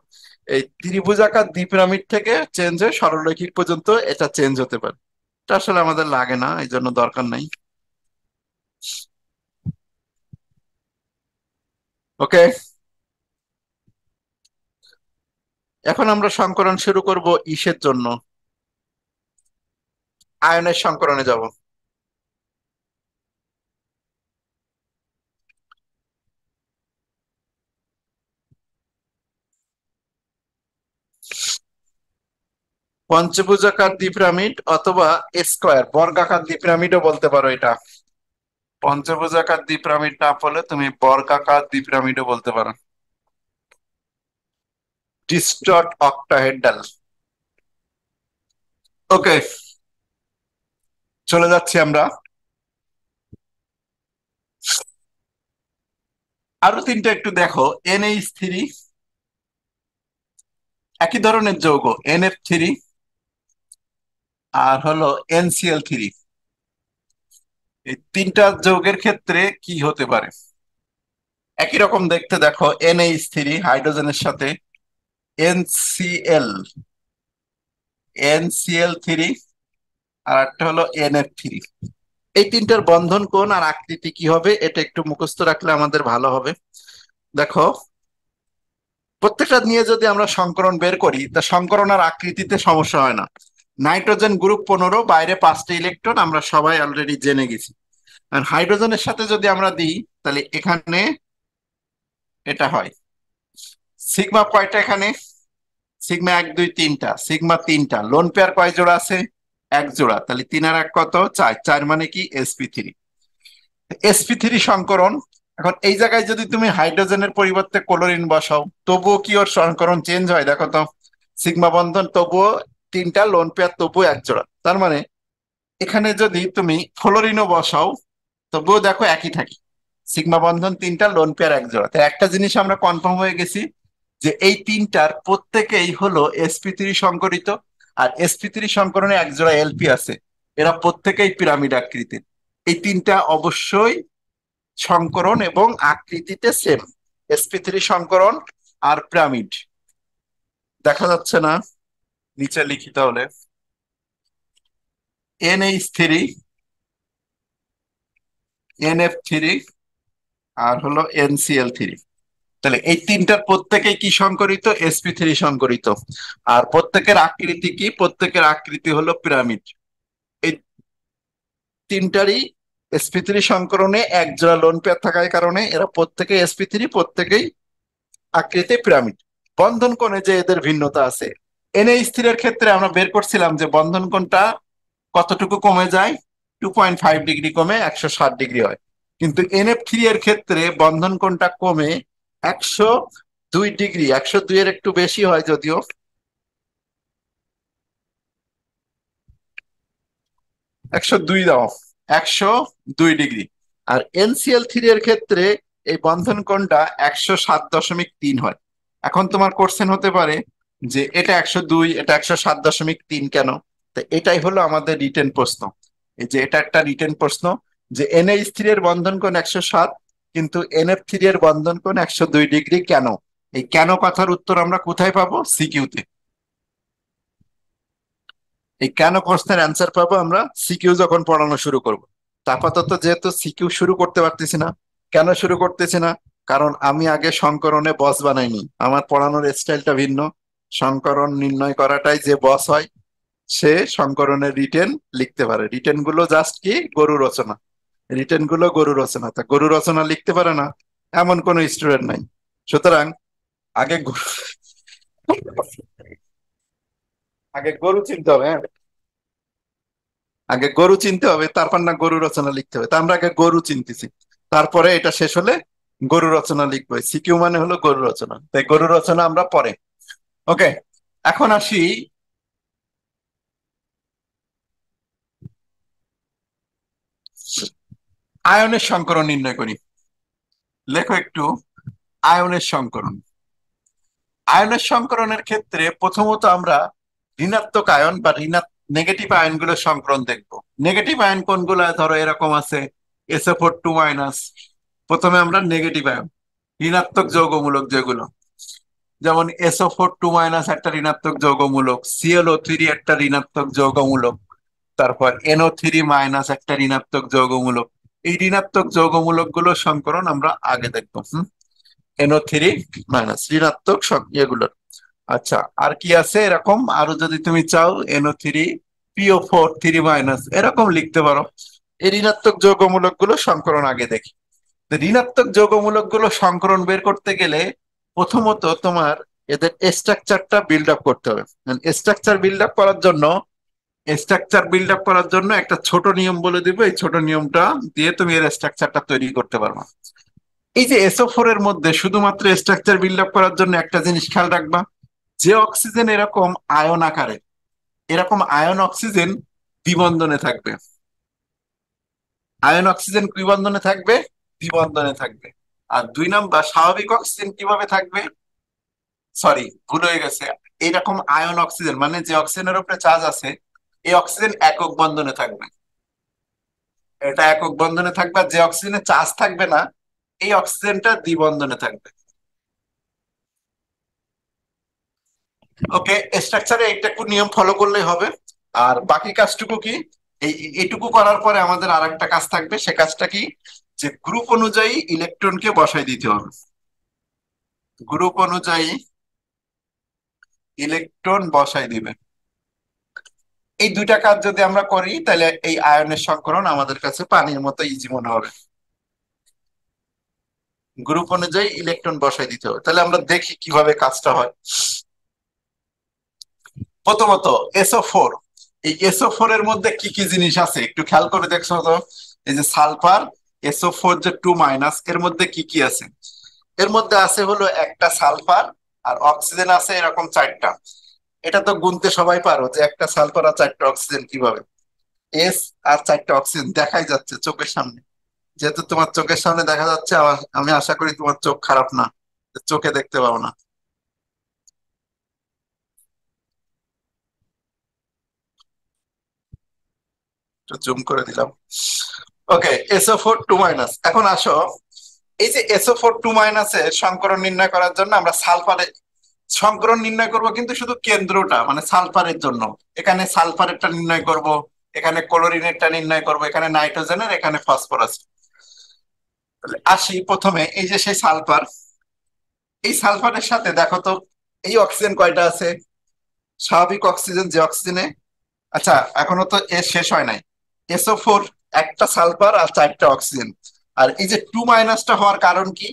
এই ত্রিভুজাকার দ্বিপিরামিড থেকে চেঞ্জ হয়ে সরলরৈখিক পর্যন্ত এটা চেঞ্জ হতে পারে। এটা আসলে আমাদের লাগে না, এই জন্য দরকার নাই। ওকে, এখন আমরা সংকরণ শুরু করব ইসের জন্য, আয়নের সংকরণে যাব। পঞ্চভুজাকার দ্বিপিরামিড অথবা স্কোয়ার বর্গাকার দ্বিপিরামিডও বলতে পারো এটা। পঞ্চভুজাকার দ্বিপিরামিড না বলে তুমি বর্গাকার দ্বিপিরামিডও বলতে পারো। ডিস্টট অক্টাহেড্রাল। ওকে, চলে যাচ্ছি আমরা। আরো তিনটা একটু দেখো। NH3, একই ধরনের যৌগ NF3, আর হলো NCl3। এই তিনটা যৌগের ক্ষেত্রে কি হতে পারে? একই রকম দেখতে, দেখো NH3 হাইড্রোজেনের সাথে NCl, NCl3, আর একটা হলো NF3। এই তিনটার বন্ধন কোণ আর আকৃতি কি হবে এটা একটু মুখস্থ রাখলে আমাদের ভালো হবে। দেখো, প্রত্যেকটা নিয়ে যদি আমরা সংকরণ বের করি তা সংকরণ আর আকৃতিতে সমস্যা হয় না। নাইট্রোজেন গ্রুপ 15, বাইরে 5টা ইলেকট্রন, আমরা সবাই অলরেডি জেনে গেছি। আর হাইড্রোজেনের সাথে যদি আমরা দিই তাহলে এখানে এটা হয়। সিগমা কয়টা এখানে? সিগমা 1 2 3টা, সিগমা 3টা। লোন পেয়ার কয় জোড়া আছে? এক জোড়া। তাহলে 3 আর 1 কত? 4। 4 মানে কি? sp3। sp3 সংকরণ। এখন এই জায়গায় যদি তুমি হাইড্রোজেনের পরিবর্তে ক্লোরিন বসাও তবুও কি ওর সংকরণ চেঞ্জ হয়? দেখো তো, সিগমা বন্ধন তবুও 3টা, লোন পেয়ার তবুও এক জোড়া। তার মানে এখানে যদি তুমি ফ্লোরিনও বসাও তবুও দেখো একই থাকে। সিগমা বন্ধন 3টা, লোন পেয়ার এক জোড়া। তাই একটা জিনিস আমরা কনফার্ম হয়ে গেছি যে এই তিনটার প্রত্যেকেই হলো sp3 সংকরিত। আর sp3 সংকরণে এক জোড়া এলপি আছে। এরা প্রত্যেকেই পিরামিড আকৃতির। এই তিনটা অবশ্যই সংকরণ এবং আকৃতিতে সেম। sp3 সংকরণ আর পিরামিড। দেখা যাচ্ছে না? নিচে লিখি তাহলে। NH3, NF3, আর হলো NCl3। তাহলে এই তিনটার প্রত্যেকেই কি সংকরিত? sp3 সংকরিত। আর প্রত্যেকের আকৃতি কি? প্রত্যেকের আকৃতি হলো পিরামিড। এই তিনটারই sp3 সংকরণে এক জোড়া লোন পেয়ার থাকার কারণে এরা প্রত্যেকে sp3, প্রত্যেকেই আকৃতি পিরামিড। বন্ধন কোণে যে এদের ভিন্নতা আছে, NH3 এর ক্ষেত্রে আমরা বের করছিলাম যে বন্ধন কোণটা কতটুকু কমে যায়? 2.5 ডিগ্রি কমে 160 ডিগ্রি হয়। কিন্তু NF3 এর ক্ষেত্রে বন্ধন কোণটা কমে 102 ডিগ্রি, 102 এর একটু বেশি হয় যদিও। 102 দাও, 102 ডিগ্রি। আর NCl3 এর ক্ষেত্রে এই বন্ধন কোণটা 107.3 হয়। এখন তোমার কোশ্চেন হতে পারে যে এটা 102, এটা 107.3 কেন? তো এটাই হলো আমাদের রিটেন প্রশ্ন। এই যে এটা একটা রিটেন প্রশ্ন যে NH3 এর বন্ধন কোণ 107, কিন্তু NF3 এর বন্ধন কোণ 102 ডিগ্রি কেন? এই কেন কথার উত্তর আমরা কোথায় পাবো? সিকিউতে। এই কেন প্রশ্নের অ্যান্সার পাবো আমরা সিকিউ যখন পড়ানো শুরু করব। তা আপাতত যেহেতু সিকিউ শুরু করতে পারতেছি না। কেন শুরু করতেছি না? কারণ আমি আগে সংকরণে বস বানাইনি। আমার পড়ানোর স্টাইলটা ভিন্ন। সংকরণ নির্ণয় করাটাই যে বস হয় সে সংকরণের রিটেন লিখতে পারে। রিটেন গুলো জাস্ট কি গরু রচনা। রিটেন গুলো গরু রচনা। তা গরু রচনা লিখতে পারে না এমন কোনো স্টুডেন্ট নাই। সুতরাং আগে আগে গরু চিনতে হবে। হ্যাঁ, আগে গরু চিনতে হবে, তারপর না গরু রচনা লিখতে হবে। তা আমরা আগে গরু চিনতেছি, তারপরে এটা শেষ হলে গরু রচনা লিখবো। সিকিউ মানে হলো গরু রচনা, তাই গরু রচনা আমরা পরে। ওকে, এখন আসি আয়নের সংকরণ নির্ণয় করি। লেখো একটু আয়নের সংকরণ। আয়নের সংকরণের ক্ষেত্রে প্রথমত আমরা ঋণাত্মক আয়ন বা নেগেটিভ আয়নগুলোর সংকরণ দেখবো। নেগেটিভ আয়ন কোনগুলো? ধরো এরকম আছে SO4 2-। প্রথমে আমরা নেগেটিভ আয়ন, ঋণাত্মক যৌগমূলক যেগুলো, যেমন SO4 2- একটা ঋণাত্মক যৌগমূলক, ClO3 একটা ঋণাত্মক যৌগমূলক, তারপর NO3- একটা ঋণাত্মক যৌগমূলক। এই ঋণাত্মক যৌগমূলক গুলোর সংকরণ আমরা আগে দেখবো। NO3- ঋণাত্মক এগুলোর। আচ্ছা, আর কি আছে এরকম? আরো যদি তুমি চাও NO3 PO4 3 এরকম লিখতে পারো। এই ঋণাত্মক যৌগমূলক গুলো সংকরণ আগে দেখি। তো ঋণাত্মক যৌগমূলক গুলো সংকরণ বের করতে গেলে প্রথমত তোমার এদের স্ট্রাকচারটা বিল্ড আপ করতে হবে। স্ট্রাকচার বিল্ড আপ করার জন্য একটা ছোট নিয়ম বলে দিব, এই ছোট নিয়মটা দিয়ে তুমি এর স্ট্রাকচারটা তৈরি করতে পারবে। এই যে SO4 এর মধ্যে শুধুমাত্র স্ট্রাকচার বিল্ড আপ করার জন্য একটা জিনিস খেয়াল রাখবা, যে অক্সিজেন এরকম আয়ন আকারে, এরকম আয়ন অক্সিজেন দ্বিবন্ধনে থাকবে। আয়ন অক্সিজেন কি বন্ধনে থাকবে? দ্বিবন্ধনে থাকবে। আর 2 নাম্বার স্বাভাবিক অক্সিজেন কিভাবে থাকবে? সরি, ভুল হয়ে গেছে। এইরকম আয়ন অক্সিজেন মানে যে অক্সিজেনের উপরে চার্জ আছে, এই অক্সিজেন একক বন্ধনে থাকবে। এটা একক বন্ধনে থাকবে, আর যে অক্সিজেনে চার্জ থাকবে না, এই অক্সিজেনটা দ্বিবন্ধনে থাকবে। ওকে, স্ট্রাকচারে এইটুকু নিয়ম ফলো করলেই হবে। আর বাকি কাজটুকু কি? এইটুকু করার পরে আমাদের আর একটা কাজ থাকবে, সে কাজটা কি? যে গ্রুপ অনুযায়ী ইলেকট্রনকে বসাই দিতে হবে। গ্রুপ অনুযায়ী ইলেকট্রন বসাই দিবে। এই দুইটা কাজ যদি আমরা করি, তাহলে এই আয়নের সংকরণ আমাদের কাছে পানির মতো ইজি মনে হবে। গ্রুপ অনুযায়ী ইলেকট্রন বসাই দিতে হবে। তাহলে আমরা দেখি কিভাবে কাজটা হয়। প্রথমত SO4, এই SO4 এর মধ্যে কি কি জিনিস আছে একটু খেয়াল করে দেখছো তো? এই যে সালফার SO4 যে 2 এর মধ্যে কি কি আছে? এর মধ্যে আছে হলো একটা সালফার, আর অক্সিজেন আছে এরকম 4টা। এটা তো গুনতে সবাই পারো যে একটা সালফার আর 4টা অক্সিজেন কিভাবে। এস আর 4টা অক্সিজেন দেখাই যাচ্ছে চোখের সামনে। যেহেতু তোমার চোখের সামনে দেখা যাচ্ছে, আমি আশা করি তোমার চোখ খারাপ না, চোখে দেখতে পাও না। একটু জুম করে দিলাম। ওকে, SO4 2 এখন আসো, এই যে SO4 2 এর সংকরণ নির্ণয় করার জন্য আমরা সালফারের সংকরণ নির্ণয় করব, কিন্তু শুধু কেন্দ্রটা মানে সালফারের জন্য। এখানে সালফারেরটা নির্ণয় করব, এখানে ক্লোরিনেরটা নির্ণয় করব, এখানে নাইট্রোজেনের, এখানে ফসফরাস। তাহলে আসি প্রথমে, এই যে সেই সালফার, এই সালফারের সাথে দেখো তো এই অক্সিজেন কয়টা আছে? স্বাভাবিক অক্সিজেন যে অক্সিজেনে, আচ্ছা এখনো তো এর শেষ হয় নাই। SO4 একটা সালফার আর 4টা অক্সিজেন। আর এই যে 2 - হওয়ার কারণ কি?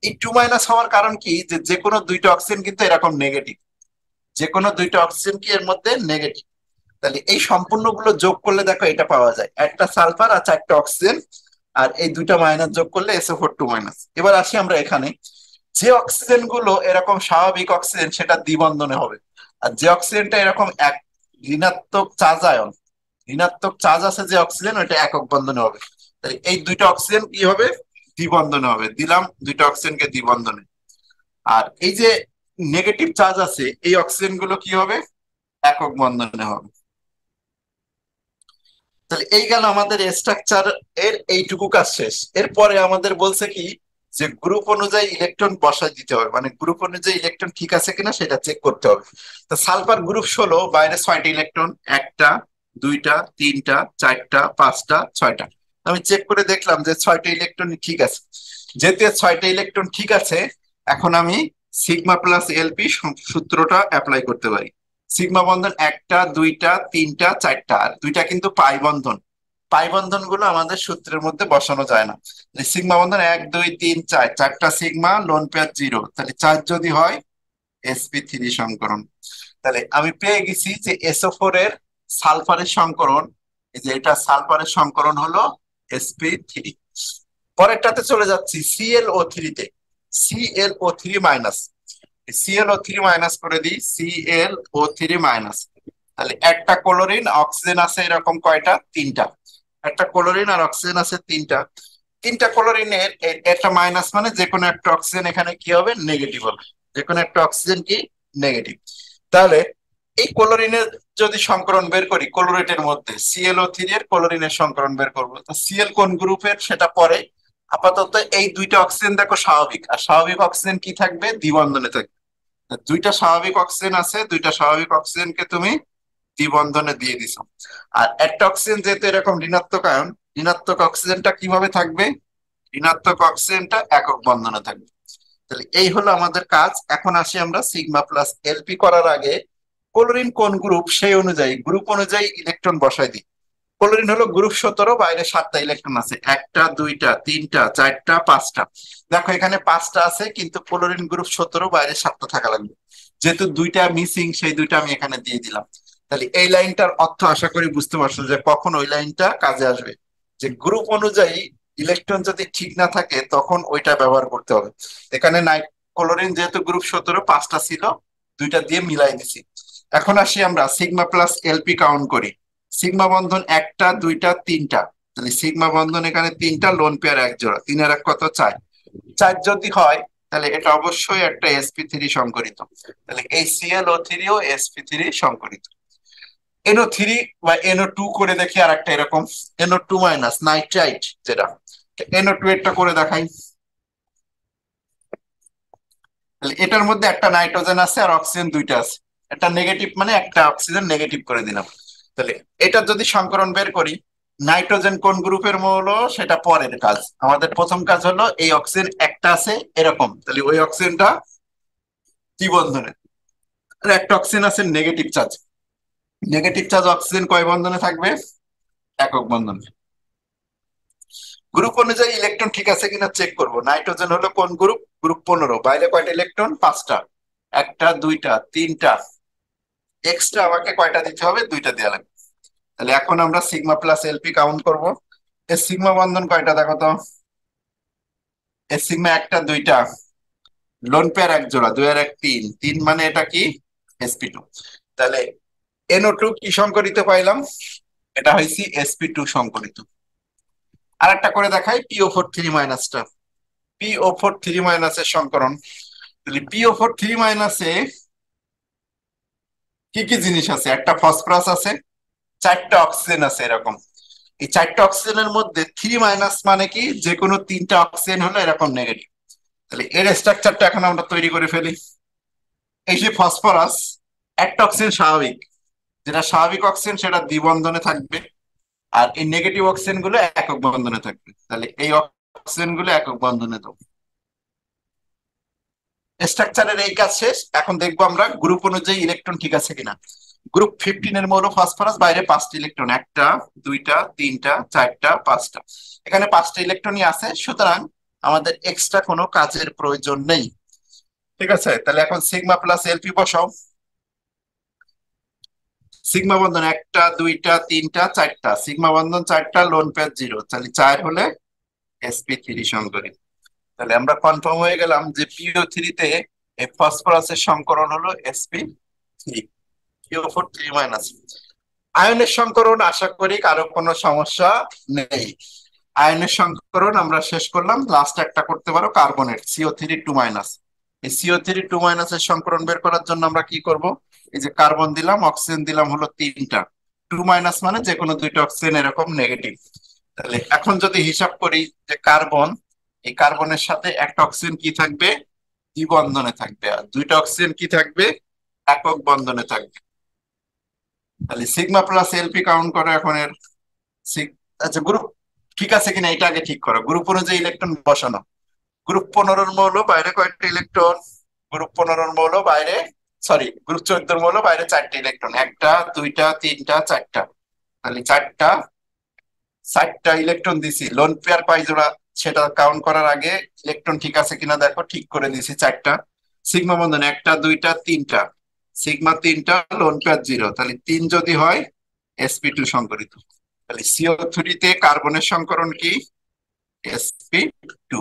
এই 2 - হওয়ার কারণ কি, যে যে কোনো দুইটা অক্সিজেন কিন্তু এরকম নেগেটিভ। যে কোনো দুইটা অক্সিজেন কি এর মধ্যে নেগেটিভ। তাহলে এই সম্পূর্ণগুলো যোগ করলে দেখো এটা পাওয়া যায়, একটা সালফার আর 4টা অক্সিজেন, আর এই দুইটা মাইনাস যোগ করলে SO4 2 এবার আসি আমরা এখানে, যে অক্সিজেন গুলো এরকম স্বাভাবিক অক্সিজেন সেটা দ্বিবন্ধনে হবে। আর যে অক্সিজেনটা এরকম এক ঋণাত্মক চার্জ আয়ন, ঋণাত্মক চার্জ আছে যে অক্সিজেন, ওইটা একক বন্ধনে হবে। তাহলে এই দুইটা অক্সিজেন কি হবে? দ্বিবন্ধনে হবে। দিলাম দুইটা অক্সিজেনকে দ্বিবন্ধনে। আর এই যে নেগেটিভ চার্জ আছে এই অক্সিজেন গুলো কি হবে? একক বন্ধনে হবে। তাহলে এই গেল আমাদের স্ট্রাকচার এর এইটুকু কাজ শেষ। এরপরে আমাদের বলছে কি, যে গ্রুপ অনুযায়ী ইলেকট্রন বসাই দিতে হবে, মানে গ্রুপ অনুযায়ী ইলেকট্রন ঠিক আছে কিনা সেটা চেক করতে হবে। তো সালফার গ্রুপ 16, বাইরে 6টা ইলেকট্রন, একটা, দুইটা, তিনটা, চারটা, পাঁচটা, 6টা। আমি চেক করে দেখলাম যে 6টা ইলেকট্রন ঠিক আছে। যেহেতু 6টা ইলেকট্রন ঠিক আছে, এখন আমি সিগমা প্লাস এলপি সূত্রটা অ্যাপ্লাই করতে পারি। সিগমা বন্ধন একটা, দুইটা, তিনটা, 4টা, আর দুইটা কিন্তু পাই বন্ধন। পাই বন্ধন গুলো আমাদের সূত্রের মধ্যে বসানো যায় না। সিগমা বন্ধন 1 2 3 4, 4টা সিগমা, লোন পেয়ার 0, তাহলে 4 যদি হয় sp3 সংকরণ। তাহলে আমি পেয়ে গেছি যে SO4 এর সালফারের সংকরণ, এই যে এটা সালফারের সংকরণ হলো sp3। পরেরটাতে চলে যাচ্ছি ClO3 তে। ClO3 ClO3 করে দিই, ClO3। তাহলে একটা ক্লোরিন অক্সিজেন আছে এরকম কয়টা? 3টা। একটা ক্লোরিন আর অক্সিজেন আছে 3টা। 3টা ক্লোরিনের একটা মাইনাস, মানে যে কোনো একটা অক্সিজেন এখানে কি হবে? নেগেটিভ হবে। যে কোনো একটা অক্সিজেন কি? নেগেটিভ। তাহলে এই ক্লোরিনের যদি সংকরণ বের করি, ক্লোরেটের মধ্যে ClO3 এর ক্লোরিনের সংকরণ বের করবো, তো Cl কোন গ্রুপের সেটা পরে। আপাতত এই দুইটা অক্সিজেন দেখো স্বাভাবিক, আর স্বাভাবিক অক্সিজেন কি থাকবে? দ্বিবন্ধনে থাকবে। দুইটা স্বাভাবিক অক্সিজেন আছে, দুইটা স্বাভাবিক অক্সিজেনকে তুমি দ্বিবন্ধনে দিয়ে দিছো। আর একটা অক্সিজেন যেহেতু এরকম ঋণাত্মক আয়ন, ঋণাত্মক অক্সিজেনটা কিভাবে থাকবে? ঋণাত্মক অক্সিজেনটা একক বন্ধনে থাকবে। তাহলে এই হলো আমাদের কাজ। এখন আসি আমরা সিগমা প্লাস এলপি করার আগে ক্লোরিন কোন গ্রুপ সেই অনুযায়ী গ্রুপ অনুযায়ী ইলেকট্রন বসাই দিই। ক্লোরিন হলো গ্রুপ 17, বাইরে 7টা ইলেকট্রন আছে, একটা দুইটা তিনটা চারটা পাঁচটা। দেখো এখানে 5টা আছে, কিন্তু ক্লোরিন গ্রুপ 17, বাইরে 7টা থাকা লাগবে। যেহেতু দুইটা মিসিং, সেই দুইটা আমি এখানে দিয়ে দিলাম। তাহলে এই লাইনটার অর্থ আশা করি বুঝতে পারছো যে কখন ওই লাইনটা কাজে আসবে। যে গ্রুপ অনুযায়ী ইলেকট্রন যদি ঠিক না থাকে তখন ওইটা ব্যবহার করতে হবে। এখানে ক্লোরিন যেহেতু গ্রুপ 17, 5টা ছিল, দুইটা দিয়ে মিলাই দিছি। এখন আসি আমরা সিগমা প্লাস এলপি কাউন্ট করি। সিগমা বন্ধন একটা দুইটা তিনটা, তাহলে সিগমা বন্ধন এখানে তিনটা, লোন পেয়ার এক জোড়া, 3 আর 1 কত, 4। 4 যদি হয় তাহলে এটা অবশ্যই একটা sp3 সংকরিত। তাহলে এই ClO3 ও sp3 সংকরিত। NO3 বা NO2 করে দেখি, আর একটা এরকম NO2 মাইনাস নাইট্রাইট, যেটা NO2 এরটা করে দেখাই। তাহলে এটার মধ্যে একটা নাইট্রোজেন আছে আর অক্সিজেন দুইটা আছে, একটা নেগেটিভ মানে একটা অক্সিজেন নেগেটিভ করে দিলাম। তাহলে এটা যদি সংকরণ বের করি, নাইট্রোজেন কোন গ্রুপের মৌল সেটা পরের কাজ। আমাদের প্রথম কাজ হলো এই অক্সিজেন একটা আছে এরকম, তাহলে ওই অক্সিজেনটা দ্বিবন্ধনে। আর একটা অক্সিজেন আছে negative charge, negative charge oxygen কয় বন্ধনে থাকবে, একক বন্ধনে। গ্রুপ অনুযায়ী ইলেকট্রন ঠিক আছে কিনা চেক করব। নাইট্রোজেন হলো কোন গ্রুপ, গ্রুপ 15, বাইরে কয়টা ইলেকট্রন, 5টা, একটা দুইটা তিনটা, এক্সট্রা আমাকে কয়টা দিতে হবে, দুইটা দেওয়া লাগবে। তাহলে এখন আমরা সিগমা প্লাস এলপি কাউন্ট করব। এর সিগমা বন্ধন কয়টা দেখো তো, এর সিগমা একটা দুইটা, লোন পেয়ার এক জোড়া, 2 আর 1 3, 3 মানে এটা কি, sp2। তাহলে NO2 কি সংকরিত পাইলাম, এটা হয়েছে sp2 সংকরিত। আর একটা করে দেখাই PO4 3 মাইনাসটা, PO4 3 মাইনাসের সংকরণ। তাহলে PO4 3 মাইনাসে কি কি জিনিস আছে, একটা ফসফরাস আছে, 4টা অক্সিজেন আছে এরকম। এই 4টা অক্সিজেনের মধ্যে 3 মাইনাস মানে কি, যে কোনো 3টা অক্সিজেন হলো এরকম নেগেটিভ। তাহলে এর স্ট্রাকচারটা এখন আমরা তৈরি করে ফেলি। এই যে ফসফরাস, একটা অক্সিজেন স্বাভাবিক, যেটা স্বাভাবিক অক্সিজেন সেটা দ্বিবন্ধনে থাকবে, আর এই নেগেটিভ অক্সিজেন গুলো একক বন্ধনে থাকবে। তাহলে এই অক্সিজেন গুলো একক বন্ধনে দেবো। স্ট্রাকচারের এই কাজ শেষ। এখন দেখবো আমরা গ্রুপ অনুযায়ী ইলেকট্রন ঠিক আছে কিনা। গ্রুপ 15 এর মৌল ফসফরাস, বাইরে 5টা ইলেকট্রন, একটা দুইটা তিনটা চারটা পাঁচটা, এখানে 5টা ইলেকট্রনই আছে, সুতরাং আমাদের এক্সট্রা কোনো কাজের প্রয়োজন নেই। ঠিক আছে, তাহলে এখন সিগমা প্লাস এলপি বসাও। সিগমা বন্ধন একটা দুইটা তিনটা চারটা, সিগমা বন্ধন 4টা, লোন পেয়ার 0, তাহলে 4 হলে sp3 সংকরিত। তাহলে আমরা কনফার্ম হয়ে গেলাম যে PO3 তে এই ফসফরাসের সংকরণ হলো sp3, PO4 3 মাইনাস। আয়নের সংকরণ আশা করি কারো কোনো সমস্যা নেই। আয়নের সংকরণ আমরা শেষ করলাম, লাস্ট একটা করতে পারো কার্বনের CO3 2 মাইনাস। এই CO3 2 মাইনাসের সংকরণ বের করার জন্য আমরা কি করব, এই যে কার্বন দিলাম অক্সিজেন দিলাম হলো 3টা, 2 মাইনাস মানে যে কোনো 2টা অক্সিজেন এরকম নেগেটিভ। তাহলে এখন যদি হিসাব করি যে কার্বন, এই কার্বনের সাথে একটা অক্সিজেন কি থাকবে, দ্বিবন্ধনে থাকবে, আর 2টা অক্সিজেন কি থাকবে, একক বন্ধনে থাকবে। তাহলে সিগমা প্লাস এলপি কাউন্ট করো এখন এর আচ্ছা গ্রুপ ঠিক আছে কিনা এটা আগে ঠিক করো। গ্রুপ অনুযায়ী ইলেকট্রন বসানো। গ্রুপ 15 মৌল, বাইরে কয়েকটা ইলেকট্রন, গ্রুপ 15 মৌল বাইরে, সরি গ্রুপ 14 মৌল, বাইরে 4টা ইলেকট্রন, একটা দুইটা তিনটা চারটা, তাহলে 4টা ইলেকট্রন দিছি। লোন পেয়ার কয় জোড়া সেটা কাউন্ট করার আগে ইলেকট্রন ঠিক আছে কিনা দেখো, ঠিক করে দিছি 4টা। সিগমা বন্ধন একটা দুইটা তিনটা, সিগমা 3টা, লোন পেয়ার 0, তাহলে 3 যদি হয় sp2 সংকরিত। তাহলে CO3 তে কার্বনের সংকরণ কি, sp2।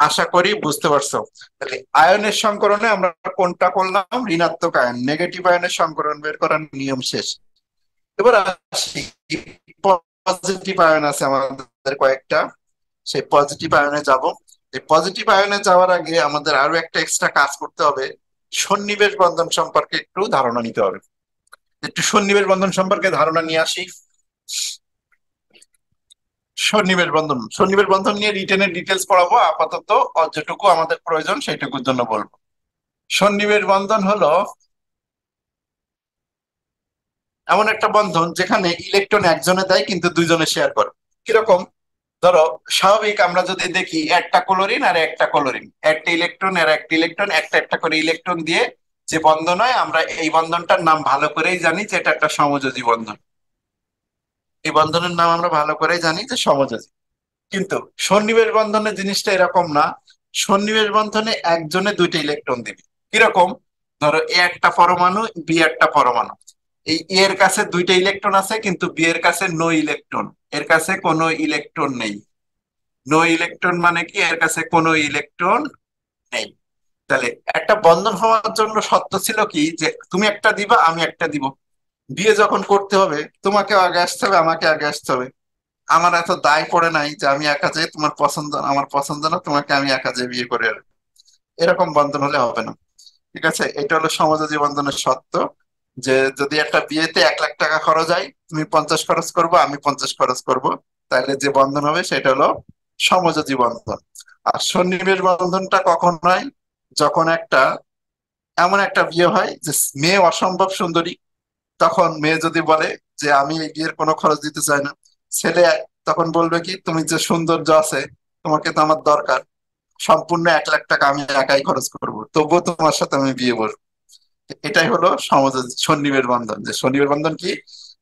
আশা করি বুঝতে পারছো। তাহলে আয়নের সংকরণে আমরা কোনটা করলাম, ঋণাত্মক আয়ন, নেগেটিভ আয়নের সংকরণ বের করার নিয়ম শেষ। এবার আসি পজিটিভ আয়ন আছে আমাদের কয়েকটা, সেই পজিটিভ আয়নে যাব। এই পজিটিভ আয়নে যাওয়ার আগে আমাদের আরো একটা এক্সট্রা কাজ করতে হবে, সন্নিবেশ বন্ধন সম্পর্কে একটু ধারণা নিতে হবে। একটু সন্নিবেশ বন্ধন সম্পর্কে ধারণা নিয়ে আসি। সন্নিবেশ বন্ধন নিয়ে রিটেনের ডিটেলস পড়াবো, আপাতত যেটুকু আমাদের প্রয়োজন সেইটুকুর জন্য বলবো। সন্নিবেশ বন্ধন হলো এমন একটা বন্ধন যেখানে ইলেকট্রন একজনে দেয় কিন্তু দুইজনে শেয়ার করে। কিরকম, ধরো স্বাভাবিক আমরা যদি দেখি একটা ক্লোরিন আর একটা ক্লোরিন, একটা ইলেকট্রন আর একটা ইলেকট্রন, একটা একটা করে ইলেকট্রন দিয়ে যে বন্ধন হয়, আমরা এই বন্ধনটার নাম ভালো করেই জানি যে এটা একটা সমযোজী বন্ধন। এই বন্ধনের নাম আমরা ভালো করেই জানি যে সমযোজী। কিন্তু সন্নিবেশ বন্ধনের জিনিসটা এরকম না। সন্নিবেশ বন্ধনে একজনে দুইটা ইলেকট্রন দিবে। কিরকম? ধরো এ একটা পরমাণু, বি একটা পরমাণু। এই এ এর কাছে দুইটা ইলেকট্রন আছে, কিন্তু বি এর কাছে নো ইলেকট্রন। এর কাছে কোনো ইলেকট্রন নেই। নো ইলেকট্রন মানে কি? এর কাছে কোনো ইলেকট্রন নেই। তাহলে একটা বন্ধন হওয়ার জন্য শর্ত ছিল কি, যে তুমি একটা দিবা, আমি একটা দিব। বিয়ে যখন করতে হবে, তোমাকে আগে আসতে হবে, আমাকে আগে আসতে হবে। আমার এত দায় পড়ে নাই যে আমি একা যেয়ে তোমার পছন্দ, আমার পছন্দ না, তোমাকে আমি একা যেয়ে বিয়ে করে আনবো। এরকম বন্ধন হলে হবে না। ঠিক আছে, এটা হলো সমযোজী বন্ধনের শর্ত। যে যদি একটা বিয়েতে 1 লাখ টাকা খরচ হয়, তুমি 50 খরচ করবো, আমি 50 খরচ করব, তাহলে যে বন্ধন হবে সেটা হলো সমযোজী বন্ধন। আর সন্নিবেশ বন্ধনটা কখন হয়? যখন এমন একটা বিয়ে হয় যে মেয়ে অসম্ভব সুন্দরী, তখন মেয়ে যদি বলে যে আমি এই বিয়ের কোনো খরচ দিতে চাই না, ছেলে তখন বলবে কি, তুমি যে সৌন্দর্য আছে, তোমাকে তো আমার দরকার, সম্পূর্ণ 1 লাখ টাকা আমি একাই খরচ করব, তবুও তোমার সাথে আমি বিয়ে বসবো। এটাই হলো সন্নিবেশ বন্ধন। যে সন্নিবেশ বন্ধন কি,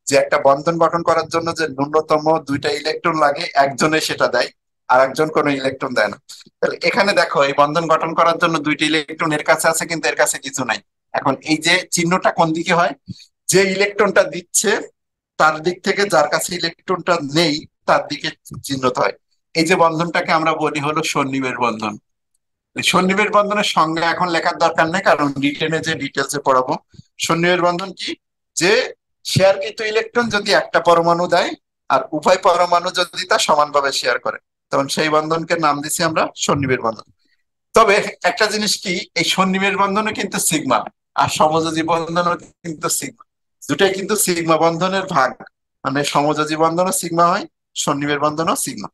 যে একটা বন্ধন গঠন করার জন্য যে ন্যূনতম দুইটা ইলেকট্রন লাগে, একজনে সেটা দেয়, আর একজন কোনো ইলেকট্রন দেয় না। তাহলে এখানে দেখো, এই বন্ধন গঠন করার জন্য দুইটা ইলেকট্রন এর কাছে আছে, কিন্তু এর কাছে কিছু নাই। এখন এই যে চিহ্নটা কোন দিকে হয়? যে ইলেকট্রনটা দিচ্ছে তার দিক থেকে যার কাছে ইলেকট্রনটা নেই তার দিকে চিহ্নটা হয়। এই যে বন্ধনটাকে আমরা বলি হলো সন্নিবেশ বন্ধন। এই সন্নিবেশ বন্ধনের সংজ্ঞা এখন লেখার দরকার নেই, কারণ রিটেনে যে ডিটেলসে পড়াবো। সন্নিবেশ বন্ধন কি? যে শেয়ারকৃত ইলেকট্রন যদি একটা পরমাণু দেয়, আর উভয় পরমাণু যদি তা সমানভাবে শেয়ার করে, তখন সেই বন্ধনকে নাম দিছি আমরা সন্নিবেশ বন্ধন। তবে একটা জিনিস কি, এই সন্নিবেশ বন্ধনে কিন্তু সিগমা, আর সমযোজী বন্ধনও কিন্তু সিগমা। দুটাই কিন্তু সিগমা বন্ধনের ভাগ। মানে সমযোজী বন্ধনও সিগমা হয়, সন্নিবেশ বন্ধনও সিগমা।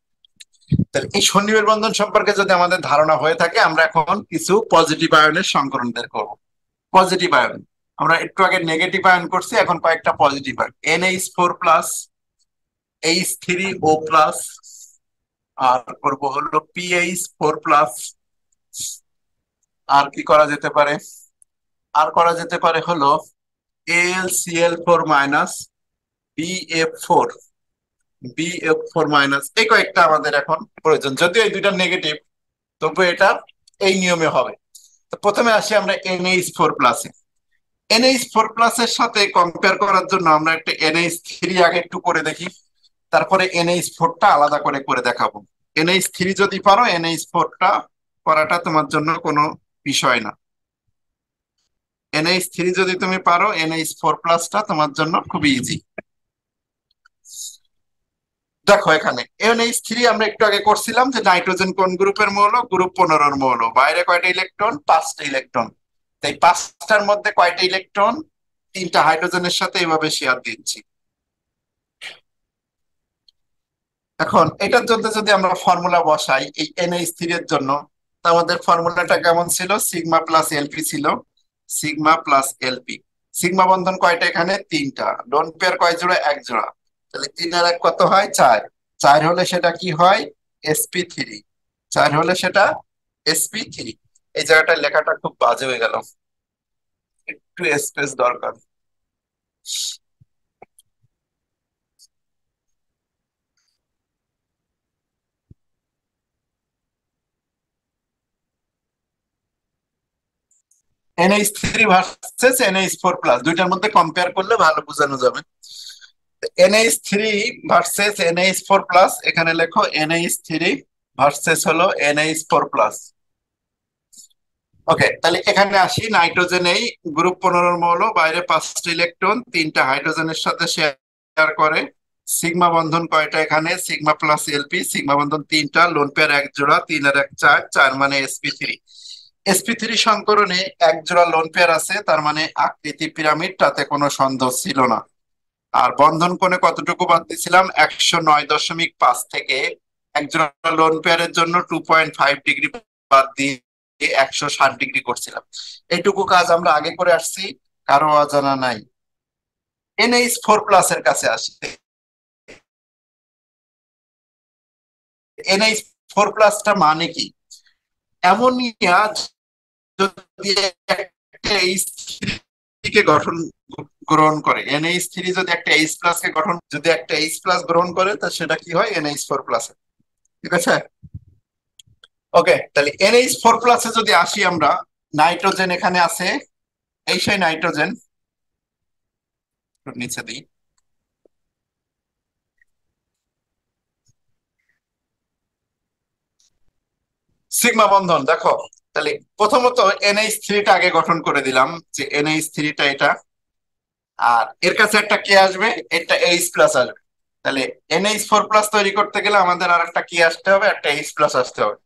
তাহলে এই সন্নিবেশ বন্ধন সম্পর্কে যদি আমাদের ধারণা হয়ে থাকে, আমরা এখন কিছু পজিটিভ আয়নের সংকরণ বের করবো। পজিটিভ আয়ন, আমরা একটু আগে নেগেটিভ আয়ন করছি, এখন কয়েকটা পজিটিভ আয়ন। NH4+, H3O+, আর করব হলো PH4+। আর কি করা যেতে পারে? আর করা যেতে পারে হলো AlCl4-, BF4, BF4-। এই কয়েকটা আমাদের এখন প্রয়োজন, যদিও এই দুইটা নেগেটিভ, তবু এটা এই নিয়মে হবে। তো প্রথমে আসি আমরা NH4+-এ। NH4+ এর সাথে কম্পেয়ার করার জন্য আমরা একটা NH3 আগে একটু করে দেখি, তারপরে NH4টা আলাদা করে করে দেখাবো। NH3 যদি পারো, NH4টা করাটা তোমার জন্য কোনো বিষয় না। NH3 যদি তুমি পারো, NH4+টা তোমার জন্য খুবই ইজি। দেখো এখানে NH3 আমরা একটু আগে করছিলাম যে নাইট্রোজেন কোন গ্রুপের মৌল? গ্রুপ 15-র মৌল। বাইরে কয়টা ইলেকট্রন? 5টা ইলেকট্রন। তাই 5টার মধ্যে কয়টা ইলেকট্রন? 3টা হাইড্রোজেনের সাথে এইভাবে শেয়ার দিচ্ছি। এখন এটার জন্য যদি আমরা ফর্মুলা বসাই এই NH3 এর জন্য, তা আমাদের ফর্মুলাটা কেমন ছিল? সিগমা প্লাস এলপি ছিল। Sigma plus LP. সিগমা বন্ধন কয়টা এখানে? 3টা। লোন পেয়ার কয় জোড়া? 1 জোড়া। তাহলে 3 আর 1 কত হয়? 4। 4 হলে সেটা কি হয়? sp3। 4 হলে সেটা sp3। এই জায়গাটা লেখাটা খুব বাজে হয়ে গেল, একটু স্পেস দরকার। NH3 ভার্সেস NH4+, দুইটার মধ্যে কম্পেয়ার করলে ভালো বোঝানো যাবে। NH3 ভার্সেস NH4+, এখানে লেখো NH3 ভার্সেস হলো NH4+। ওকে, তাহলে এখানে আসি। নাইট্রোজেন এই গ্রুপ 15-র মৌল, বাইরে 5টা ইলেকট্রন 3টা হাইড্রোজেনের সাথে শেয়ার করে। সিগমা বন্ধন কয়টা এখানে? Sigma plus LP. সিগমা বন্ধন 3টা, লোন পেয়ার 1 জোড়া। 3 আর 1 4, 4 মানে sp3। sp3 সংকরণে 1 জোড়া লোন পেয়ার আছে, তার মানে আকৃতি পিরামিড, তাতে কোনো সন্দেহ ছিল না। আর বন্ধন কোণে কতটুকু বাদ দিছিলাম? 109.5 থেকে 1 জোড়া লোন পেয়ারের জন্য 2.5 ডিগ্রি বাদ দিয়ে 160 ডিগ্রি করছিলাম। এইটুকু কাজ আমরা আগে করে আসছি, কারো অজানা নাই। NH4+ এর কাছে আসি। এনএইচ ফোর প্লাসটা মানে কি? অ্যামোনিয়া যদি একটা এইচ কে গঠন গ্রহণ করে, এনএইচ থ্রি যদি একটা এইচ প্লাস কে গঠন, যদি একটা এইচ প্লাস গ্রহণ করে তা সেটা কি হয়? NH four plus. ঠিক আছে। ওকে, তাহলে এনএইচ ফোর প্লাসে যদি আসি আমরা, নাইট্রোজেন এখানে আছে, এই সেই নাইট্রোজেন, নিচে দিই, সিগমা বন্ধন দেখো। তাহলে প্রথমত এনএইচ থ্রিটা আগে গঠন করে দিলাম, যে এনএইচ থ্রিটা এটা, আর এর কাছে একটা কে আসবে, এটা এইচ প্লাস আসবে। তাহলে এনএইচ ফোর প্লাস তৈরি করতে গেলে আমাদের আর একটা কি আসতে হবে, একটা এইচ প্লাস আসতে হবে।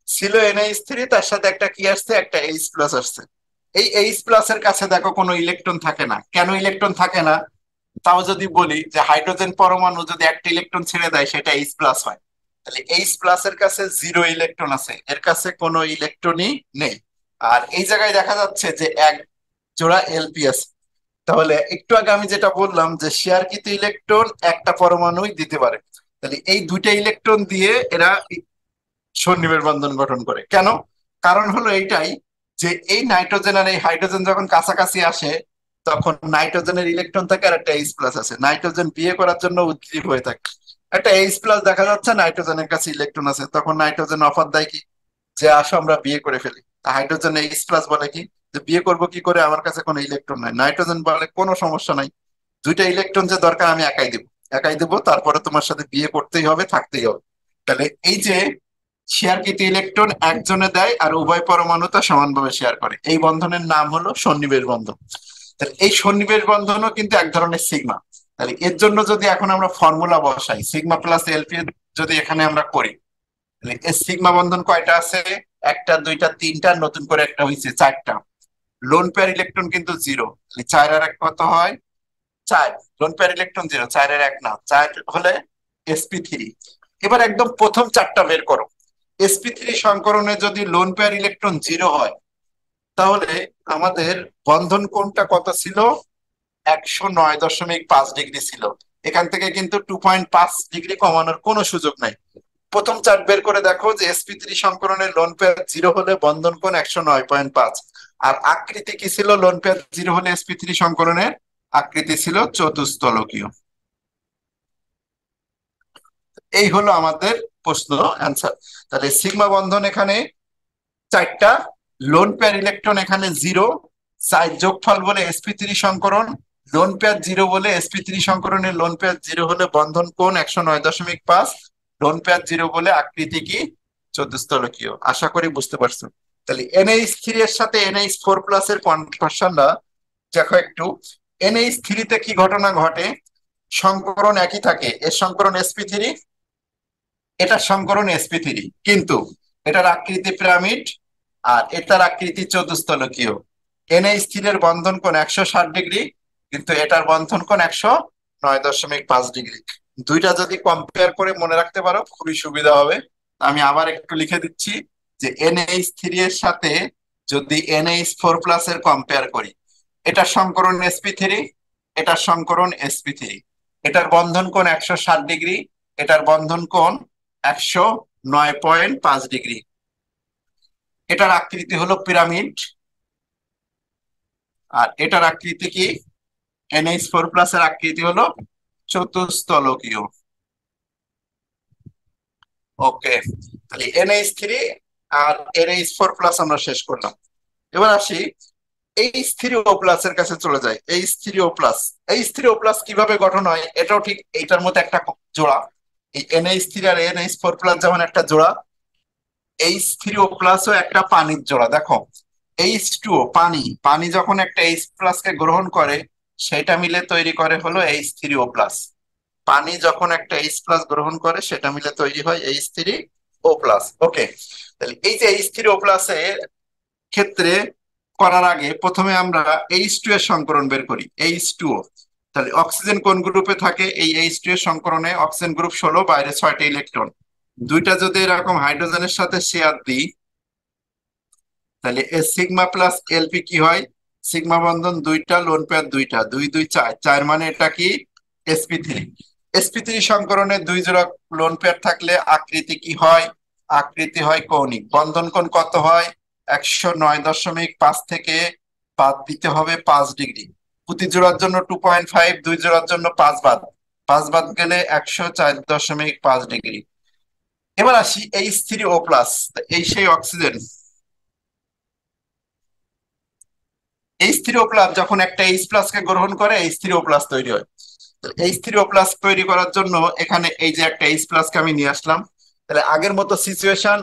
ছিল এনএইচ থ্রি, তার সাথে একটা কি আসছে, একটা এইচ প্লাস আসছে। এই এইচ প্লাস এর কাছে দেখো কোনো ইলেকট্রন থাকে না। কেন ইলেকট্রন থাকে না? তাও যদি বলি যে হাইড্রোজেন পরমাণু যদি একটা ইলেকট্রন ছেড়ে দেয় সেটা এইচ প্লাস হয়। তাহলে এইচ প্লাস এর কাছে জিরো ইলেকট্রন আছে, এর কাছে কোনো ইলেকট্রনই নেই। আর এই জায়গায় দেখা যাচ্ছে যে এক জোড়া এলপি আছে। তাহলে একটু আগে আমি যেটা বললাম যে শেয়ারকৃত ইলেকট্রন একটা পরমাণুই দিতে পারে। তাহলে এই দুইটা ইলেকট্রন দিয়ে এরা সন্নিবেশ বন্ধন গঠন করে। কেন? কারণ হলো এইটাই, যে এই নাইট্রোজেন আর এই হাইড্রোজেন যখন কাছাকাছি আসে, তখন নাইট্রোজেনের ইলেকট্রন থাকে আর একটা এইচ প্লাস আছে, নাইট্রোজেন বিয়ে করার জন্য উদ্গ্রীব হয়ে থাকে। একটা এইচ প্লাস দেখা যাচ্ছে, নাইট্রোজেনের কাছে ইলেকট্রন আছে, তখন নাইট্রোজেন অফার দেয় কি, যে আসো আমরা বিয়ে করে ফেলি। হাইড্রোজেন এইচ প্লাস বলে কি, যে বিয়ে করব কি করে, আমার কাছে কোনো ইলেকট্রন নাই। নাইট্রোজেন বলে কোনো সমস্যা নাই, দুইটা ইলেকট্রন যে দরকার আমি একাই দেবো, একাই দেবো, তারপরে তোমার সাথে বিয়ে করতেই হবে, থাকতেই হবে। তাহলে এই যে শেয়ারকৃত ইলেকট্রন একজনে দেয় আর উভয় পরমাণু তা সমানভাবে শেয়ার করে, এই বন্ধনের নাম হলো সন্নিবেশ বন্ধন। তাহলে এই সন্নিবেশ বন্ধনও কিন্তু এক ধরনের সিগমা। তাহলে এর জন্য যদি এখন আমরা ফর্মুলা বসাই, সিগমা প্লাস এলপি যদি এখানে আমরা করি, তাহলে এর সিগমা বন্ধন কয়টা আছে? একটা, দুইটা, তিনটা, নতুন করে একটা হয়েছে, চারটা। লোন পেয়ার ইলেকট্রন কিন্তু জিরো, চার আর এক কত হয়? চার। লোন পেয়ার ইলেকট্রন জিরো, চারের এক না, চার হলে এসপি থ্রি। এবার একদম প্রথম চারটা বের করো। এসপি থ্রি সংকরণে যদি লোন পেয়ার ইলেকট্রন জিরো হয়, তাহলে আমাদের বন্ধন কোণটা কত ছিল? 109.5 ডিগ্রি ছিল। এখান থেকে কিন্তু 2.5 ডিগ্রি কমানোর কোনো সুযোগ নাই। প্রথম চার্ট বের করে দেখো যে এসপি থ্রি সংকরণের লোন পেয়ার জিরো হলে বন্ধন কোণ 109.5। আর আকৃতি কি ছিল লোন পেয়ার জিরো হলে এসপি থ্রি সংকরণের? আকৃতি ছিল চতুস্তলকীয়। এই হলো আমাদের প্রশ্ন অ্যান্সার। তাহলে সিগমা বন্ধন এখানে চারটা, লোন পেয়ার ইলেকট্রন এখানে জিরো, চার যোগফল বলে এসপি থ্রি সংকরণ, লোন পেয়ার জিরো বলে এসপি থ্রি সংকরণের লোন পেয়ার জিরো হলে বন্ধন কোণ 109.5, লোন পেয়ার জিরো বলে আকৃতি কি? চতুস্তলকীয়। আশা করি বুঝতে পারছো। তাহলে এনএইচ থ্রি এর সাথে এনএইচ ফোর প্লাস এর কনভার্সনটা দেখো একটু। এনএইচ থ্রিতে কি ঘটনা ঘটে? সংকরণ একই থাকে, এর সংকরণ এসপি থ্রি, এটার সংকরণ এসপি থ্রি, কিন্তু এটার আকৃতি পিরামিড আর এটার আকৃতি চতুস্তলকীয়। এনএইচ থ্রি এর বন্ধন কোণ 160 ডিগ্রি, কিন্তু এটার বন্ধন কোণ 109.5 ডিগ্রি। দুইটা যদি কম্পেয়ার করে মনে রাখতে পারো খুবই সুবিধা হবে। আমি আবার একটু লিখে দিচ্ছি, যে এনএইচ থ্রি এর সাথে যদি এনএইচ ফোর প্লাস এর কম্পেয়ার করি, এটার সংকরণ এসপি থ্রি, এটার সংকরণ এসপি থ্রি, এটার বন্ধন কোণ 160 ডিগ্রি, এটার বন্ধন কোণ 109.5 ডিগ্রি। এটার আকৃতি হলো পিরামিড আর এটার আকৃতি কি? এনএইচ ফোর প্লাস এর আকৃতি হলো চতুস্তলকীয়। ওকে, তাহলে এনএইচ থ্রি আর এনএইচ ফোর প্লাস আমরা শেষ করলাম। এবার আসি এইচ থ্রি ও প্লাস এর কাছে চলে যায়। এইচ থ্রি ও প্লাস, এইচ থ্রি ও প্লাস কিভাবে গঠন হয়? এটাও ঠিক এইটার মধ্যে একটা জোড়া। এই এনএইচ থ্রি আর এনএইচ ফোর প্লাস যেমন একটা জোড়া, এইচ থ্রি ও প্লাসও একটা পানির জোড়া। দেখো, এইচ টু ও পানি, পানি যখন একটা এইচ প্লাস কে গ্রহণ করে, সেটা মিলে তৈরি করে হলো এইচ থ্রি ও প্লাস। পানি যখন একটা এইচ প্লাস গ্রহণ করে, সেটা মিলে তৈরি হয় এইচ থ্রি ও প্লাস। ওকে, তাহলে এই যে এইচ থ্রি ও প্লাস এর ক্ষেত্রে করার আগে প্রথমে আমরা এইচ টু এর সংকরণ বের করি, এইচ টু ও। তাহলে অক্সিজেন কোন গ্রুপে থাকে? এই এইচ টু এর সংকরণে অক্সিজেন গ্রুপ 16, বাইরে 6টা ইলেকট্রন। দুইটা যদি এরকম হাইড্রোজেনের সাথে শেয়ার দিই, তাহলে এ সিগমা প্লাস এলপি কি হয়? সিগমা বন্ধন দুইটা, লোন পেয়ার দুইটা, দুই দুই চার, চার মানে এটা কি? SP three. sp3 সংকরণে 2 জোড়া লোন পেয়ার থাকলে আকৃতি কি হয়? আকৃতি হয় কৌণিক। বন্ধন কোণ কত হয়? 109.5 থেকে বাদ দিতে হবে 5 ডিগ্রি। প্রতি জোড়ার জন্য 2.5, 2 জোড়ার জন্য 5 বাদ, 5 বাদ গেলে 104.5 ডিগ্রি। এবার আসি H3O+, এই সেই অক্সিজেন। H3O+ যখন একটা H+ কে গ্রহণ করে H3O+ তৈরি হয়। H3O+ তৈরি করার জন্য এখানে এই যে একটা H+ কে আমি নিয়ে আসলাম। তাহলে আগের মতো সিচুয়েশন,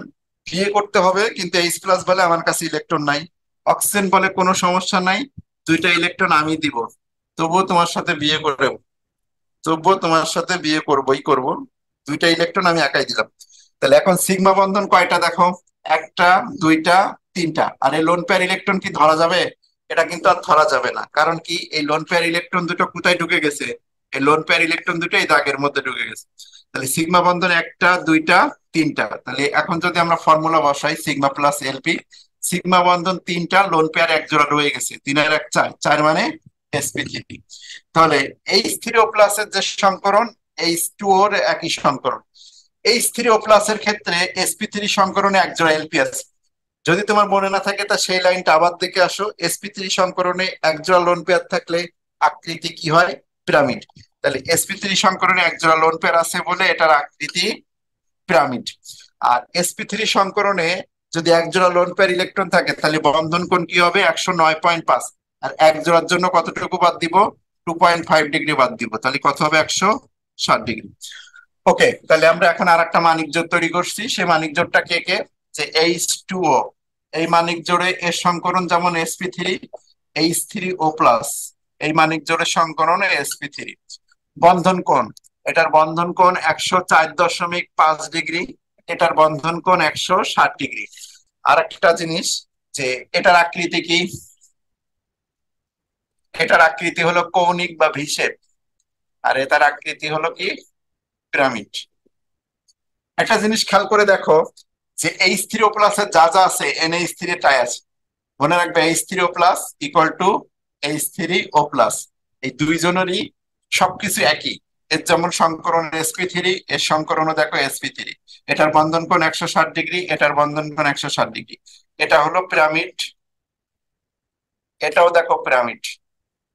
বিয়ে করতে হবে, কিন্তু H+ বলে আমার কাছে ইলেকট্রন নাই। অক্সিজেন বলে কোনো সমস্যা নাই, 2টা ইলেকট্রন আমি দিব, তবুও তোমার সাথে বিয়ে করে, তবুও তোমার সাথে বিয়ে করবই করব, 2টা ইলেকট্রন আমি একাই দিলাম। তাহলে এখন সিগমা বন্ধন কয়টা দেখো? 1টা, 2টা, 3টা। আর এই লোন পেয়ার ইলেকট্রন কি ধরা যাবে? এটা কিন্তু আর ধরা যাবে না। কারণ কি, এই লোন পেয়ার ইলেকট্রন দুটো কোথায় ঢুকে গেছে? এই লোন পেয়ার ইলেকট্রন দুটো এই দাগের মধ্যে ঢুকে গেছে। তাহলে সিগমা বন্ধন 1টা, 2টা, 3টা। তাহলে এখন যদি আমরা ফর্মুলা বসাই, সিগমা প্লাস এলপি, সিগমা বন্ধন 3টা, লোন পেয়ার 1 জোড়া রয়ে গেছে, 3 আর 1 4, 4 মানে sp3। তাহলে H3O+ এর যে সংকরণ, H2O এর একই সংকরণ। H3O+ এর ক্ষেত্রে sp3 সংকরণে 1 জোড়া এলপি আছে। যদি তোমার মনে না থাকে তা সেই লাইনটা আবার দেখে আসো। sp3 সংকরণে 1 জোড়া লোন পেয়ার থাকলে আকৃতি কি হয়? পিরামিড। তাহলে sp3 সংকরণে 1 জোড়া লোন পেয়ার আছে বলে এটার আকৃতি পিরামিড। আর sp3 সংকরণে যদি 1 জোড়া লোন পেয়ার ইলেকট্রন থাকে তাহলে বন্ধন কোণ কি হবে? 109.5। আর 1 জোড়ার জন্য কতটুকু বাদ দিব? 2.5 ডিগ্রি বাদ দিব, তাহলে কত হবে? 160 ডিগ্রি। ওকে, তাহলে আমরা এখন আর একটা মানিক জোড় তৈরি করছি। সেই মানিক জোড়টা কে কে? যে H2O। এই মানিক জোড়ে এর সংকরণ যেমন sp3, H3O+, এই মানিক জোড়ের সংকরণ sp3। বন্ধন কোণ, এটার বন্ধন কোণ 104.5 ডিগ্রি, এটার বন্ধন কোণ 160 ডিগ্রি। আর একটা জিনিস, যে এটার আকৃতি কি? এটার আকৃতি হলো কৌণিক বা ভি শেপ, আর এটার আকৃতি হলো কি? পিরামিড। একটা জিনিস খেয়াল করে দেখো, যে H3O+ এর যা যা আছে NH3 তাই আছে। মনে রাখবে H3O+ ইকুয়াল টু H3O+, এই দুইজনেরই সবকিছু একই। এর যেমন সংকরণ sp3, এর সংকরণও দেখো sp3। এটার বন্ধন কোণ 160 ডিগ্রি, এটার বন্ধন কোণ 160 ডিগ্রি। এটা হলো পিরামিড, এটাও দেখো পিরামিড।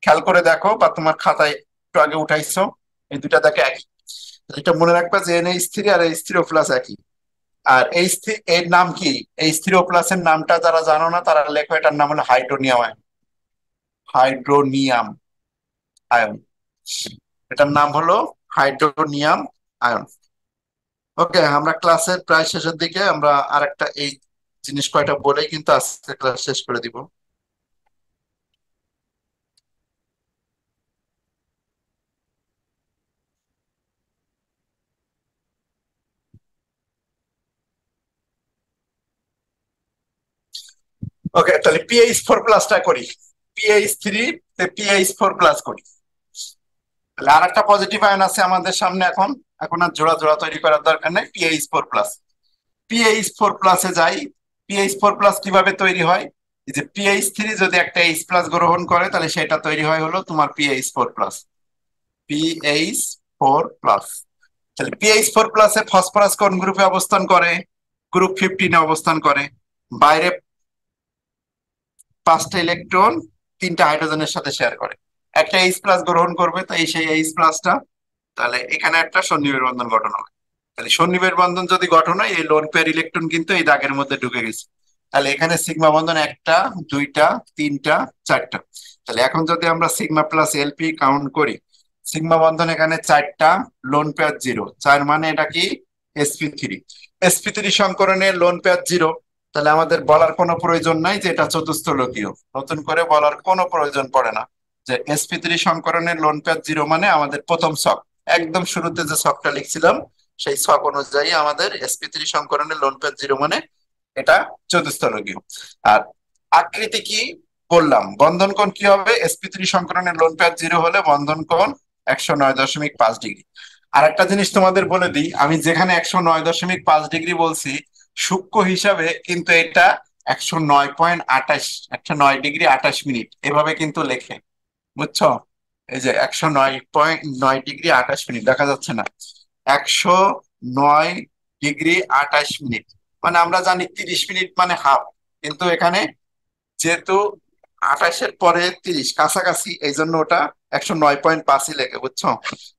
খেয়াল করে দেখো, বা তোমার খাতায় একটু আগে উঠাইছো, এই দুটা দেখো একই। এটা মনে রাখবা যে NH3 আর H3O+ একই। আর এর নাম কি? H3O+ এর নামটা যারা জানো না তারা লেখো, এটার নাম হলো হাইড্রোনিয়াম আয়ন। হাইড্রোনিয়াম আয়ন, এটার নাম হলো হাইড্রোনিয়াম আয়ন। ওকে, আমরা ক্লাসের প্রায় শেষের দিকে, আমরা আরেকটা এই জিনিস কয়টা বলেই কিন্তু আজকে ক্লাস শেষ করে দিব। ওকে, তাহলে PH4+টা করি। PH3 তে PH4+ করি। তাহলে আর একটা পজিটিভ আয়ন আছে আমাদের সামনে। এখন এখন আর জোড়া জোড়া তৈরি করার দরকার নেই। PH4+, PH4+ যাই। PH4+ কিভাবে তৈরি হয়? এই যে PH3 যদি একটা H+ গ্রহণ করে তাহলে সেটা তৈরি হয় হলো তোমার PH4+। PH4+, তাহলে PH4+ এ ফসফরাস কোন গ্রুপে অবস্থান করে? গ্রুপ 15 এ অবস্থান করে। বাইরে 5টা ইলেকট্রন 3টা হাইড্রোজেনের সাথে শেয়ার করে। একটা H+ গ্রহণ করবে, তো এই সেই H+টা, তাহলে এখানে একটা সন্নিবেশ বন্ধন গঠন হবে। তাহলে সন্নিবেশ বন্ধন যদি গঠন হয়, এই লোন পেয়ার ইলেকট্রন কিন্তু এই দাগের মধ্যে ঢুকে গেছে। তাহলে এখানে সিগমা বন্ধন 1টা, 2টা, 3টা, 4টা। তাহলে এখন যদি আমরা সিগমা প্লাস এলপি কাউন্ট করি, সিগমা বন্ধন এখানে 4টা, লোন পেয়ার 0, 4 মানে এটা কি? sp3। sp3 সংকরণে lone pair 0। তাহলে আমাদের বলার কোনো প্রয়োজন নাই যে এটা চতুস্থলকীয়, নতুন করে বলার কোনো প্রয়োজন পড়ে না। যে sp3 সংকরণের লোন পেয়ার 0 মানে আমাদের প্রথম ছক, একদম শুরুতে যে ছকটা লিখছিলাম সেই ছক অনুযায়ী আমাদের sp3 সংকরণের লোন পেয়ার 0 মানে এটা চতুস্থলকীয়। আর আকৃতি কি বললাম? বন্ধন কোণ কি হবে? sp3 সংকরণের লোন পেয়ার 0 হলে বন্ধন কোণ 109.5 ডিগ্রি। আর একটা জিনিস তোমাদের বলে দিই, আমি যেখানে 109.5 ডিগ্রি বলছি, সূক্ষ্ম হিসাবে কিন্তু এটা 109.28, 109 ডিগ্রি 28 মিনিট এভাবে কিন্তু লেখে, বুঝছো? এই যে 109.9 ডিগ্রি 28 মিনিট, দেখা যাচ্ছে না? 109 ডিগ্রি 28 মিনিট, মানে আমরা জানি 30 মিনিট মানে হাফ, কিন্তু এখানে যেহেতু 28-এর পরে 30 কাছাকাছি, এই জন্য ওটা 109.5ই লেগে, বুঝছো?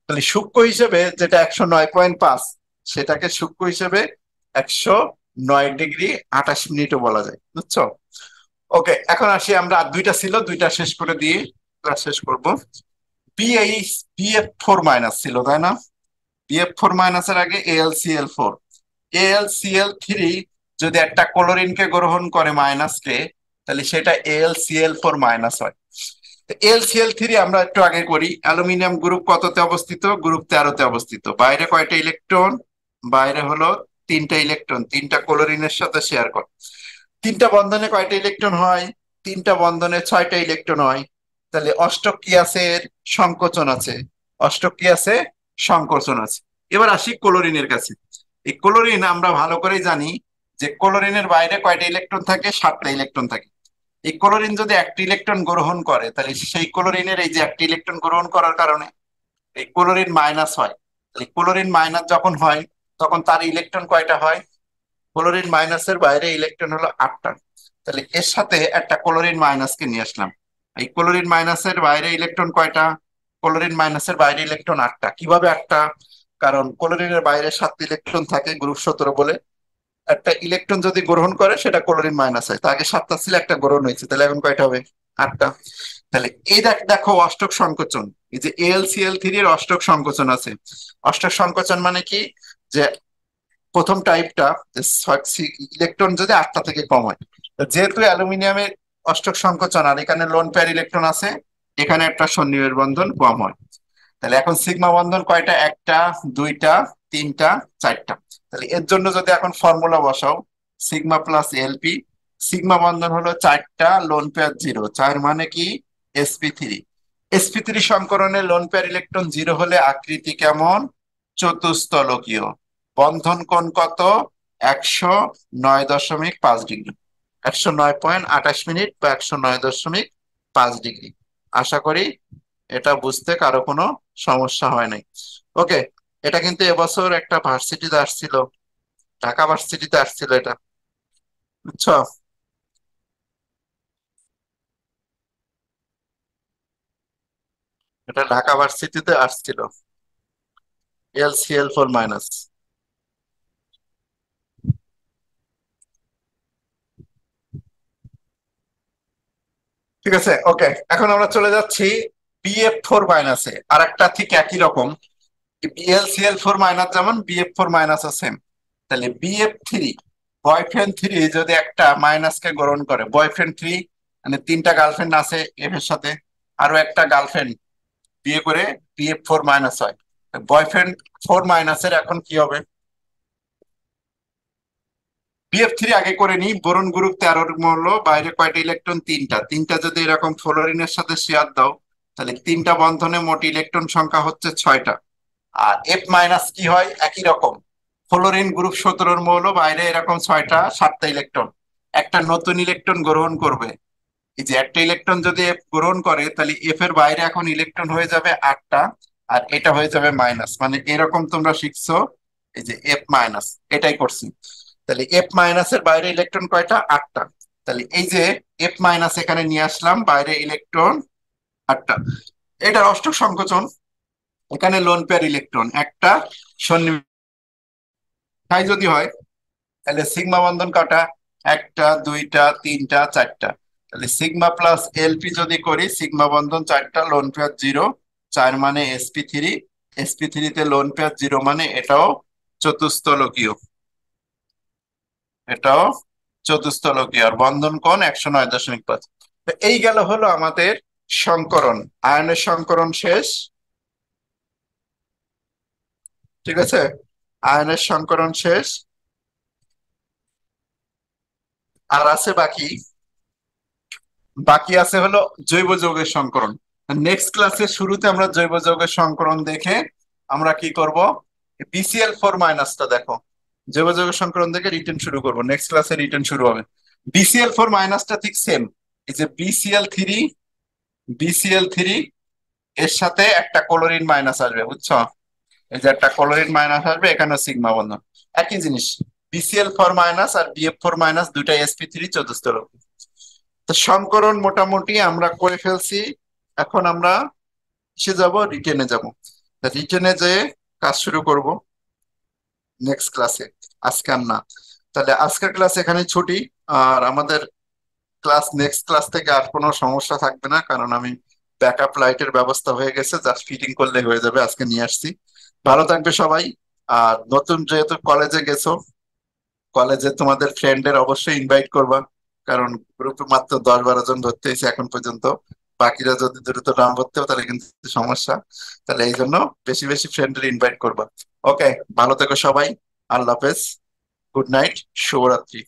তাহলে সূক্ষ্ম হিসেবে যেটা 109.5, সেটাকে সূক্ষ্ম হিসেবে 109 ডিগ্রি 28 মিনিটও বলা যায়, বুঝছো? ওকে, এখন আসি আমরা, আর দুইটা ছিল, দুইটা শেষ করে দিয়ে ক্লাস শেষ করবো। BF4 মাইনাস ছিল, তাই না? BF4 মাইনাসের আগে AlCl4, AlCl3 যদি একটা ক্লোরিনকে গ্রহণ করে মাইনাসকে, তাহলে সেটা AlCl4 মাইনাস হয়। AlCl3 আমরা একটু আগে করি। অ্যালুমিনিয়াম গ্রুপ কততে অবস্থিত? গ্রুপ 13তে অবস্থিত। বাইরে কয়টা ইলেকট্রন? বাইরে হলো তিনটা ইলেকট্রন, তিনটা ক্লোরিনের সাথে শেয়ার করে। তিনটা বন্ধনে কয়টা ইলেকট্রন হয়? তিনটা বন্ধনে 6টা ইলেকট্রন হয়। তাহলে অষ্টক কি আছে? এর সংকোচন আছে। অষ্টক কি আছে? সংকোচন আছে। এবার আসি ক্লোরিনের কাছে। এই ক্লোরিন আমরা ভালো করেই জানি যে ক্লোরিনের বাইরে কয়টা ইলেকট্রন থাকে? 7টা ইলেকট্রন থাকে। এই ক্লোরিন যদি একটা ইলেকট্রন গ্রহণ করে, তাহলে সেই ক্লোরিনের এই যে একটা ইলেকট্রন গ্রহণ করার কারণে এই ক্লোরিন মাইনাস হয়। এই ক্লোরিন মাইনাস যখন হয়, তখন তার ইলেকট্রন কয়টা হয়? ক্লোরিন মাইনাসের বাইরে ইলেকট্রন হলো 8টা। তাহলে এর সাথে একটা ক্লোরিন মাইনাসকে নিয়ে আসলাম। এই ক্লোরিন মাইনাসের বাইরে ইলেকট্রন কয়টা? ক্লোরিন মাইনাসের বাইরে ইলেকট্রন 8টা। কিভাবে 8টা? কারণ ক্লোরিনের বাইরে 7 ইলেকট্রন থাকে, গ্রুপ 17 বলে। একটা ইলেকট্রন যদি গ্রহণ করে, সেটা ক্লোরিন মাইনাস হয়। তো আগে 7টা ছিল, একটা গ্রহণ হয়েছে, তাহলে এখন কয়টা হবে? 8টা। তাহলে এই দেখো অষ্টক সংকোচন। এই যে AlCl3 এর অষ্টক সংকোচন আছে। অষ্টক সংকোচন মানে কি? যে প্রথম টাইপটা, ইলেকট্রন যদি 8টা থেকে কম হয়। তো যেহেতু অ্যালুমিনিয়ামের অষ্টক সংকোচন, আর এখানে লোন পেয়ার ইলেকট্রন আছে, এখানে একটা সন্নিবেশ বন্ধন কম হয়। তাহলে এখন সিগমা বন্ধন কয়টা? একটা, দুইটা, তিনটা, চারটা। তাহলে এর জন্য যদি এখন ফর্মুলা বসাও, সিগমা প্লাস এলপি, সিগমা বন্ধন হলো 4টা, লোন পেয়ার 0, 4 মানে কি? sp3। sp3 সংকরণে loan pair electron 0 হলে আকৃতি কেমন? চতুস্তলকীয়। বন্ধন কোণ কত? 109.5 ডিগ্রি, 109.28 মিনিট বা 109.5 ডিগ্রি। আশা করি এটা বুঝতে কারো কোনো সমস্যা হয় নাই। ওকে, এটা কিন্তু এবছর একটা ভার্সিটিতে আসছিল, ঢাকা ভার্সিটিতে আসছিল এটা, বুঝছো? এটা ঢাকা ভার্সিটিতে আসছিল, AlCl4 মাইনাস। ঠিক আছে, ওকে, এখন আমরা চলে যাচ্ছি BF4 মাইনাসে। আর একটা ঠিক একই রকম, BlCl4 মাইনাস যেমন BF4 মাইনাস আছে। তাহলে BF3, বয়ফ্রেন্ড 3 যদি একটা মাইনাসকে গ্রহণ করে, বয়ফ্রেন্ড 3 মানে তিনটা গার্লফ্রেন্ড আছে এফ এর সাথে, আরো একটা গার্লফ্রেন্ড বিয়ে করে BF4 মাইনাস হয়। বয়ফ্রেন্ড 4 মাইনাসের এখন কি হবে? BF3 আগে করে নি। বোরন গ্রুপ 13 মূল্য, বাইরে কয়টা ইলেকট্রন? তিনটা। তিনটা যদি এরকম ফ্লোরিনের সাথে শেয়ার দাও, তাহলে তিনটা বন্ধনে মোট ইলেকট্রন সংখ্যা হচ্ছে 6টা। আর এফ মাইনাস কি হয়? একই রকম, ফ্লোরিন গ্রুপ 17 মৌল, বাইরে এরকম 6টা, 7টা ইলেকট্রন। একটা নতুন ইলেকট্রন গ্রহণ করবে। এই যে একটা ইলেকট্রন যদি এফ গ্রহণ করে, তাহলে এফ এর বাইরে এখন ইলেকট্রন হয়ে যাবে 8টা, আর এটা হয়ে যাবে মাইনাস। মানে এরকম তোমরা শিখছো, এই যে এফ মাইনাস, এটাই করছি। তাহলে এফ মাইনাসের বাইরে ইলেকট্রন কয়টা? 8টা। তাহলে এই যে এফ মাইনাস এখানে নিয়ে আসলাম, বাইরে ইলেকট্রন 8টা। এটা অষ্টক সংকোচন। এখানে লোন পেয়ার ইলেকট্রন একটা, তাই যদি হয়, তাহলে সিগমা বন্ধন কটা? একটা, দুইটা, তিনটা, চারটা। তাহলে সিগমা প্লাস এলপি যদি করি, সিগমা বন্ধন 4টা, লোন পেয়ার 0, 4 মানে sp3, sp3 তে লোন পেয়ার 0 মানে এটাও চতুস্তলকীয়, এটাও চতুস্তলকীয়, আর বন্ধন কোণ 109.5। তো এই গেল হলো আমাদের সংকরণ, আয়নের সংকরণ শেষ। ঠিক আছে, আয়নের সংকরণ শেষ। আর আছে বাকি, বাকি আছে হলো জৈব যৌগের সংকরণ। নেক্সট ক্লাসের শুরুতে আমরা জৈব যৌগের সংকরণ দেখে আমরা কি করব? BCl4 মাইনাসটা দেখো, জৈব যৌগের সংকরণ দেখে রিটেন শুরু করব। নেক্সট ক্লাসে রিটেন শুরু হবে। BCl4 মাইনাসটা ঠিক সেম, এই যে BCl3, BCl3, এর সাথে একটা ক্লোরিন মাইনাস আসবে, বুঝছো? এই যে একটা ক্লোরিন মাইনাস আসবে, এখানে সিগমা বন্ধন। একই জিনিস, BCl4 মাইনাস আর BF4 মাইনাস, দুইটাই sp3 চতুস্তর। তো সংকরণ মোটামুটি আমরা করে ফেলছি। এখন আমরা কিসে যাব? রিটেনে যাব। রিটেনে যে কাজ শুরু করব নেক্সট ক্লাসে, আজকে আর না। তাহলে আজকের ক্লাস এখানে ছুটি। আর আমাদের ক্লাস নেক্সট ক্লাস থেকে আর কোনো সমস্যা থাকবে না, কারণ আমি ব্যাকআপ লাইটের ব্যবস্থা হয়ে গেছে, জাস্ট ফিটিং করলে হয়ে যাবে, আজকে নিয়ে আসছি। ভালো থাকবে সবাই। আর নতুন যেহেতু কলেজে গেছো, কলেজে তোমাদের ফ্রেন্ডদের অবশ্যই ইনভাইট করবা, কারণ গ্রুপে মাত্র 10-12 জন ধরতে হয়েছে এখন পর্যন্ত। বাকিরা যদি দ্রুত নাম ভর্তি হয় তাহলে কিন্তু সমস্যা। তাহলে এই জন্য বেশি বেশি ফ্রেন্ডদের ইনভাইট করবা। ওকে, ভালো থেকো সবাই। আল্লাহ হাফেজ। গুড নাইট, শুভরাত্রি।